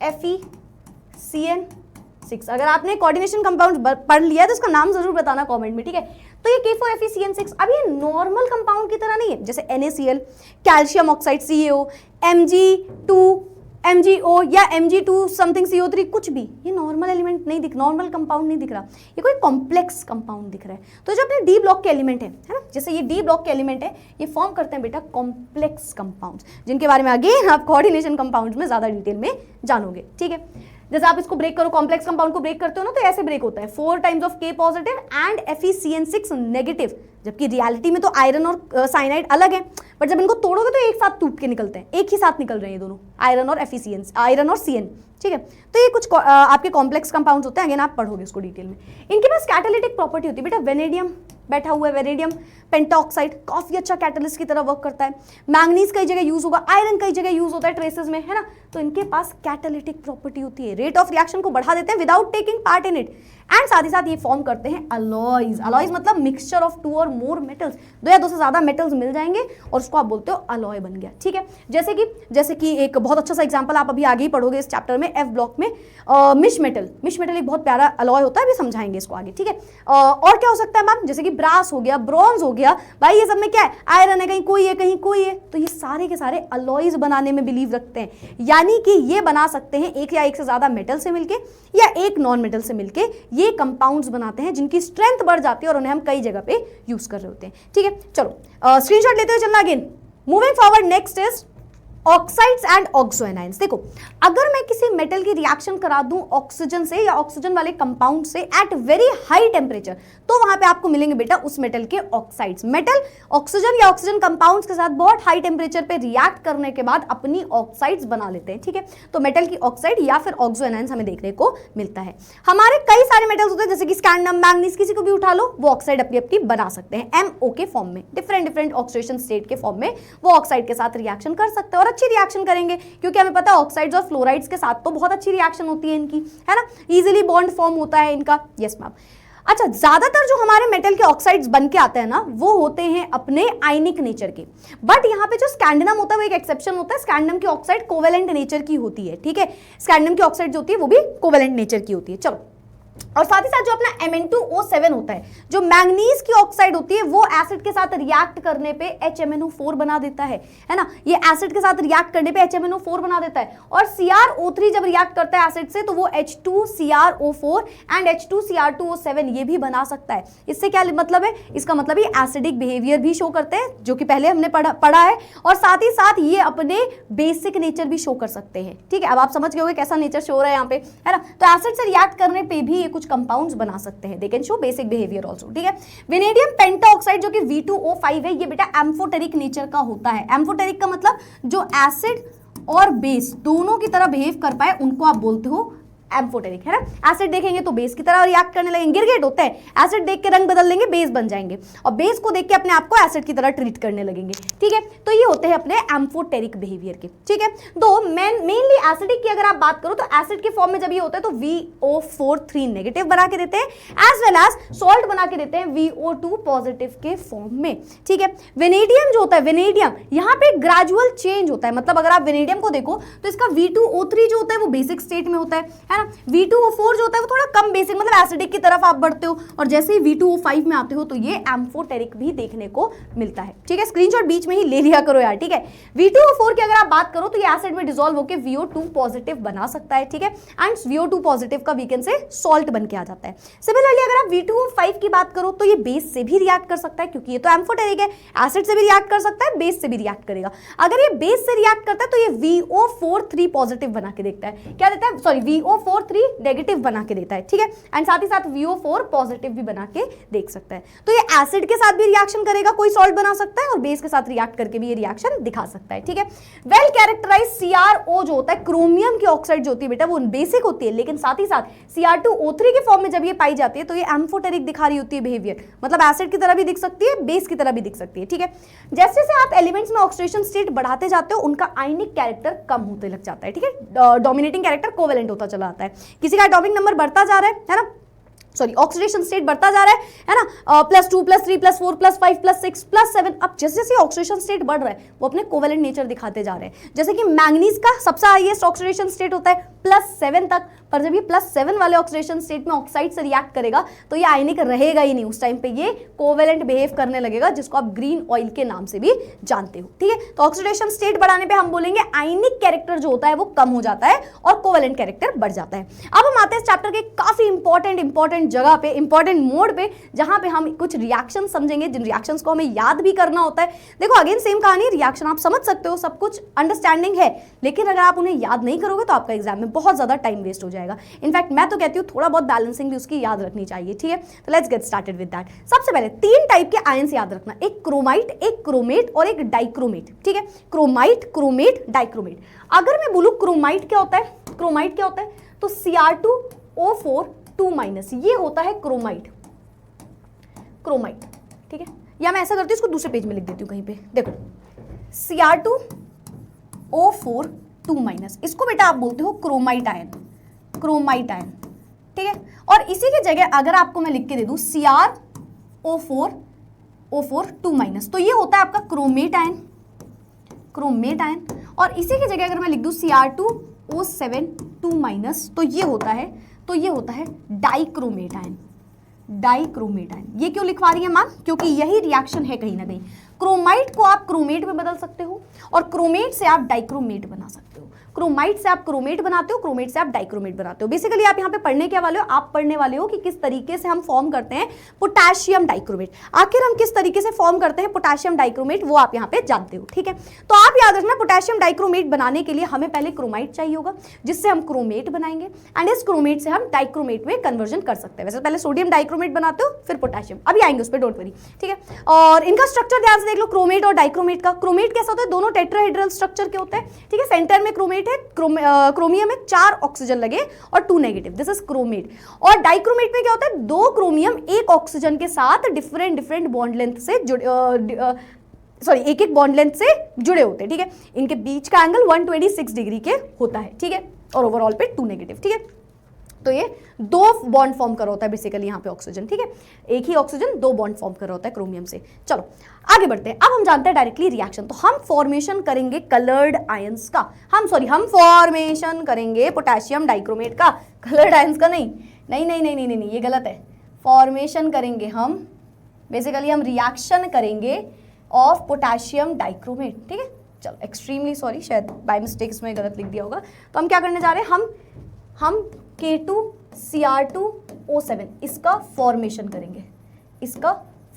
FeCN6। अगर आपने कोऑर्डिनेशन कंपाउंड पढ़ लिया है तो इसका नाम जरूर बताना कमेंट में, ठीक है। तो ये K4 FeCN6 अब ये नॉर्मल कंपाउंड की तरह नहीं है, जैसे NaCl, calcium oxide CaO, Mg2 MgO या Mg2 समथिंग CO3, कुछ भी, ये नॉर्मल एलिमेंट नहीं दिख, नॉर्मल कंपाउंड नहीं दिख रहा, ये कोई कॉम्प्लेक्स कंपाउंड दिख रहा है। तो जो अपने डी ब्लॉक के एलिमेंट है ना, जैसे ये डी ब्लॉक के एलिमेंट है, ये फॉर्म करते हैं बेटा कॉम्प्लेक्स कंपाउंड्स, जिनके बारे में अगेन आप कोऑर्डिनेशन कंपाउंड्स में ज्यादा डिटेल में जानोगे, ठीक है। जैसे आप इसको ब्रेक करो, कॉम्प्लेक्स कंपाउंड को ब्रेक करते हो ना, तो ऐसे ब्रेक होता है 4 times of K positive and FeCN6 negative, जबकि रियलिटी में तो आयरन और साइनाइड अलग है, बट जब इनको तोड़ोगे तो एक साथ टूट के निकलते हैं, एक ही साथ निकल रहे हैं ये दोनों, आयरन और CN, ठीक है। तो ये कुछ आपके कॉम्प्लेक्स कंपाउंड्स होते हैं, अगेन आप पढ़ोगे इसको डिटेल में। इनके पास कैटालिटिक प्रॉपर्टी होती है बेटा, वेनेडियम बैठा हुआ है, वेनेडियम पेंटाऑक्साइड काफी अच्छा कैटलिस्ट की तरह वर्क करता है, मैंगनीज कई जगह यूज होगा, आयरन कई जगह यूज होता है ट्रेसेस में, है ना। तो इनके पास कैटालिटिक प्रॉपर्टी होती है, रेट ऑफ रिएक्शन को बढ़ा देते हैं without taking part in it, and साथ ही साथ ये फॉर्म करते हैं अलॉयज। अलॉयज मतलब मिक्सचर ऑफ 2 और मोर मेटल्स, 2 या 2 से ज्यादा मेटल्स मिल जाएंगे और उसको आप बोलते हो अलॉय बन गया, ठीक है। जैसे कि एक बहुत अच्छा सा एग्जांपल आप अभी आगे ही पढ़ोगे इस चैप्टर में, F ब्लॉक में मिश मेटल एक बहुत प्यारा अलॉय होता है, अभी समझाएंगे इसको आगे, ठीक है। और क्या हो सकता है मैम, जैसे कि ब्रास हो गया, ब्रॉन्ज हो गया, भाई ये सब में क्या है, आयरन है, कहीं कोई है कहीं कोई है, तो ये सारे के सारे अलॉयज बनाने में बिलीव रखते हैं, यानी कि ये बना सकते हैं एक या एक से ज्यादा मेटल से मिलके या एक नॉन मेटल से मिलके, ये कंपाउंड्स बनाते हैं जिनकी स्ट्रेंथ बढ़ जाती है और उन्हें हम कई जगह पे यूज कर रहे होते हैं, ठीक है। चलो स्क्रीनशॉट लेते हुए चलना again, moving forward, next is oxides and oxoanions. देखो अगर मैं किसी मेटल की रिएक्शन करा दूं ऑक्सीजन से या ऑक्सीजन वाले कंपाउंड से एट वेरी हाई टेम्परेचर, तो वहां पे आपको मिलेंगे बेटा उस मेटल के ऑक्साइड्स। मेटल ऑक्सीजन या ऑक्सीजन कंपाउंड्स के साथ बहुत हाई टेम्परेचर पे रिएक्ट करने के बाद अपनी ऑक्साइड्स बना लेते हैं, ठीक है। तो मेटल की ऑक्साइड या फिर ऑक्सोएनाइंस हमें देखने को मिलता है। हमारे कई सारे मेटल्स होते हैं जैसे कि स्कैंडियम, मैंगनीज, किसी को भी उठा लो, वो ऑक्साइड अपनी अपनी बना सकते हैं MO के फॉर्म में, डिफरेंट ऑक्सीडेशन स्टेट के फॉर्म में वो ऑक्साइड के साथ रिएक्शन कर सकते हैं और अच्छी रिएक्शन करेंगे, क्योंकि हमें पता है ऑक्साइड्स और फ्लोराइड्स के साथ तो बहुत अच्छी रिएक्शन होती है इनकी, है ना, इजीली बॉन्ड फॉर्म होता है इनका। Yes ma'am. अच्छा, ज्यादातर जो हमारे मेटल के ऑक्साइड्स बन के आते हैं ना, वो होते हैं अपने आयनिक नेचर के, बट यहाँ पे जो स्कैंडियम होता है वो एक एक्सेप्शन होता है, स्कैंडियम की ऑक्साइड कोवेलेंट नेचर की होती है, ठीक है। स्कैंडियम की ऑक्साइड जो होती है वो भी कोवेलेंट नेचर की होती है। चलो, और साथ ही साथ जो अपना Mn2O7 होता है, जो मैंगनीज की ऑक्साइड होती है, वो एसिड के साथ रिएक्ट करने पे HMnO4 बना देता है ना, ये एसिड के साथ रिएक्ट करने पे HMnO4 बना देता है, और CrO3 जब रिएक्ट करता है एसिड से तो वो H2CrO4 एंड H2Cr2O7 ये भी बना सकता है। इससे क्या मतलब है, इसका मतलब ये एसिडिक बिहेवियर भी शो करते हैं, जो कि पहले हमने पढ़ा है, और साथ ही साथ ये अपने बेसिक नेचर भी शो कर सकते हैं, ठीक है। अब आप समझ गए होंगे कैसा नेचर शो रहा है यहाँ पे, है ना। तो एसिड से रिएक्ट करने पे भी ये कुछ कंपाउंड्स बना सकते हैं, they can show basic behaviour also, ठीक है। वेनेडियम पेंटाऑक्साइड जो कि V2O5 है, ये बेटा एम्फोटेरिक नेचर का होता है। एम्फोटेरिक का मतलब जो एसिड और बेस दोनों की तरह बिहेव कर पाए उनको आप बोलते हो एम्फोटेरिक, है ना। एसिड देखेंगे तो बेस की तरह रिएक्ट करने लगेंगे, गिरगेट होते हैं, एसिड देख के रंग बदल लेंगे, बेस बन जाएंगे, और बेस को देख के अपने आप को एसिड की तरह ट्रीट करने लगेंगे, ठीक है। तो ये होते हैं अपने एम्फोटेरिक बिहेवियर के, ठीक है। तो मेनली एसिडिक की अगर आप बात करो तो एसिड के फॉर्म में जब ये होता है तो VO4 नेगेटिव बना के देते हैं, एज वेल एज सॉल्ट बना के देते हैं VO2 पॉजिटिव के फॉर्म में, ठीक है। वेनेडियम जो होता है, वेनेडियम यहाँ पे ग्रेजुअल चेंज होता है, मतलब अगर आप वेनेडियम को देखो तो इसका V2O3 जो होता है वो बेसिक स्टेट में होता है है ना। V2O4 जो होता है वो थोड़ा कम बेसिक, मतलब एसिडिक की तरफ आप बढ़ते हो, और जैसे ही V2O5 में आते हो तो ये एम्फोटेरिक भी देखने को मिलता है, ठीक है। स्क्रीनशॉट बीच में ही ले लिया करो यार, ठीक है। V2O4 की अगर आप बात करो तो ये एसिड में डिसॉल्व होकर VO2 पॉजिटिव बना सकता है, ठीक है, एंड VO2 पॉजिटिव का वीकेंड से सॉल्ट बन के आ जाता है। सिमिलरली अगर आप V2O5 की बात करो तो ये बेस से भी रिएक्ट कर सकता है, क्योंकि ये तो एम्फोटेरिक है, एसिड से भी रिएक्ट कर सकता है, बेस से भी रिएक्ट करेगा। अगर ये बेस से रिएक्ट करता है तो ये VO43 पॉजिटिव बना के देता है, क्या देता है, सॉरी VO43 नेगेटिव बना के देता है, ठीक है, एंड साथ ही साथ VO4 पॉजिटिव भी बना के देख सकता है। तो ये एसिड के साथ भी रिएक्शन करेगा, कोई सॉल्ट बना सकता है, और बेस के साथ रिएक्ट करके भी ये रिएक्शन दिखा सकता है, ठीक है। वेल कैरेक्टराइज CrO जो होता है, क्रोमियम की ऑक्साइड जो होती है बेटा, वो बेसिक होती है, लेकिन साथ ही साथ Cr2O3 के फॉर्म में जब ये पाई जाती है तो ये एम्फोटेरिक दिखा रही होती है बिहेवियर, मतलब एसिड की तरह भी दिख सकती है, बेस की तरह भी दिख सकती है, ठीक है। जैसे जैसे आप एलिमेंट्स में ऑक्सीडेशन स्टेट बढ़ाते जाते हो उनका आयनिक कैरेक्टर कम होते लग जाता है, ठीक है, डोमिनेटिंग कैरेक्टर कोवेलेंट होता चला आता है। किसी का एटॉमिक नंबर बढ़ता जा रहा है ना, सॉरी ऑक्सीडेशन स्टेट बढ़ता जा रहा है ना, +2 +3 +4 +5 +6 +7, अब जैसे जैसे ऑक्सीडेशन स्टेट बढ़ रहा है वो अपने कोवेलेंट नेचर दिखाते जा रहे हैं। जैसे कि मैंगनीज का सबसे हाईएस्ट ऑक्सीडेशन स्टेट होता है +7 तक, पर जब ये +7 वाले ऑक्सीडेशन स्टेट में ऑक्साइड से रिएक्ट करेगा तो ये आयनिक रहेगा ही नहीं, उस टाइम पे ये कोवेलेंट बिहेव करने लगेगा, जिसको आप ग्रीन ऑयल के नाम से भी जानते हो, ठीक है। तो ऑक्सीडेशन स्टेट बढ़ाने पे हम बोलेंगे आयनिक कैरेक्टर जो होता है वो कम हो जाता है और कोवेलेंट कैरेक्टर बढ़ जाता है। अब हम आते हैं इस चैप्टर के काफी इंपॉर्टेंट जगह पे, इंपॉर्टेंट मोड पे, जहां पे हम कुछ रिएक्शन समझेंगे, जिन रिएक्शंस को हमें याद भी करना होता है। देखो अगेन सेम कहानी, रिएक्शन आप समझ सकते हो, सब कुछ अंडरस्टैंडिंग है, लेकिन अगर आप उन्हें याद नहीं करोगे तो आपका एग्जाम में बहुत ज्यादा टाइम वेस्ट हो जाएगा। इनफैक्ट मैं तो कहती हूँ थोड़ा बहुत बैलेंसिंग भी उसकी याद रखनी चाहिए, ठीक है। तो let's get started with that. सबसे पहले 3 टाइप के आयंस याद रखना, एक क्रोमाइट, एक क्रोमेट और एक डाइक्रोमेट, ठीक है। Chromite, chromate, dichromate. अगर मैं बोलूं क्रोमाइट क्या होता है, क्रोमाइट क्या होता है, तो Cr2O4 2- ये होता है क्रोमाइट, क्रोमाइट, ठीक है। या मैं ऐसा करती हूँ इसको दूसरे पेज में लिख देती हूँ कहीं पे, देखो Cr2O4 2-, इसको बेटा आप बोलते हो क्रोमाइट आयन, क्रोमाइट आयन, ठीक है। और इसी की जगह अगर आपको मैं लिख के दे दूं Cr2O4 2-, तो ये होता है आपका क्रोमेट आयन, क्रोमेट आयन। और इसी की जगह अगर मैं लिख दूं Cr2O7 2-, तो ये होता है डाइक्रोमेट आयन, डाइक्रोमेट आयन। ये क्यों लिखवा रही है मैम, क्योंकि यही रिएक्शन है कहीं ना कहीं। क्रोमाइट को आप क्रोमेट में बदल सकते हो और क्रोमेट से आप डाइक्रोमेट बना सकते हो, क्रोमाइट से आप क्रोमेट बनाते हो, क्रोमेट से आप डाइक्रोमेट बनाते हो। बेसिकली आप यहाँ पे पढ़ने के वाले हो, आप पढ़ने वाले हो कि किस तरीके से हम फॉर्म करते हैं पोटेशियम डाइक्रोमेट। आखिर हम किस तरीके से फॉर्म करते हैं पोटेशियम डाइक्रोमेट वो आप यहाँ पे जानते हो, ठीक है। तो आप याद रखना पोटेशियम डाइक्रोमेट बनाने के लिए हमें पहले क्रोमाइट चाहिए होगा, जिससे हम क्रोमेट बनाएंगे, एंड इस क्रोमेट से हम डाइक्रोमेट में कन्वर्जन कर सकते हैं। वैसे पहले सोडियम डाइक्रोमेट बनाते हो फिर पोटेशियम, अभी आएंगे उस पर, डोंट वरी, ठीक है। और इनका स्ट्रक्चर ध्यान से देख लो, क्रोमेट और डाइक्रोमेट का। क्रोमेट कैसा होता है, दोनों टेट्राहेड्रल स्ट्रक्चर के होते हैं, ठीक है। सेंटर में क्रोमेट है, क्रोमियम में 4 ऑक्सीजन लगे और 2 नेगेटिव, दिस इज क्रोमेट। और डाइक्रोमेट में क्या होता है, 2 क्रोमियम 1 ऑक्सीजन के साथ डिफरेंट बॉन्ड लेंथ से जुड़े, एक बॉन्ड लेंथ से जुड़े होते हैं, ठीक है। इनके बीच का एंगल 126 डिग्री के होता है, ठीक है, और ओवरऑल पे 2 नेगेटिव, ठीक है। तो ये 2 बॉन्ड फॉर्म कर होता है बेसिकली यहाँ पे ऑक्सीजन, ठीक है। एक ही ऑक्सीजन 2 बॉन्ड फॉर्म कर होता है क्रोमियम से। चलो आगे बढ़ते हैं। अब हम जानते हैं डायरेक्टली रिएक्शन, तो हम फॉर्मेशन करेंगे कलर्ड आयंस का, हम फॉर्मेशन करेंगे पोटेशियम डाइक्रोमेट का, कलर्ड आयंस का नहीं, ये गलत है। फॉर्मेशन करेंगे हम, बेसिकली हम रिएक्शन करेंगे ऑफ पोटेशियम डाइक्रोमेट, ठीक है। चलो एक्सट्रीमली सॉरी, शायद बाय मिस्टेक इसमें गलत लिख दिया होगा। तो हम क्या करने जा रहे हैं, हम K2Cr2O7 इसका फॉर्मेशन करेंगे, इसका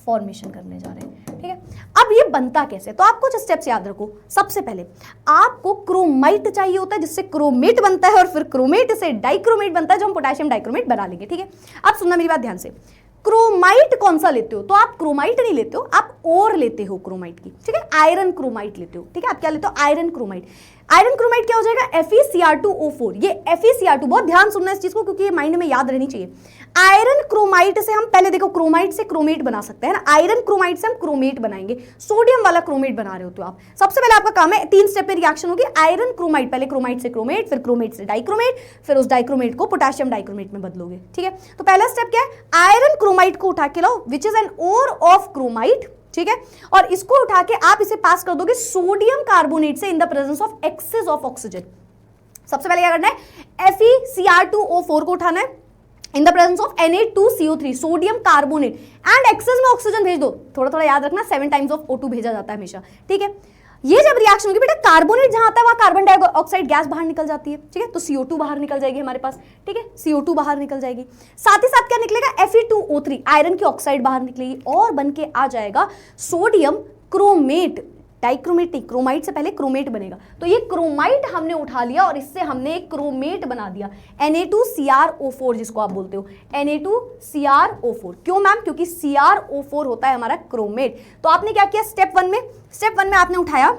फॉर्मेशन करने जा रहे हैं, ठीक है। अब ये बनता कैसे, तो आप कुछ स्टेप्स याद रखो। सबसे पहले आपको क्रोमाइट चाहिए होता है, जिससे क्रोमेट बनता है, और फिर क्रोमेट से डाइक्रोमेट बनता है, जो हम पोटेशियम डाइक्रोमेट बना लेंगे, ठीक है। अब सुनना मेरी बात ध्यान से, क्रोमाइट कौन सा लेते हो, तो आप क्रोमाइट नहीं लेते हो, आप ओर लेते हो क्रोमाइट की, ठीक है। आयरन क्रोमाइट लेते हो, ठीक है। आप क्या लेते हो, आयरन क्रोमाइट। आयरन क्रोमाइट क्या हो जाएगा, FeCr2O4। ये FeCr2, बहुत ध्यान सुनना इस चीज को, क्योंकि ये माइंड में याद रहनी चाहिए। आयरन क्रोमाइट से हम पहले देखो, क्रोमाइट से क्रोमेट बना सकते हैं ना, आयरन क्रोमाइट से हम क्रोमेट बनाएंगे। सोडियम वाला क्रोमेट बना रहे होते हो आप, सबसे पहले आपका काम है 3 स्टेप में रिएक्शन होगी। आयरन क्रोमाइट, पहले क्रोमाइट से क्रोमेट, फिर क्रोमेट से डाइक्रोमेट, फिर उस डाइक्रोमेट को पोटेशियम डाइक्रोमेट में बदलोगे, ठीक है। तो पहला स्टेप क्या है, आयरन क्रोमाइट को उठा के लाओ, which is an ore of chromite, ठीक है। और इसको उठा के आप इसे पास कर दोगे सोडियम कार्बोनेट से in the presence of excess of oxygen. सबसे पहले क्या करना है, FeCr2O4 को उठाना है in the presence of Na2CO3 sodium carbonate and excess में ऑक्सीजन भेज दो। थोड़ा थोड़ा याद रखना, 7 टाइम्स ऑफ O2 भेजा जाता है हमेशा, ठीक है। ये जब रिएक्शन होगी बेटा, कार्बोनेट जहां आता है वहां कार्बन डाइऑक्साइड गैस बाहर निकल जाती है, ठीक है, तो CO2 बाहर निकल जाएगी हमारे पास, ठीक है, CO2 बाहर निकल जाएगी। साथ ही साथ क्या निकलेगा, Fe2O3 आयरन की ऑक्साइड बाहर निकलेगी और बन के आ जाएगा सोडियम क्रोमेट। डाइक्रोमेट नहीं, क्रोमाइट से पहले क्रोमेट बनेगा, तो ये क्रोमाइट हमने उठा लिया और इससे हमने एक क्रोमेट बना दिया, Na2CrO4 जिसको आप बोलते हो, Na2CrO4। क्यों मैम, क्योंकि CrO4 होता है हमारा क्रोमेट। तो आपने क्या किया स्टेप वन में आपने उठाया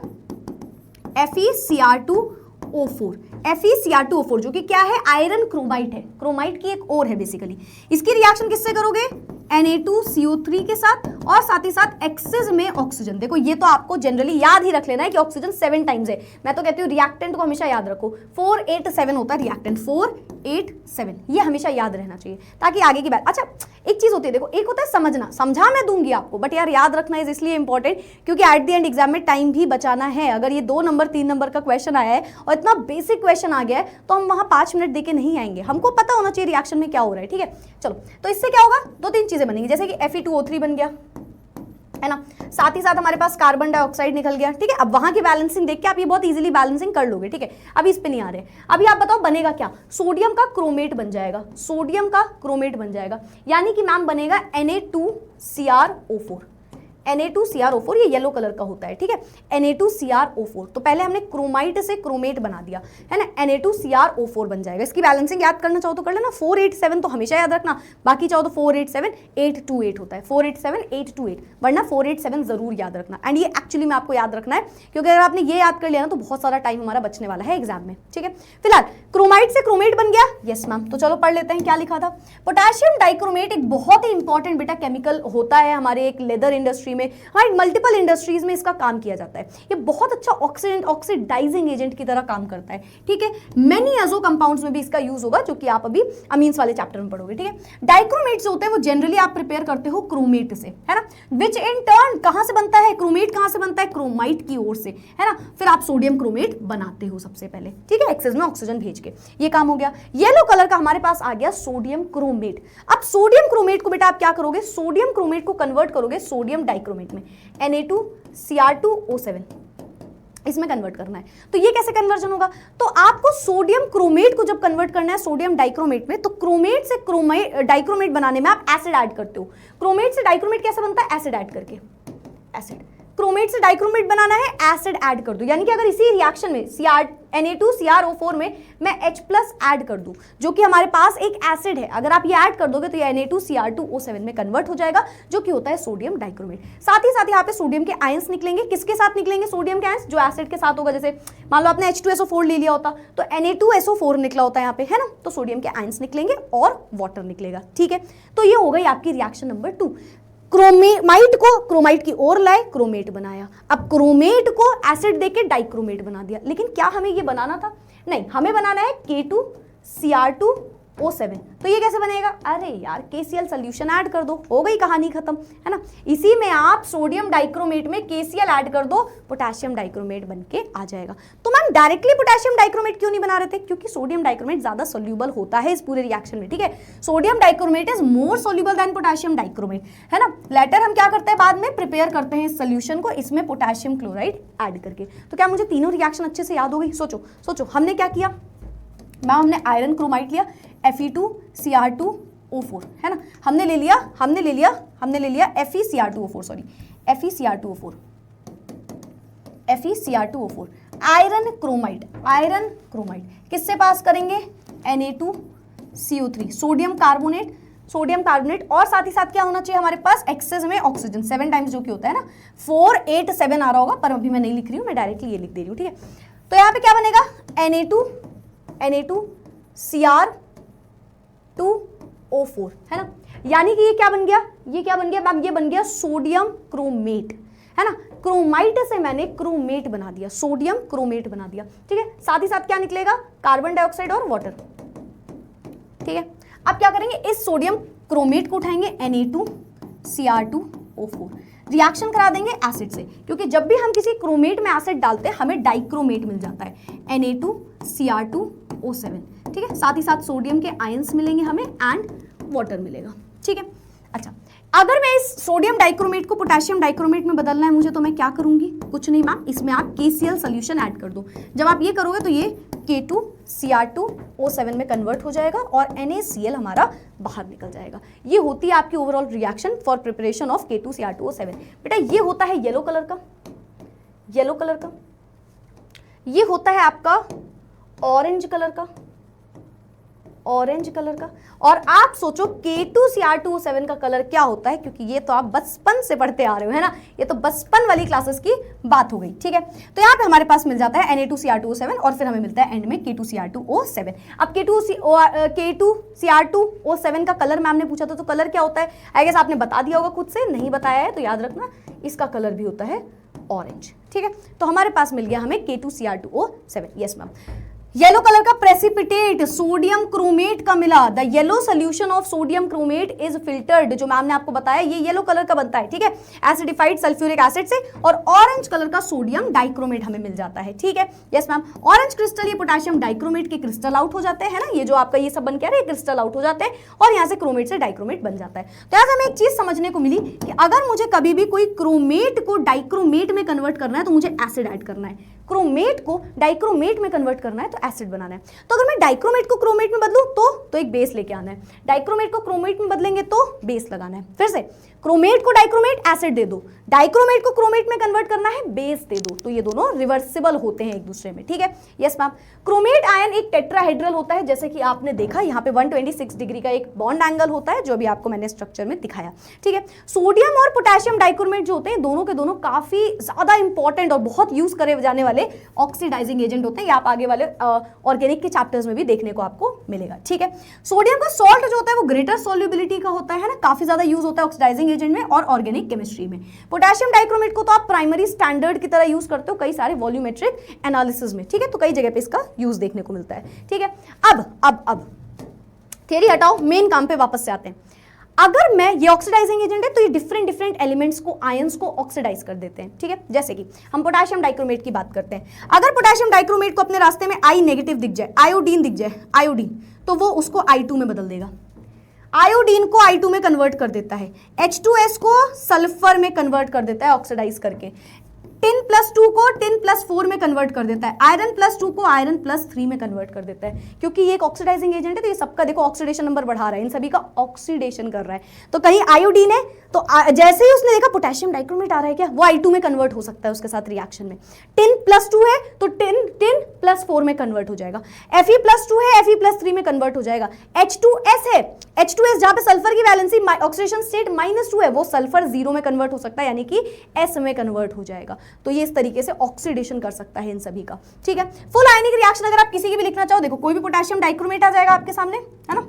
FeCr2O4, FeCr2O4 जो कि क्या है, आयरन क्रोमाइट है, क्रोमाइट की एक और है बेसिकली। इसकी रिएक्शन किससे करोगे, Na2CO3 के साथ और साथ ही साथ एक्सेस में ऑक्सीजन। देखो ये तो आपको जनरली याद ही रख लेना है कि ऑक्सीजन 7 टाइम्स है। मैं तो कहती हूँ रिएक्टेंट को हमेशा याद रखो, 487 होता है रिएक्टेंट, 487 ये हमेशा याद रहना चाहिए ताकि आगे की बात। अच्छा एक चीज होती है, देखो एक होता है समझना, समझा मैं दूंगी आपको, बट यार याद रखना इज इसलिए इंपॉर्टेंट क्योंकि एट द एंड एग्जाम में टाइम भी बचाना है। अगर ये 2 नंबर 3 नंबर का क्वेश्चन आया है और इतना बेसिक क्वेश्चन आ गया है तो हम वहां 5 मिनट देके नहीं आएंगे, हमको पता होना चाहिए रिएक्शन में क्या हो रहा है, ठीक है। चलो तो इससे क्या होगा, 2-3 चीजें बनेंगी, जैसे कि Fe2O3 बन गया है ना, साथ ही साथ हमारे पास कार्बन डाइऑक्साइड निकल गया, ठीक है। अब वहां की बैलेंसिंग देख के आप ये बहुत इजीली बैलेंसिंग कर लोगे, ठीक है। अभी इस पे नहीं आ रहे, अभी आप बताओ बनेगा क्या, सोडियम का क्रोमेट बन जाएगा, सोडियम का क्रोमेट बन जाएगा, यानी कि मैम बनेगा Na2CrO4, Na2CrO4 ये येलो कलर का होता है, ठीक है, Na2CrO4। तो पहले हमने क्रोमाइट से क्रोमेट बना दिया है ना, Na2CrO4 बन जाएगा। इसकी बैलेंसिंग याद करना चाहो तो कर लेना, 487 तो हमेशा याद रखना, बाकी चाहो तो 487 828 होता है, 487 828, वरना 487 जरूर याद रखना। एंड ये एक्चुअली में आपको याद रखना है क्योंकि अगर आपने ये याद कर लिया ना तो बहुत सारा टाइम हमारा बचने वाला है एग्जाम में, ठीक है। फिलहाल क्रोमाइट से क्रोमेट बन गया, यस मैम। तो चलो पढ़ लेते हैं क्या लिखा था। पोटेशियम डाइक्रोमेट एक बहुत ही इंपॉर्टेंट बेटा केमिकल होता है हमारे एक लेदर इंडस्ट्री में, हमारे मल्टीपल इंडस्ट्रीज में इसका काम किया जाता है। ये बहुत अच्छा ऑक्सीडाइजिंग एजेंट की तरह काम करता है, ठीक है। मेनी अजो कंपाउंड्स में भी इसका यूज होगा जो कि आप अभी अमीन्स वाले चैप्टर में पढ़ोगे, ठीक है। डाइक्रोमेट्स होते हैं वो जनरली आप प्रिपेयर करते हो क्रोमेट से, है ना, विच इन टर्न कहां से बनता है, क्रोमेट कहां से बनता है, क्रोमाइट की ओर से, है ना। फिर आप सोडियम क्रोमेट बनाते हो सबसे पहले, ठीक है, एक्सेस में ऑक्सीजन भेज के, ये काम हो गया। येलो कलर का हमारे पास आ गया सोडियम क्रोमेट। अब सोडियम क्रोमेट को बेटा आप क्या करोगे, सोडियम क्रोमेट को कन्वर्ट करोगे सोडियम डाइक्रोमेट में, Na2Cr2O7 इसमें कन्वर्ट करना है। तो ये कैसे कन्वर्जन होगा, तो आपको सोडियम क्रोमेट को जब कन्वर्ट करना है सोडियम डाइक्रोमेट में, तो क्रोमेट से डाइक्रोमेट बनाने में आप एसिड ऐड करते हो। क्रोमेट से डाइक्रोमेट कैसे बनता है, एसिड ऐड करके, एसिड। क्रोमेट से डाइक्रोमेट बनाना है, एसिड ऐड कर दो, यानी कि अगर इसी रिएक्शन में Na2CrO4 में मैं H+ ऐड कर दूं जो कि हमारे पास एक एसिड है, अगर आप ये ऐड कर दोगे तो ये Na2Cr2O7 में कन्वर्ट हो जाएगा जो कि होता है सोडियम डाइक्रोमेट। साथ ही साथ यहाँ पे सोडियम के आयंस निकलेंगे, किसके साथ निकलेंगे सोडियम के आयंस, जो एसिड के साथ होगा। जैसे मान लो आपने H2SO4 ले लिया होता तो Na2SO4 निकला होता है यहाँ पे, है ना, तो सोडियम के आयंस निकलेंगे और वाटर निकलेगा, ठीक है। तो ये हो गई आपकी रिएक्शन नंबर 2। क्रोमाइट को क्रोमाइट की ओर लाए, क्रोमेट बनाया। अब क्रोमेट को एसिड देके डाइक्रोमेट बना दिया, लेकिन क्या हमें ये बनाना था, नहीं, हमें बनाना है K2Cr2O7। तो ये कैसे बनेगा, अरे यार KCl सोल्यूशन ऐड कर दो, हो गई कहानी खत्म, है ना। इसी में आप सोडियम डाइक्रोमेट में KCl ऐड कर दो, पोटेशियम डाइक्रोमेट बन के आ जाएगा। तो मैम डायरेक्टली पोटेशियम डाइक्रोमेट क्यों नहीं बना रहे थे, क्योंकि सोडियम डाइक्रोमेट ज्यादा सोल्यूबल होता है इस पूरे रिएक्शन में, ठीक है। Sodium dichromate is more soluble than potassium dichromate, है ना। लेटर हम क्या करते हैं, बाद में प्रिपेयर करते हैं इस सोल्यूशन को, इसमें पोटेशियम क्लोराइड ऐड करके। तो क्या मुझे तीनों रिएक्शन अच्छे से याद हो गई, सोचो हमने क्या किया मैम, हमने आयरन क्रोमाइट लिया Fe2Cr2O4, है ना, हमने ले लिया FeCr2O4, sorry FeCr2O4, iron chromite किससे पास करेंगे, Na2CO3 सोडियम कार्बोनेट और साथ ही साथ क्या होना चाहिए हमारे पास, एक्सेस में ऑक्सीजन 7 टाइम्स जो कि होता है ना, 487 आ रहा होगा पर अभी मैं नहीं लिख रही हूँ, मैं डायरेक्टली ये लिख दे रही हूँ, ठीक है। तो यहाँ पे क्या बनेगा, Na2CR2O4, है ना, यानी कि ये क्या बन गया मैम, ये बन गया सोडियम क्रोमेट, है ना। क्रोमाइट से मैंने क्रोमेट बना दिया, सोडियम क्रोमेट बना दिया, ठीक है। साथ ही साथ क्या निकलेगा, कार्बन डाइऑक्साइड और वाटर, ठीक है। अब क्या करेंगे, इस सोडियम क्रोमेट को उठाएंगे Na2Cr2O4, रिएक्शन करा देंगे एसिड से, क्योंकि जब भी हम किसी क्रोमेट में एसिड डालते हैं हमें डाइक्रोमेट मिल जाता है, Na2Cr2O7, ठीक है। साथ ही साथ सोडियम के आयंस मिलेंगे हमें एंड वाटर मिलेगा, ठीक है। अच्छा, अगर मैं इस सोडियम डाइक्रोमेट को पोटेशियम डाइक्रोमेट में बदलना है मुझे, तो मैं क्या करूंगी? कुछ नहीं मैम, इसमें आप KCl सोल्यूशन ऐड कर दो। जब आप ये करोगे तो ये K2Cr2O7 में कन्वर्ट हो जाएगा और NaCl हमारा बाहर निकल जाएगा। ये होती है आपकी overall reaction for preparation of K2Cr2O7। बेटा ये होता है येलो कलर का, येलो कलर का, ये होता है आपका ऑरेंज कलर का, ऑरेंज कलर का, और आप सोचो K2Cr2O7 का कलर क्या होता है, क्योंकि ये तो आप बचपन से पढ़ते आ रहे हो, है ना, ये तो बचपन वाली क्लासेस की बात हो गई, ठीक है। तो यहाँ पे हमारे पास मिल जाता है Na2Cr2O7 और फिर हमें मिलता है एंड में K2Cr2O7। अब K2Cr2O7 का कलर मैम ने पूछा था, तो कलर क्या होता है? आई गेस आपने बता दिया होगा खुद से, नहीं बताया है तो याद रखना, इसका कलर भी होता है ऑरेंज, ठीक है। तो हमारे पास मिल गया हमें K2Cr2O7। Yes ma'am, yellow colour का प्रेसिपिटेट सोडियम क्रोमेट का मिला, the yellow solution of sodium chromate is filtered, जो मैम ने आपको बताया ये येलो कलर का बनता है, ठीक है, एसिडिफाइड सल्फ्यूरिक एसिड से, और ऑरेंज कलर का सोडियम डाइक्रोमेट हमें मिल जाता है, ठीक है। यस मैम, ऑरेंज क्रिस्टल ये पोटेशियम डाइक्रोमेट के क्रिस्टल आउट हो जाते हैं ना, ये जो आपका ये सब बन के आ रहा है क्रिस्टल आउट हो जाते हैं और यहाँ से क्रोमेट से डाइक्रोमेट बन जाता है। तो यहाँ से हमें एक चीज समझने को मिली कि अगर मुझे कभी भी कोई क्रोमेट को डाइक्रोमेट में कन्वर्ट करना है तो मुझे एसिड ऐड करना है, क्रोमेट को डाइक्रोमेट में कन्वर्ट करना है तो एसिड बनाना है। तो अगर मैं डाइक्रोमेट को क्रोमेट में बदलूं तो एक बेस लेके आना है, डाइक्रोमेट को क्रोमेट में बदलेंगे तो बेस लगाना है, फिर से क्रोमेट को डाइक्रोमेट एसिड दे दो, डाइक्रोमेट को क्रोमेट में कन्वर्ट करना है बेस दे दो, तो ये दोनों रिवर्सिबल होते हैं एक दूसरे में, ठीक है। यस मैम, क्रोमेट आयन एक टेट्राहेड्रल होता है, जैसे कि आपने देखा यहाँ पे 126 डिग्री का एक बॉन्ड एंगल होता है, जो भी आपको मैंने स्ट्रक्चर में दिखाया, ठीक है। सोडियम और पोटेशियम डाइक्रोमेट जो होते हैं दोनों के दोनों काफी ज्यादा इंपॉर्टेंट और बहुत यूज करे जाने वाले ऑक्सीडाइजिंग एजेंट होते हैं, ये आप आगे वाले ऑर्गेनिक के चैप्टर्स में भी देखने को आपको मिलेगा, ठीक है। सोडियम का सॉल्ट जो होता है वो ग्रेटर सॉल्युबिलिटी का होता है ना, काफी ज्यादा यूज होता है ऑक्सीडाइजिंग एजेंट में और ऑर्गेनिक केमिस्ट्री में। पोटेशियम डाइक्रोमेट को तो आप प्राइमरी स्टैंडर्ड की तरह यूज करते हो कई सारे वॉल्यूमेट्रिक एनालिसिस में, ठीक है, तो कई जगह पे इसका यूज देखने को मिलता है, ठीक है। अब थियरी हटाओ, मेन काम पे वापस से आते हैं। अगर मैं ये ऑक्सीडाइजिंग एजेंट है तो ये डिफरेंट एलिमेंट्स को, आयंस को ऑक्सीडाइज कर देते हैं, ठीक है। जैसे कि हम पोटेशियम डाइक्रोमेट की बात करते हैं, अगर पोटेशियम डाइक्रोमेट को अपने रास्ते में I नेगेटिव दिख जाए, आयोडीन दिख जाए, आयोडीन, तो वो उसको I2 में बदल देगा, आयोडीन को I2 में कन्वर्ट कर देता है, H2S को सल्फर में कन्वर्ट कर देता है ऑक्सीडाइज करके, टिन प्लस 2 को टिन प्लस 4 में कन्वर्ट कर देता है, आयरन प्लस 2 को आयरन प्लस 3 में कन्वर्ट कर देता है, क्योंकि ये एक ऑक्सीडाइजिंग एजेंट है तो ये सबका देखो ऑक्सीडेशन नंबर बढ़ा रहा है, इन सभी का ऑक्सीडेशन कर रहा है। तो कहीं आयोडीन है तो जैसे ही उसने देखा पोटेशियम डाइक्रोमेट आ रहा है क्या, वो I2 में कन्वर्ट हो सकता है उसके साथ रिएक्शन में। टिन प्लस 2 है तो टिन प्लस 4 में कन्वर्ट हो जाएगा, Fe+2 है Fe+3 में कन्वर्ट हो जाएगा, H2S है, H2S जहां पे सल्फर की वैलेंसी ऑक्सीडेशन स्टेट -2 है, वो सल्फर 0 में कन्वर्ट हो सकता है, यानी कि S में कन्वर्ट हो जाएगा। तो ये इस तरीके से ऑक्सीडेशन कर सकता है इन सभी का, ठीक है। फुल आयनिक रिएक्शन अगर आप किसी की भी लिखना चाहो, देखो कोई भी पोटेशियम डाइक्रोमेट आ जाएगा आपके सामने, है ना,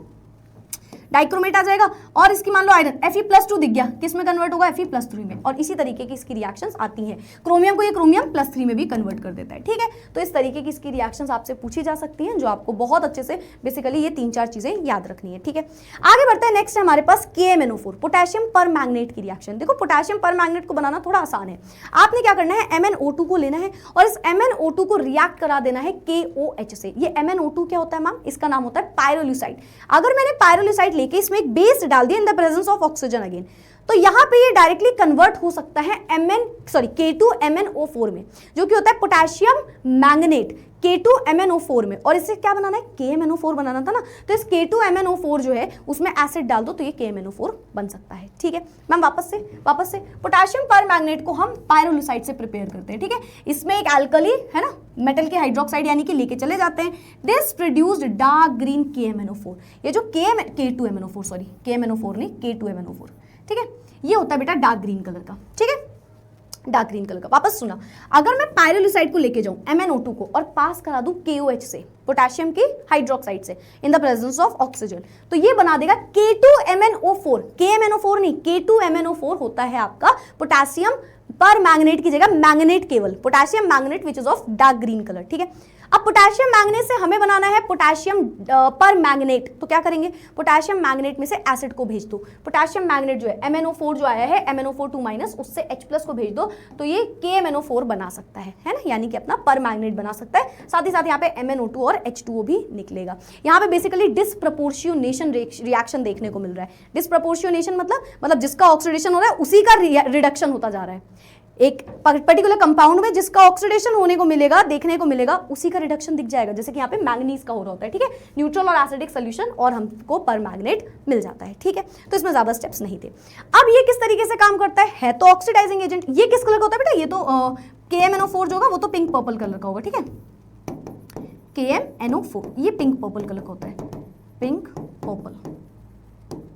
डाइक्रोमेट आ जाएगा और इसकी मान लो आयरन Fe+2 दिख गया, किस में कन्वर्ट होगा, Fe+3 में, और इसी तरीके की इसकी रिएक्शंस आती हैं। क्रोमियम को ये क्रोमियम +3 में भी कन्वर्ट कर देता है, ठीक है। तो इस तरीके की इसकी रिएक्शंस आपसे पूछी जा सकती हैं, जो आपको बहुत अच्छे से बेसिकली ये 3-4 चीजें याद रखनी है, ठीक है। आगे बढ़ते हैं, नेक्स्ट है हमारे पास KMnO4, पोटेशियम पर मैग्नेट की रिएक्शन। देखो पोटेशियम पर मैग्नेट को बनाना थोड़ा आसान है, आपने क्या करना है, MnO2 को लेना है और इस MnO2 को रिएक्ट करा देना है KOH से। ये MnO2 क्या होता है मैम, इसका नाम होता है पायरोल्यूसाइड। अगर मैंने पायरोल्यूसाइड लेके इसमें एक बेस डाल दिया इन the presence of oxygen again, तो यहां पे ये डायरेक्टली कन्वर्ट हो सकता है K2MnO4 में, जो कि होता है पोटेशियम मैंगनेट, K2MnO4 में, और इससे क्या बनाना है, KMnO4 बनाना था ना, तो इस K2MnO4 जो है उसमें एसिड डाल दो तो ये KMnO4 बन सकता है, ठीक है मैम। वापस से पोटेशियम पर मैग्नेट को हम पायरोल्यूसाइड से प्रिपेयर करते हैं, ठीक है। इसमें एक एल्कली है ना, मेटल के हाइड्रोक्साइड यानी कि लेके चले जाते हैं, this produced dark green KMnO4। ये जो KMnO4 नहीं, K2MnO4, ठीक है, ये होता है बेटा डार्क ग्रीन कलर का, ठीक है, डार्क ग्रीन कलर का। वापस सुना, अगर मैं पायरोल्यूसाइड को लेके जाऊं MnO2 को और पास करा दूं KOH से, पोटेशियम की हाइड्रोक्साइड से, in the presence of oxygen, तो ये बना देगा K2MnO4, KMnO4 नहीं, K2MnO4 होता है आपका पोटेशियम पर मैग्नेट की जगह मैग्नेट केवल, potassium magnet which is of dark green colour, ठीक है। अब पोटेशियम मैंगनीज से हमें बनाना है पोटेशियम पर मैंगनेट, तो क्या करेंगे, पोटेशियम मैंगनेट में से एसिड को भेज दो। पोटेशियम मैंगनेट जो है MnO4 जो आया है MnO4 2- उससे H+ को भेज दो तो ये KMnO4 बना सकता है ना, यानी कि अपना पर मैंगनेट बना सकता है। साथ ही साथ यहाँ पे MnO2 और H2O भी निकलेगा। यहाँ पे बेसिकली डिस्प्रपोर्शियोनेशन रिएक्शन देखने को मिल रहा है। डिस्प्रपोर्शियोनेशन मतलब जिसका ऑक्सीडेशन हो रहा है उसी का रिडक्शन होता जा रहा है। एक पर्टिकुलर कंपाउंड में जिसका ऑक्सीडेशन होने को मिलेगा, देखने को मिलेगा, उसी का रिडक्शन दिख जाएगा। जैसे कि यहाँ पे मैंगनीज का हो रहा होता है, ठीक है, न्यूट्रल और एसिडिक सोल्यूशन, और हमको पर मैग्नेट मिल जाता है, ठीक है। तो इसमें ज्यादा स्टेप्स नहीं थे। अब ये किस तरीके से काम करता है तो ऑक्सीडाइजिंग एजेंट। ये किस कलर का होता है बेटा, ये तो KMnO4 जो होगा वो तो पिंक पर्पल कलर का होगा, ठीक है। KMnO4 ये पिंक पर्पल कलर का होता है, पिंक पर्पल,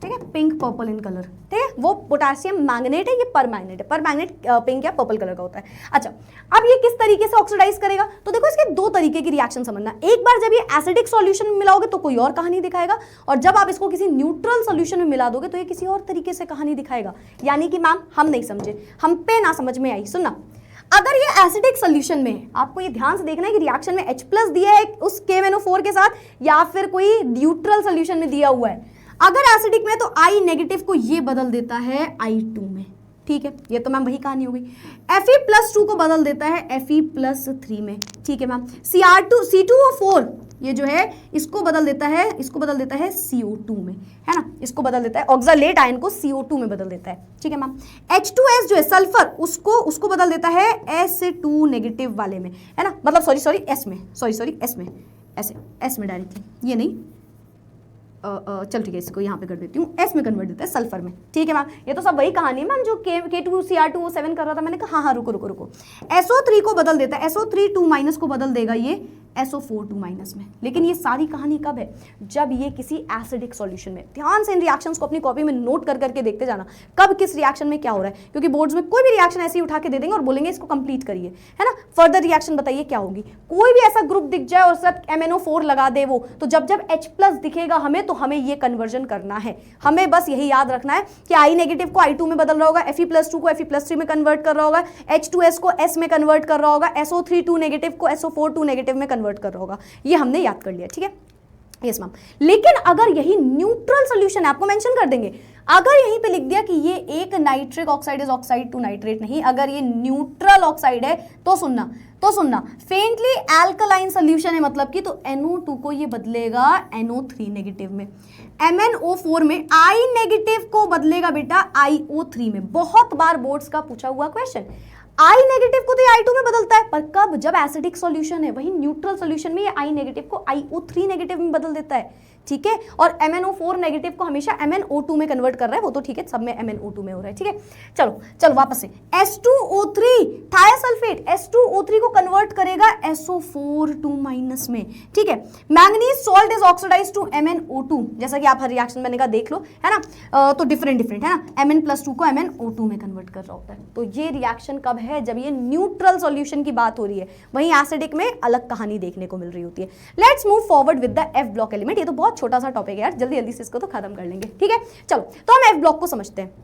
ठीक है, पिंक पर्पल इन कलर, ठीक है। वो पोटेशियम मैंगनेट है, ये पर मैग्नेट है। पर मैग्नेट पिंक या पर्पल कलर का होता है। अच्छा, अब ये किस तरीके से ऑक्सीडाइज करेगा, तो देखो इसके दो तरीके की रिएक्शन समझना। एक बार जब ये एसिडिक सॉल्यूशन में मिलाओगे तो कोई और कहानी दिखाएगा, और जब आप इसको किसी न्यूट्रल सॉल्यूशन में मिला दोगे तो ये किसी और तरीके से कहानी दिखाएगा। यानी कि मैम हम नहीं समझे, हम पे ना समझ में आई। सुनना, अगर ये एसिडिक सोल्यूशन में है, आपको ये ध्यान से देखना है कि रिएक्शन में H+ दिया है उस KMnO4 के साथ, या फिर कोई न्यूट्रल सोल्यूशन में दिया हुआ है। अगर एसिडिक में तो I- को ये बदल देता है I2 में, ठीक है, ये तो मैम वही कहानी हो गई। Fe+2 को बदल देता है Fe+3 में, ठीक है मैम। C2O4 ये जो है इसको बदल देता है CO2 में, है ना, इसको बदल देता है, ऑक्सालेट आयन को CO2 में बदल देता है, ठीक है मैम। H2S जो है सल्फर, उसको बदल देता है S2- वाले में, है ना, मतलब सॉरी S में, S में, ऐसे S में डायरेक्टली, ये नहीं, चल ठीक है, इसको यहाँ पे कर देती हूँ, S में कन्वर्ट देता है सल्फर में, ठीक है मैम। ये तो सब वही कहानी है मैम जो K2Cr2O7 कर रहा था, मैंने कहा हाँ रुको। SO3 को बदल देता है, SO3 2- को बदल देगा ये SO4 2- में। लेकिन ये सारी कहानी कब है, जब ये किसी एसिडिक सॉल्यूशन में। ध्यान से इन रिएक्शंस को अपनी कॉपी में नोट कर करके देखते जाना, कब किस रिएक्शन में क्या हो रहा है, क्योंकि बोर्ड्स में कोई भी रिएक्शन ऐसे ही उठा के दे देंगे और बोलेंगे इसको कंप्लीट करिए, है ना, फर्दर रिएक्शन बताइए क्या होगी। कोई भी ऐसा ग्रुप दिख जाए और सब MnO4 लगा दे वो, तो जब H+ दिखेगा हमें, तो हमें ये कन्वर्जन करना है। हमें बस यही याद रखना है कि I- को I2 में बदल रहा होगा, Fe+2 को Fe+3 में कन्वर्ट कर रहा होगा, H2S को S में कन्वर्ट कर रहा होगा, SO3 2- को SO4 2- में कन्वर्ट कर रहा होगा। ये हमने याद कर लिया, ठीक है, यस मैम। लेकिन अगर यही न्यूट्रल सॉल्यूशन है, आपको मेंशन कर देंगे, अगर यहीं पे लिख दिया कि ये एक nitric oxide is oxide to nitrate, नहीं, अगर ये न्यूट्रल ऑक्साइड है तो सुनना फेंटली एल्कलाइन सॉल्यूशन है, मतलब कि तो NO2 को ये बदलेगा NO3- में, MnO4 में I- को बदलेगा बेटा IO3 में। बहुत बार बोर्ड्स का पूछा हुआ क्वेश्चन। I- को तो ये I2 में बदलता है, पर कब, जब एसिडिक सॉल्यूशन है। वही न्यूट्रल सॉल्यूशन में ये I- को IO3- में बदल देता है, ठीक है। और MnO4- को हमेशा MnO2 में कन्वर्ट कर रहा है, वो तो ठीक है, सब में MnO2 में हो रहा है, ठीक है। चलो वापस से, S2O3 थायोसल्फेट S2O3 को कन्वर्ट करेगा SO4 2- में, ठीक है। Manganese salt is oxidized to MnO2, जैसा कि आप हर रिएक्शन मैंने कहा देख लो, है ना, तो डिफरेंट है ना, Mn+2 को MnO2 में कन्वर्ट कर रहा होता है। तो ये रिएक्शन कब है, जब ये न्यूट्रल सॉल्यूशन की बात हो रही है। वहीं एसिडिक में अलग कहानी देखने को मिल रही होती है। Let's move forward with the F block element. ये तो बहुत छोटा सा टॉपिक है यार, जल्दी से इसको तो खत्म कर लेंगे, ठीक है। चलो, तो हम F ब्लॉक को समझते हैं।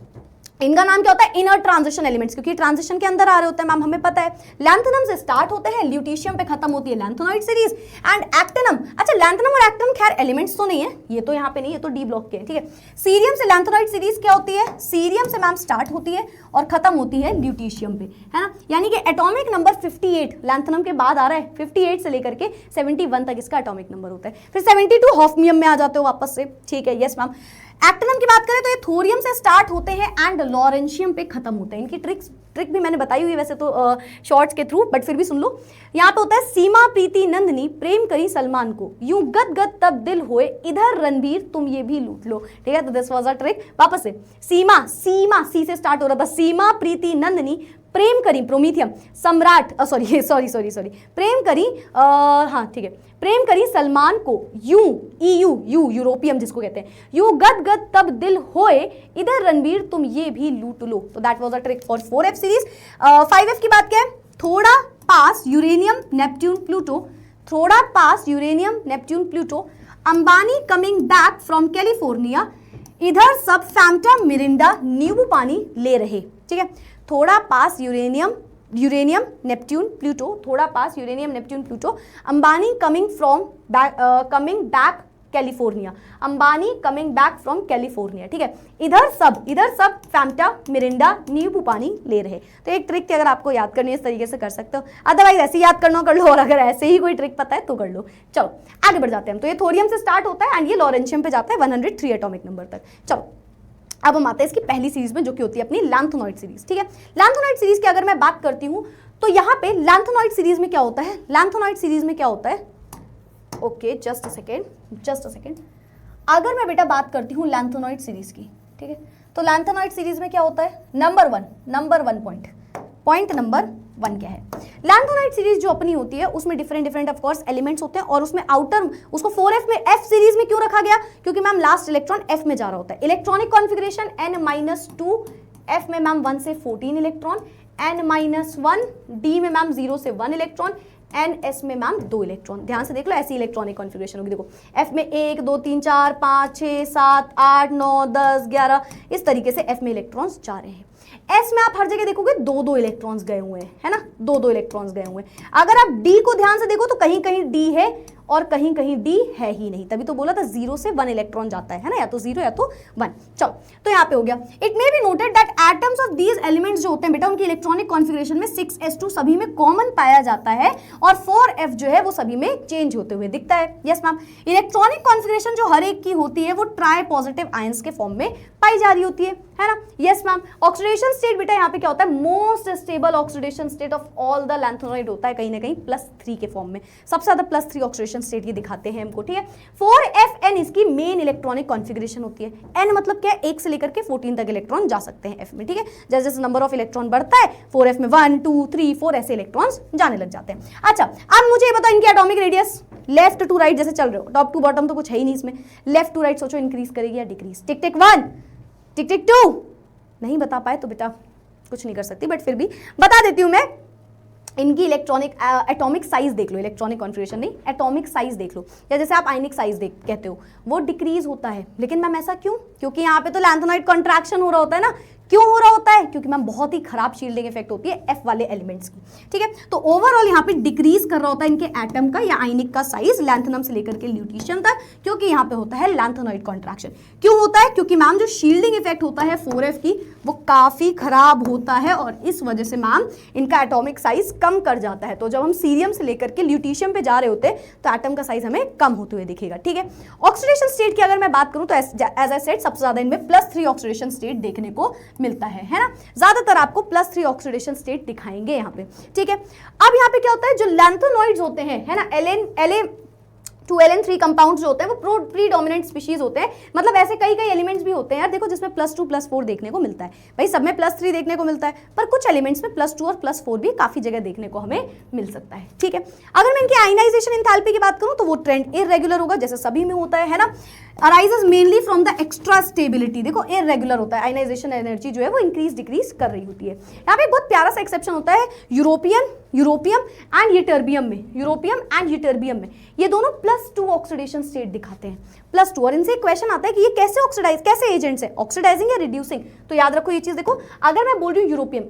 इनका नाम क्या होता है, इनर ट्रांजिशन एलिमेंट्स, क्योंकि ट्रांजिशन के अंदर आ रहे होते हैं मैम, हमें पता है। लैंथनम से स्टार्ट होते हैं, ल्यूटीशियम पे खत्म होती है लैंथेनॉइड सीरीज, एंड एक्टिनम। अच्छा, लैंथनम और एक्टिनम खैर एलिमेंट्स तो नहीं है, ये तो यहाँ पे नहीं, ये तो डी ब्लॉक के, ठीक है। सीरियम से लैंथेनॉइड सीरीज क्या होती है, सीरियम से मैम स्टार्ट होती है और खत्म होती है ल्यूटीशियम पे, है ना। यानी कि एटॉमिक नंबर 58 लैंथनम के बाद आ रहा है, 58 से लेकर के 71 तक इसका एटॉमिक नंबर होता है। फिर 72 हॉफनियम में आ जाते हो वापस से, ठीक है, यस मैम। एक्टिनम की बात करें तो ये थोरियम से स्टार्ट होते हैं एंड लॉरेंशियम पे खत्म होते हैं। इनकी ट्रिक भी मैंने बताई हुई है वैसे तो शॉर्ट्स के थ्रू, बट फिर भी सुन लो। यहाँ पे होता है, सीमा प्रीति नंदनी प्रेम करी सलमान को, यूं गद गद तब दिल होए, इधर रणबीर तुम ये भी लूट लो, ठीक है। तो दिस वाज अ ट्रिक। वापस से, सीमा सी से स्टार्ट हो रहा था, सीमा प्रीति नंदनी प्रेम करी, प्रोमीथियम सम्राट, सॉरी प्रेम करी, हाँ ठीक है, प्रेम करी सलमान को, यू यूरोपियम जिसको कहते हैं, यू गद गद तब दिल होए, इधर रणबीर तुम ये भी लूट लो। तो that was a trick for 4F series. 5F की बात क्या है, थोड़ा पास यूरेनियम नेपट्यून प्लूटो, थोड़ा पास uranium Neptune Pluto, Ambani coming back from California, इधर सब फैंटा मिरिंडा नींबू पानी ले रहे, ठीक है। थोड़ा पास यूरेनियम यूरेनियम, नेपट्यून, प्लूटो, थोड़ा पास, uranium, Neptune, Pluto. Ambani coming back California, Ambani coming back from California, ठीक है। इधर सब फैंटा, मिरिंडा, नींबू पानी ले रहे। तो एक ट्रिक अगर आपको याद करनी है इस तरीके से कर सकते हो, अदरवाइज ऐसे ही याद करना कर लो, और अगर ऐसे ही कोई ट्रिक पता है तो कर लो। चलो आगे बढ़ जाते हैं हम। तो ये थोरियम से स्टार्ट होता है एंड ये लॉरेंशियम पे जाता है 103 एटॉमिक नंबर तक। चलो अब हम आते हैं इसकी पहली सीरीज में, जो कि होती है अपनी लैंथेनॉइड सीरीज, ठीक है। लैंथेनॉइड सीरीज की अगर मैं बात करती हूँ तो यहाँ पे लैंथेनॉइड सीरीज में क्या होता है, लैंथेनॉइड सीरीज में क्या होता है, ओके जस्ट अ सेकेंड। अगर मैं बेटा बात करती हूँ लैंथेनॉइड सीरीज की, ठीक है, तो लैंथेनॉइड सीरीज में क्या होता है, नंबर वन पॉइंट नंबर 1 क्या है। लैंथेनॉइड सीरीज जो अपनी होती है उसमें डिफरेंट ऑफ कोर्स एलिमेंट्स होते हैं, और उसमें आउटर उसको 4f में f सीरीज में क्यों रखा गया, क्योंकि मैम लास्ट इलेक्ट्रॉन f में जा रहा होता है। इलेक्ट्रॉनिक कॉन्फिगरेशन n-2, f में मैम 1 से 14 इलेक्ट्रॉन, n-1, d में मैम 0 से 1 इलेक्ट्रॉन, NS में मैम 2 इलेक्ट्रॉन। ध्यान से देख लो, ऐसी इलेक्ट्रॉनिक कॉन्फ़िगरेशन होगी। देखो F में 1 2 3 4 5 6 7 8 9 10 11 इस तरीके से F में इलेक्ट्रॉन्स जा रहे हैं। S में आप हर जगह देखोगे 2 इलेक्ट्रॉन्स गए हुए हैं, है ना, 2 इलेक्ट्रॉन्स गए हुए हैं। अगर आप D को ध्यान से देखो तो कहीं कहीं D है और कहीं कहीं D है ही नहीं, तभी तो बोला था 0 से 1 इलेक्ट्रॉन जाता है ना, या तो 0 या तो 1। चलो तो यहाँ पे हो गया। It may be noted that atoms of these elements जो होते हैं बेटा उनकी इलेक्ट्रॉनिक कॉन्फिगरेशन में 6s2 सभी में कॉमन पाया जाता है, और 4f जो है वो सभी में चेंज होते हुए दिखता है। यस मैम, इलेक्ट्रॉनिक कॉन्फिगरेशन जो हर एक की होती है वो ट्राई पॉजिटिव आयंस के फॉर्म में पाई जा रही होती है ना। यस मैम, ऑक्सीडेशन स्टेट बेटा यहाँ पे क्या होता है, most stable oxidation state of all the lanthanoid होता है कहीं ना कहीं +3 के फॉर्म में, सबसे ज्यादा +3 ऑक्सीडेशन स्टेट ये दिखाते हैं हमको, ठीक है। 4FN इसकी मेन इलेक्ट्रॉनिक कॉन्फिगरेशन होती है। n मतलब क्या है, 1 से लेकर के 14 तक इलेक्ट्रॉन जा सकते हैं f में, ठीक है। जैसे जैसे नंबर ऑफ इलेक्ट्रॉन बढ़ता है 4f में 1 2 3 4 ऐसे इलेक्ट्रॉन्स जाने लग जाते हैं। अच्छा अब मुझे ये बताओ इनकी atomic radius left to right जैसे चल रहे हो, टॉप टू बॉटम तो कुछ है ही नहीं इसमें, लेफ्ट टू राइट सोचो इंक्रीज करेगी या डिक्रीज। टिक टिक 1 टिक टिक 2, नहीं बता पाए तो बेटा कुछ नहीं कर सकती, बट फिर भी बता देती हूं मैं। इनकी इलेक्ट्रॉनिक एटॉमिक साइज देख लो, इलेक्ट्रॉनिक कॉन्फिगरेशन नहीं, एटॉमिक साइज देख लो, या जैसे आप आयनिक साइज देख कहते हो वो डिक्रीज होता है। लेकिन मैम ऐसा क्यों, क्योंकि यहाँ पे तो लैंथेनॉइड कॉन्ट्रैक्शन हो रहा होता है ना। क्यों हो रहा होता है, क्योंकि मैम बहुत ही खराब शील्डिंग इफेक्ट होती है एफ वाले एलिमेंट्स की, ठीक है। तो ओवरऑल यहाँ पे डिक्रीज कर रहा होता है इनके एटम का या आयनिक का साइज लैंथेनम से लेकर के ल्यूटिशियम तक, क्योंकि यहाँ पे होता है लैंथेनॉइड कॉन्ट्रैक्शन। क्यों होता है, क्योंकि मैम जो शील्डिंग इफेक्ट होता है 4f की वो काफी खराब होता है, और इस वजह से मैम इनका एटॉमिक साइज कम कर जाता है। तो जब हम सीरियम से लेकर के ल्यूटिशियम पे जा रहे होते तो एटम का साइज हमें कम होते हुए दिखेगा, ठीक है। ऑक्सीडेशन स्टेट की अगर मैं बात करूं तो एज आई सेड सबसे ज्यादा इनमें +3 ऑक्सीडेशन स्टेट देखने को मिलता है ना। ज्यादातर आपको +3 ऑक्सीडेशन स्टेट दिखाएंगे यहाँ पे, ठीक है। अब यहाँ पे क्या होता है, जो लैंथेनॉइड्स होते हैं, है ना, LN2 कंपाउंड्स जो होते हैं वो प्रीडोमिनेंट स्पीशीज होते हैं। मतलब ऐसे कई एलिमेंट्स भी होते हैं यार, देखो जिसमें +2 +4 देखने को मिलता है। भाई सब में +3 देखने को मिलता है, पर कुछ एलिमेंट्स में +2 और +4 भी काफी जगह देखने को हमें मिल सकता है, ठीक है। अगर मैं इनकी आयनाइजेशन एंथैल्पी की बात करूं तो वो ट्रेंड इररेगुलर होगा, जैसे सभी में होता है ना। Arises mainly from the extra stability, देखो इररेगुलर होता है, आयनाइजेशन एनर्जी जो है वो इंक्रीज डिक्रीज कर रही होती है। यहाँ पे एक बहुत प्यारा सा एक्सेप्शन होता है यूरोपियम एंड यूटर्बियम में, ये दोनों +2 ऑक्सीडेशन स्टेट दिखाते हैं, +2। और इनसे क्वेश्चन आता है कि ये कैसे ऑक्सीडाइज, कैसे एजेंट्स है, ऑक्सीडाइजिंग या रिड्यूसिंग। तो याद रखो ये चीज, देखो अगर मैं बोल रही हूँ यूरोपियम,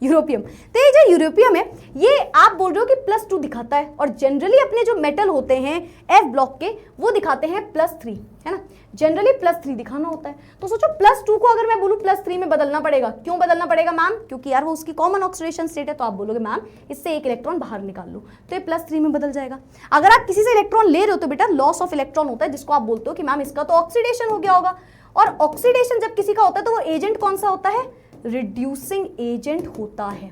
यूरोपियम, तो ये जो यूरोपियम है ये आप बोल रहे हो कि +2 दिखाता है, और जनरली अपने जो मेटल होते हैं F ब्लॉक के वो दिखाते हैं +3, है ना, जनरली +3 दिखाना होता है। तो सोचो +2 को अगर मैं बोलूं +3 में बदलना पड़ेगा। क्यों बदलना पड़ेगा मैम, क्योंकि यार वो उसकी कॉमन ऑक्सीडेशन स्टेट है। तो आप बोलोगे मैम इससे एक इलेक्ट्रॉन बाहर निकाल लो, तो ये +3 में बदल जाएगा। अगर आप किसी से इलेक्ट्रॉन ले रहे हो तो बेटा लॉस ऑफ इलेक्ट्रॉन होता है, जिसको आप बोलते हो कि मैम इसका तो ऑक्सीडेशन हो गया होगा। और ऑक्सीडेशन जब किसी का होता है तो वो एजेंट कौन सा होता है, रिड्यूसिंग एजेंट होता है,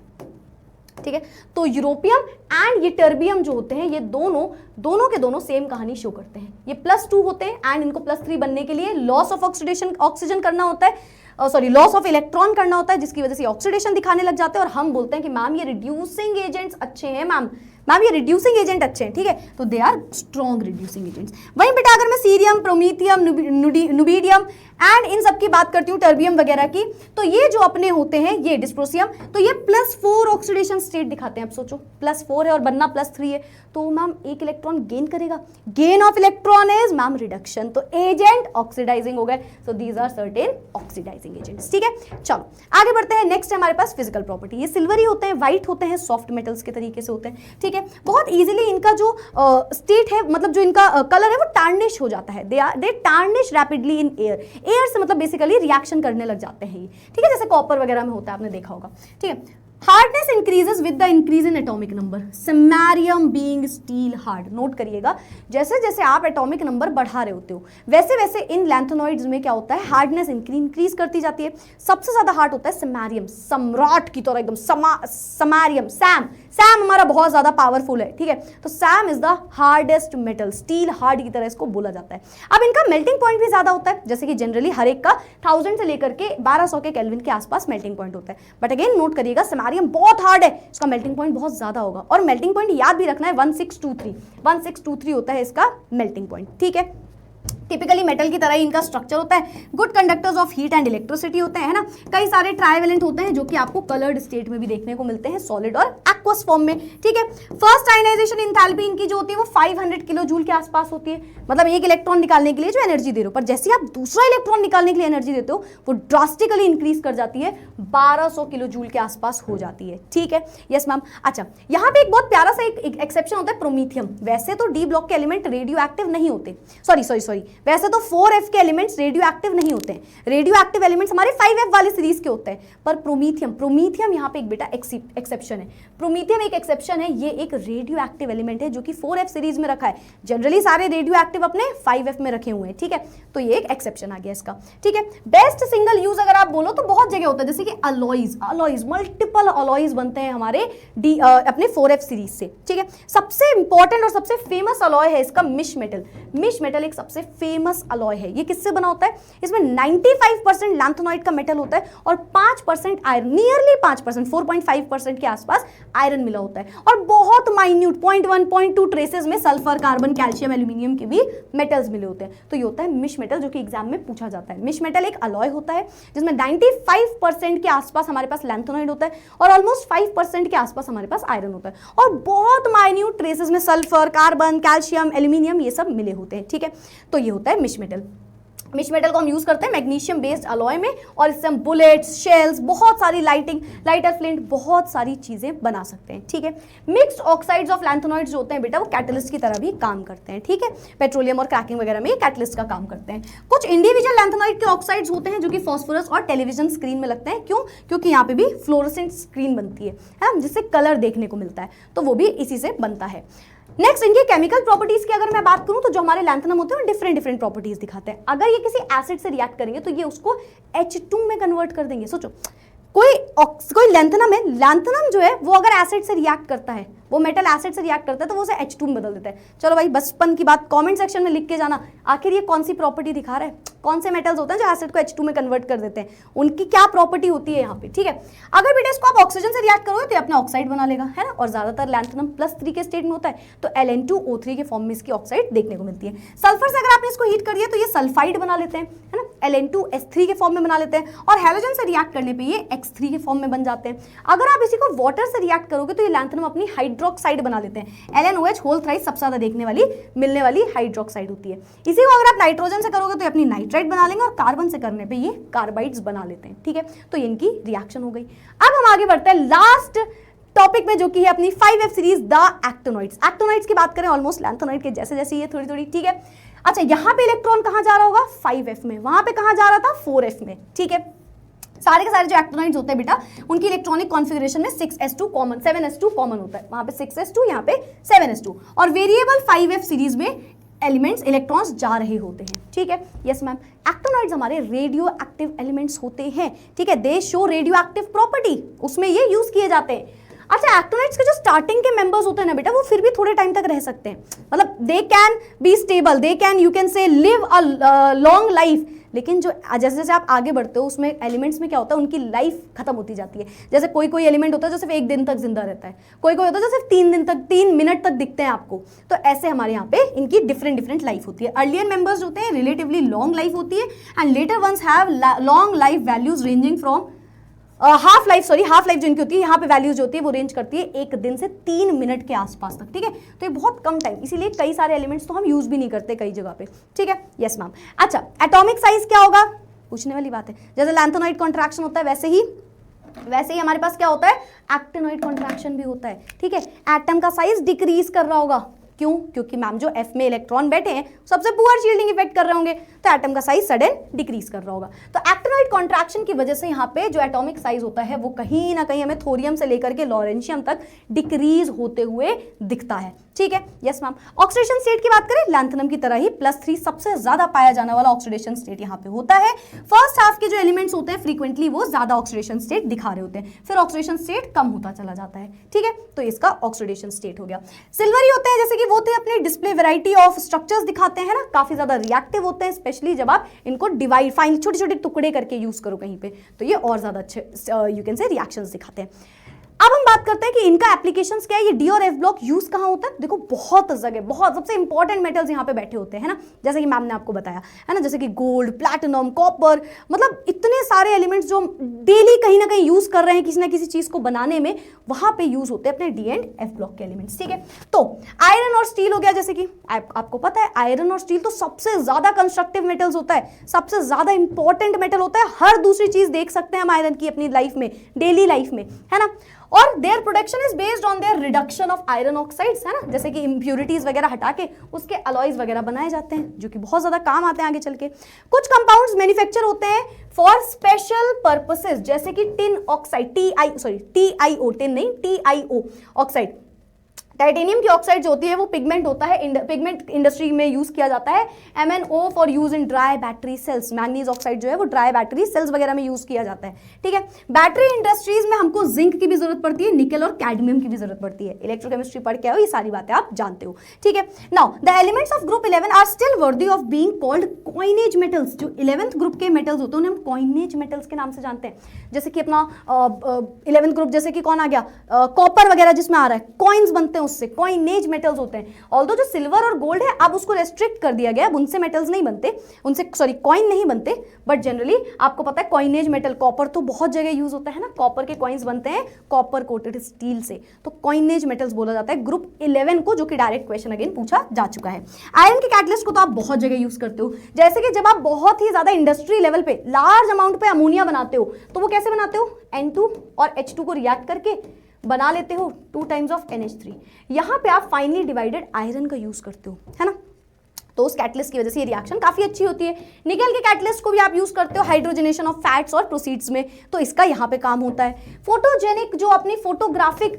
ठीक है। तो यूरोपियम एंड यूटर्बियम जो होते हैं ये दोनों के दोनों सेम कहानी शो करते हैं। ये +2 होते हैं एंड इनको +3 बनने के लिए लॉस ऑफ ऑक्सीजन करना होता है, लॉस ऑफ इलेक्ट्रॉन करना होता है, जिसकी वजह से ऑक्सीडेशन दिखाने लग जाते हैं। और हम बोलते हैं कि मैम ये रिड्यूसिंग एजेंट्स अच्छे हैं मैम, मैम ये रिड्यूसिंग एजेंट अच्छे हैं, ठीक है, तो they are strong reducing agents. वहीं बेटा अगर मैं सीरियम, प्रोमीथियम, नुबीडियम एंड इन सब की बात करती हूँ, टर्बियम वगैरह की, तो ये जो अपने होते हैं ये डिस्प्रोसियम, तो ये +4 ऑक्सीडेशन स्टेट दिखाते हैं। अब सोचो +4 है और बनना +3 है, तो मैम एक इलेक्ट्रॉन गेन करेगा, gain of electron is ma'am reduction, तो एजेंट ऑक्सीडाइजिंग हो गए, so these are certain oxidizing agents, ठीक है। चलो आगे बढ़ते हैं, नेक्स्ट है हमारे पास फिजिकल प्रॉपर्टी। ये सिल्वरी होते हैं, व्हाइट होते हैं, सॉफ्ट मेटल्स के तरीके से होते हैं, ठीक है। बहुत इजीली इनका जो स्टेट है, मतलब जो इनका कलर है वो टार्निश हो जाता है, they tarnish rapidly in air, air से मतलब बेसिकली रिएक्शन करने लग जाते हैं ये, ठीक है, जैसे कॉपर वगैरह में होता है, आपने देखा होगा, ठीक है। Hardness increases with the increase in atomic number, samarium being steel hard. Note करिएगा, जैसे जैसे आप एटॉमिक नंबर बढ़ा रहे होते हो वैसे वैसे इन लैंथेनॉइड्स में क्या होता है, हार्डनेस इंक्रीज करती जाती है। सबसे ज्यादा हार्ड होता है समैरियम, सम्राट की तरह एकदम, समैरियम, सैम हमारा बहुत ज्यादा पावरफुल है, ठीक है, तो Sam is the hardest metal, steel hard की तरह इसको बोला जाता है। अब इनका मेल्टिंग पॉइंट भी ज्यादा होता है, जैसे कि जनरली हर एक का 1000 से लेकर के 1200 के केल्विन के आसपास मेल्टिंग पॉइंट होता है, बट अगेन नोट करिएगा समैरियम बहुत हार्ड है, इसका मेल्टिंग पॉइंट बहुत ज्यादा होगा, और मेल्टिंग पॉइंट याद भी रखना है 1623 होता है इसका मेल्टिंग पॉइंट, ठीक है। टिपिकली मेटल की तरह ही इनका स्ट्रक्चर होता है, good conductors of heat and electricity होते हैं, है ना। कई सारे ट्राइवेलेंट होते हैं जो कि आपको कलर्ड स्टेट में भी देखने को मिलते हैं, सॉलिड और एक्वस फॉर्म में, ठीक है। फर्स्ट आयनाइजेशन एंथैल्पी इनकी जो होती है वो 500 किलो जूल के आसपास होती है, मतलब एक इलेक्ट्रॉन निकालने के लिए जो एनर्जी दे रहे हो, पर जैसे आप दूसरा इलेक्ट्रॉन निकालने के लिए एनर्जी देते हो वो ड्रास्टिकली इंक्रीज कर जाती है, 1200 किलो जूल के आसपास हो जाती है, ठीक है। Yes ma'am. अच्छा, यहाँ पे एक बहुत प्यारा सा एक एक्सेप्शन होता है, प्रोमीथियम। वैसे तो डी ब्लॉक के एलिमेंट रेडियो एक्टिव नहीं होते, सॉरी वैसे तो 4f के एलिमेंट्स रेडियो एक्टिव नहीं होते हैं, रेडियो एक्टिव एलिमेंट्स हमारे 5f वाली सीरीज के होते हैं, पर प्रोमीथियम यहाँ पे एक बेटा एक्सेप्शन है। प्रोमीथियम एक एक्सेप्शन है, ये एक रेडियो एक्टिव एलिमेंट है जो कि 4f सीरीज में रखा है, जनरली सारे रेडियो एक्टिव अपने 5f में रखे हुए हैं, ठीक है, तो ये एक एक्सेप्शन आ गया इसका, ठीक है। बेस्ट सिंगल यूज अगर आप बोलो तो बहुत जगह होता है, जैसे कि अलॉयज मल्टीपल अलॉयज बनते हैं हमारे अपने 4f सीरीज से, ठीक है। सबसे इंपॉर्टेंट और सबसे फेमस अलॉय है इसका मिश मेटल एक सबसे फेमस अलॉय है। ये किससे बना होता है, इसमें 95% लैंथेनॉइड का मेटल होता है और 5% आयरन, नियरली 5%, 4.5% के आसपास आयरन मिला होता है, और बहुत माइन्यूट 0.1 0.2 ट्रेसेस में सल्फर, कार्बन, कैल्शियम, एल्यूमिनियम के भी मेटल्स मिले होते हैं, तो ये होता है मिश मेटल, जो कि एग्जाम में पूछा जाता है। मिश मेटल एक अलॉय होता है जिसमें 95% के आसपास हमारे पास लैंथेनॉइड होता है और ऑलमोस्ट 5% के आसपास हमारे पास आयरन होता है, और बहुत माइन्यूट ट्रेसेस में सल्फर, कार्बन, कैल्शियम, एल्यूमिनियम ये सब मिले होते हैं, ठीक है, तो ये होता है मिश मेटल को हम यूज करते हैं मैग्नीशियम बेस्ड अलॉय में, और इससे हम बुलेट्स, शेल्स, बहुत सारी लाइटर फ्लिंट, बहुत सारी चीजें बना सकते हैं, ठीक है। मिक्स्ड ऑक्साइड्स ऑफ लैंथेनॉइड्स जो होते हैं बेटा वो कैटलिस्ट की तरह भी काम करते हैं, ठीक है, पेट्रोलियम और क्रैकिंग वगैरह में कैटलिस्ट का काम करते हैं। कुछ इंडिविजुअल लैंथेनॉइड के ऑक्साइड्स होते हैं जो कि फॉस्फोरस और टेलीविजन स्क्रीन में लगते हैं, क्यों, क्योंकि यहाँ पे भी फ्लोरोसेंट स्क्रीन बनती है ना, जिससे कलर देखने को मिलता है, तो वो भी इसी से बनता है। नेक्स्ट इनकी केमिकल प्रॉपर्टीज की अगर मैं बात करूं तो जो हमारे लैंथेनम होते हैं वो डिफरेंट प्रॉपर्टीज दिखाते हैं। अगर ये किसी एसिड से रिएक्ट करेंगे तो ये उसको H2 में कन्वर्ट कर देंगे। सोचो कोई लैंथेनम जो है वो अगर एसिड से रिएक्ट करता है, वो मेटल एसिड से रिएक्ट करता है तो वो उसे H2 में बदल देता है। चलो भाई बचपन की बात कमेंट सेक्शन में लिख के जाना, आखिर ये कौन सी प्रॉपर्टी दिखा रहा है, कौन से मेटल्स होते हैं जो एसिड को H2 में कन्वर्ट कर देते हैं, उनकी क्या प्रॉपर्टी होती है यहाँ पे, ठीक है। अगर बेटा इसको आप ऑक्सीजन से रिएक्ट करोगे तो ये अपना ऑक्साइड बना लेगा, है ना, और ज्यादातर लैंथेनम +3 के स्टेट में होता है, तो Ln2O3 के फॉर्म में इसकी ऑक्साइड देखने को मिलती है। सल्फर से अगर आपने इसको हीट कर दिया तो ये सल्फाइड बना लेते हैं, है ना, Ln2S3 के फॉर्म में बना लेते हैं, और हैलोजन से रिएक्ट करने पे ये X3 के फॉर्म में बन जाते हैं। अगर आप इसी को वाटर से रिएक्ट करोगे तो ये लैंथेनम अपनी हाइड्रोक्साइड बना लेते हैं, LnOH होल थ्राइस सबसे ज्यादा मिलने वाली हाइड्रोक्साइड होती है। इसी को अगर आप नाइट्रोजन से करोगे तो अपनी नाइट्राइड बना लेंगे, और कार्बन से करने पे ये कार्बाइड्स बना लेते हैं, ठीक है, तो ये इनकी रिएक्शन हो गई। अब हम आगे बढ़ते हैं लास्ट टॉपिक में जो कि है अपनी 5f सीरीज द एक्टोनॉइड्स की बात करें, ऑलमोस्ट लैंथेनॉइड के जैसे ये थोड़ी, ठीक है। अच्छा, यहाँ पे इलेक्ट्रॉन कहाँ जा रहा होगा, 5f में, वहां पे कहाँ जा रहा था, 4f में, ठीक है। सारे के सारे जो एक्टोनॉइड्स होते हैं बेटा उनकी इलेक्ट्रॉनिक कॉन्फ़िगरेशन में 6s2 कॉमन, 7s2 कॉमन होता है, वहां पे 6s2 यहाँ पे 7s2, और वेरिएबल 5f सीरीज में एलिमेंट्स इलेक्ट्रॉन्स जा रहे होते हैं, ठीक है। यस मैम, एक्टोनॉइड्स हमारे रेडियो एक्टिव एलिमेंट्स होते हैं, ठीक है, दे शो रेडियो एक्टिव प्रॉपर्टी, उसमें ये यूज किए जाते हैं। अच्छा, एक्टोनॉइड्स के जो स्टार्टिंग के मेंबर्स होते हैं ना बेटा वो फिर भी थोड़े टाइम तक रह सकते हैं, मतलब they can be stable, they can you can say live a long life, लेकिन जो जैसे जैसे आप आगे बढ़ते हो उसमें एलिमेंट्स में क्या होता है, उनकी लाइफ खत्म होती जाती है। जैसे कोई कोई एलिमेंट होता है जो सिर्फ 1 दिन तक जिंदा रहता है, कोई कोई होता है जो सिर्फ 3 दिन तक 3 मिनट तक दिखते हैं आपको। तो ऐसे हमारे यहाँ पे इनकी डिफरेंट डिफरेंट लाइफ होती है। अर्लियर मेंबर्स होते हैं रिलेटिवली लॉन्ग लाइफ होती है, and later once have long life values ranging from half life जो इनकी होती है, यहाँ पे वैल्यूज जो होती है वो रेंज करती है 1 दिन से 3 मिनट के आसपास तक, ठीक है। तो ये बहुत कम टाइम, इसीलिए कई सारे एलिमेंट्स तो हम यूज भी नहीं करते कई जगह पे, ठीक है। Yes ma'am. अच्छा, एटॉमिक साइज क्या होगा, पूछने वाली बात है। जैसे लैंथेनॉइड कॉन्ट्रैक्शन होता है वैसे ही हमारे पास क्या होता है, एक्टिनॉइड कॉन्ट्रैक्शन भी होता है, ठीक है। एटम का साइज डिक्रीज कर रहा होगा, क्यों? क्योंकि मैम जो F में इलेक्ट्रॉन बैठे हैं सबसे पुअर शील्डिंग इफेक्ट कर रहे होंगे, तो एटम का साइज सडन डिक्रीज कर रहा होगा। तो एक्टिनॉइड कॉन्ट्रैक्शन की वजह से यहाँ पे जो एटॉमिक साइज होता है वो कहीं ना कहीं हमें थोरियम से लेकर के लॉरेंशियम तक डिक्रीज होते हुए दिखता है, ठीक है। Yes ma'am. ऑक्सीडेशन स्टेट की बात करें, लैंथेनम की तरह ही +3 सबसे ज्यादा पाया जाने वाला ऑक्सीडेशन स्टेट यहाँ पे होता है। फर्स्ट हाफ के जो एलिमेंट्स होते हैं फ्रीक्वेंटली वो ज्यादा ऑक्सीडेशन स्टेट दिखा रहे होते हैं, फिर ऑक्सीडेशन स्टेट कम होता चला जाता है, ठीक है। तो इसका ऑक्सीडेशन स्टेट हो गया। सिल्वरी होते हैं, जैसे कि वो थे अपने डिस्प्ले वैरायटी ऑफ स्ट्रक्चर्स दिखाते हैं ना, काफी ज्यादा रिएक्टिव होते हैं, स्पेशली जब आप इनको डिवाइड फाइन छोटे छोटे टुकड़े करके यूज करो कहीं पे, तो ये और ज्यादा अच्छे यू कैन से रिएक्शंस दिखाते हैं। अब हम बात करते हैं कि इनका एप्लीकेशंस क्या है, ये डी और एफ ब्लॉक यूज कहां होता है। देखो बहुत जगह, बहुत सबसे इंपॉर्टेंट मेटल्स यहाँ पे बैठे होते हैं ना, जैसे कि मैम ने आपको बताया है ना, जैसे कि गोल्ड, प्लैटिनम, कॉपर, मतलब इतने सारे एलिमेंट्स जो डेली कहीं ना कहीं यूज कर रहे हैं किसी ना किसी चीज को बनाने में, वहां पे यूज होते हैं अपने डी एंड एफ ब्लॉक के एलिमेंट्स, ठीक है। तो आयरन और स्टील हो गया, जैसे कि आपको पता है आयरन और स्टील तो सबसे ज्यादा कंस्ट्रक्टिव मेटल्स होता है, सबसे ज्यादा इंपॉर्टेंट मेटल होता है। हर दूसरी चीज देख सकते हैं हम आयरन की अपनी लाइफ में, डेली लाइफ में, है ना। और their production is based on their reduction of iron oxides, है ना, जैसे कि इंप्यूरिटीज वगैरह हटा के उसके अलॉयज वगैरह बनाए जाते हैं, जो कि बहुत ज्यादा काम आते हैं आगे चल के। कुछ कंपाउंड्स मैन्युफैक्चर होते हैं फॉर स्पेशल पर्पसेस, जैसे कि टिन ऑक्साइड, TiO, टिन नहीं, TiO ऑक्साइड। टाइटेनियम की ऑक्साइड जो होती है वो पिगमेंट होता है, पिगमेंट इंडस्ट्री में यूज किया जाता है। MnO for use in dry battery cells, manganese oxide जो है वो ड्राई बैटरी सेल्स वगैरह में यूज किया जाता है, ठीक है। बैटरी इंडस्ट्रीज में हमको जिंक की भी जरूरत पड़ती है, निकल और कैडमियम की भी जरूरत पड़ती है। इलेक्ट्रोकेमिस्ट्री पढ़ के आओ, ये सारी बातें आप जानते हो, ठीक है। Now the elements of group 11 are still worthy of being called coinage metals. जो 11th ग्रुप के मेटल्स होते हैं उन्हें हम कॉइनेज मेटल्स के नाम से जानते हैं। जैसे कि अपना 11th ग्रुप, जैसे कि कौन आ गया, कॉपर वगैरह जिसमें आ रहा है, कॉइन्स बनते हैं उससे, कॉइनेज मेटल्स होते हैं। ऑल्दो जो सिल्वर और गोल्ड है अब उसको रेस्ट्रिक्ट कर दिया गया, अब उनसे मेटल्स नहीं बनते, उनसे सॉरी कॉइन नहीं बनते, बट जनरली आपको पता है कॉइनेज मेटल, कॉपर तो बहुत जगह यूज होता है ना, कॉपर के कॉइन्स बनते हैं कॉपर कोटेड स्टील से, तो कॉइनेज मेटल्स बोला जाता है ग्रुप 11 को, जो कि डायरेक्ट क्वेश्चन अगेन पूछा जा चुका है। आयरन के कैटलिस्ट को तो आप बहुत जगह यूज करते हो, जैसे कि जब आप बहुत ही ज्यादा इंडस्ट्री लेवल पे लार्ज अमाउंट पे अमोनिया बनाते हो, तो वो कैसे बनाते हो, N2 और H2 को रिएक्ट करके बना लेते हो 2 टाइम्स ऑफ NH3। यहां पे आप फाइनली डिवाइडेड आयरन का यूज करते हो, है ना, तो उस कैटलिस्ट की वजह से ये रिएक्शन काफी अच्छी होती है। निकल के कैटलिस्ट को भी आप यूज करते हो हाइड्रोजनेशन ऑफ फैट्स और प्रोसीड्स में, तो इसका यहाँ पे काम होता है। फोटोजेनिक जो अपनी फोटोग्राफिक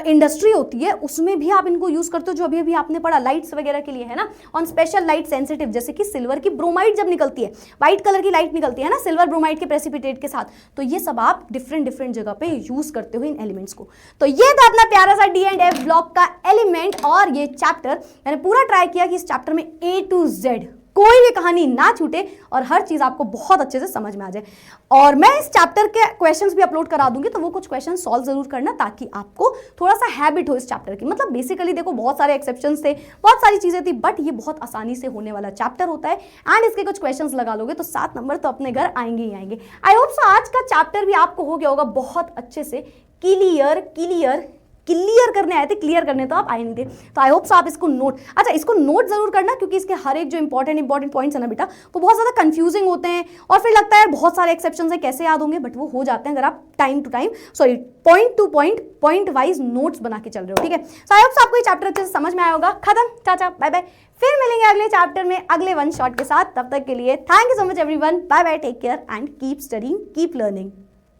इंडस्ट्री होती है उसमें भी आप इनको यूज करते हो, जो अभी अभी आपने पढ़ा लाइट्स वगैरह के लिए, है ना, ऑन स्पेशल लाइट सेंसिटिव, जैसे कि सिल्वर की ब्रोमाइड जब निकलती है, व्हाइट कलर की लाइट निकलती है ना सिल्वर ब्रोमाइड के प्रेसिपिटेट के साथ, तो ये सब आप डिफरेंट जगह पे यूज करते हो इन एलिमेंट्स को। तो ये था अपना प्यारा सा डी एंड एफ ब्लॉक का एलिमेंट, और ये चैप्टर मैंने पूरा ट्राई किया कि इस चैप्टर में A to Z कोई भी कहानी ना छूटे और हर चीज आपको बहुत अच्छे से समझ में आ जाए। और मैं इस चैप्टर के क्वेश्चंस भी अपलोड करा दूंगी, तो वो कुछ क्वेश्चन सॉल्व जरूर करना, ताकि आपको थोड़ा सा हैबिट हो इस चैप्टर की। मतलब बेसिकली देखो बहुत सारे एक्सेप्शंस थे, बहुत सारी चीजें थी, बट ये बहुत आसानी से होने वाला चैप्टर होता है, एंड इसके कुछ क्वेश्चंस लगा लोगे तो 7 नंबर तो अपने घर आएंगे ही आएंगे। आई होप सो आज का चैप्टर भी आपको हो गया होगा बहुत अच्छे से क्लियर करने आए थे, क्लियर करने तो आप आए नहीं थे, तो आई होप सो आप इसको इसको नोट जरूर करना, क्योंकि इसके हर एक जो इंपॉर्टेंट पॉइंट्स है ना बेटा, वो बहुत ज्यादा कंफ्यूजिंग होते हैं, और फिर लगता है बहुत सारे एक्सेप्शंस है कैसे याद होंगे, बट वो हो जाते हैं अगर आप point two point wise notes बना के चल रहे हो, ठीक है। सो आई होप सो आपको ये चैप्टर अच्छे से समझ में आया होगा। खत्म, टाटा बाय बाय, फिर मिलेंगे अगले चैप्टर में अगले वन शॉट के साथ। तब तक के लिए thank you so much everyone, bye bye, take care and keep studying, keep learning.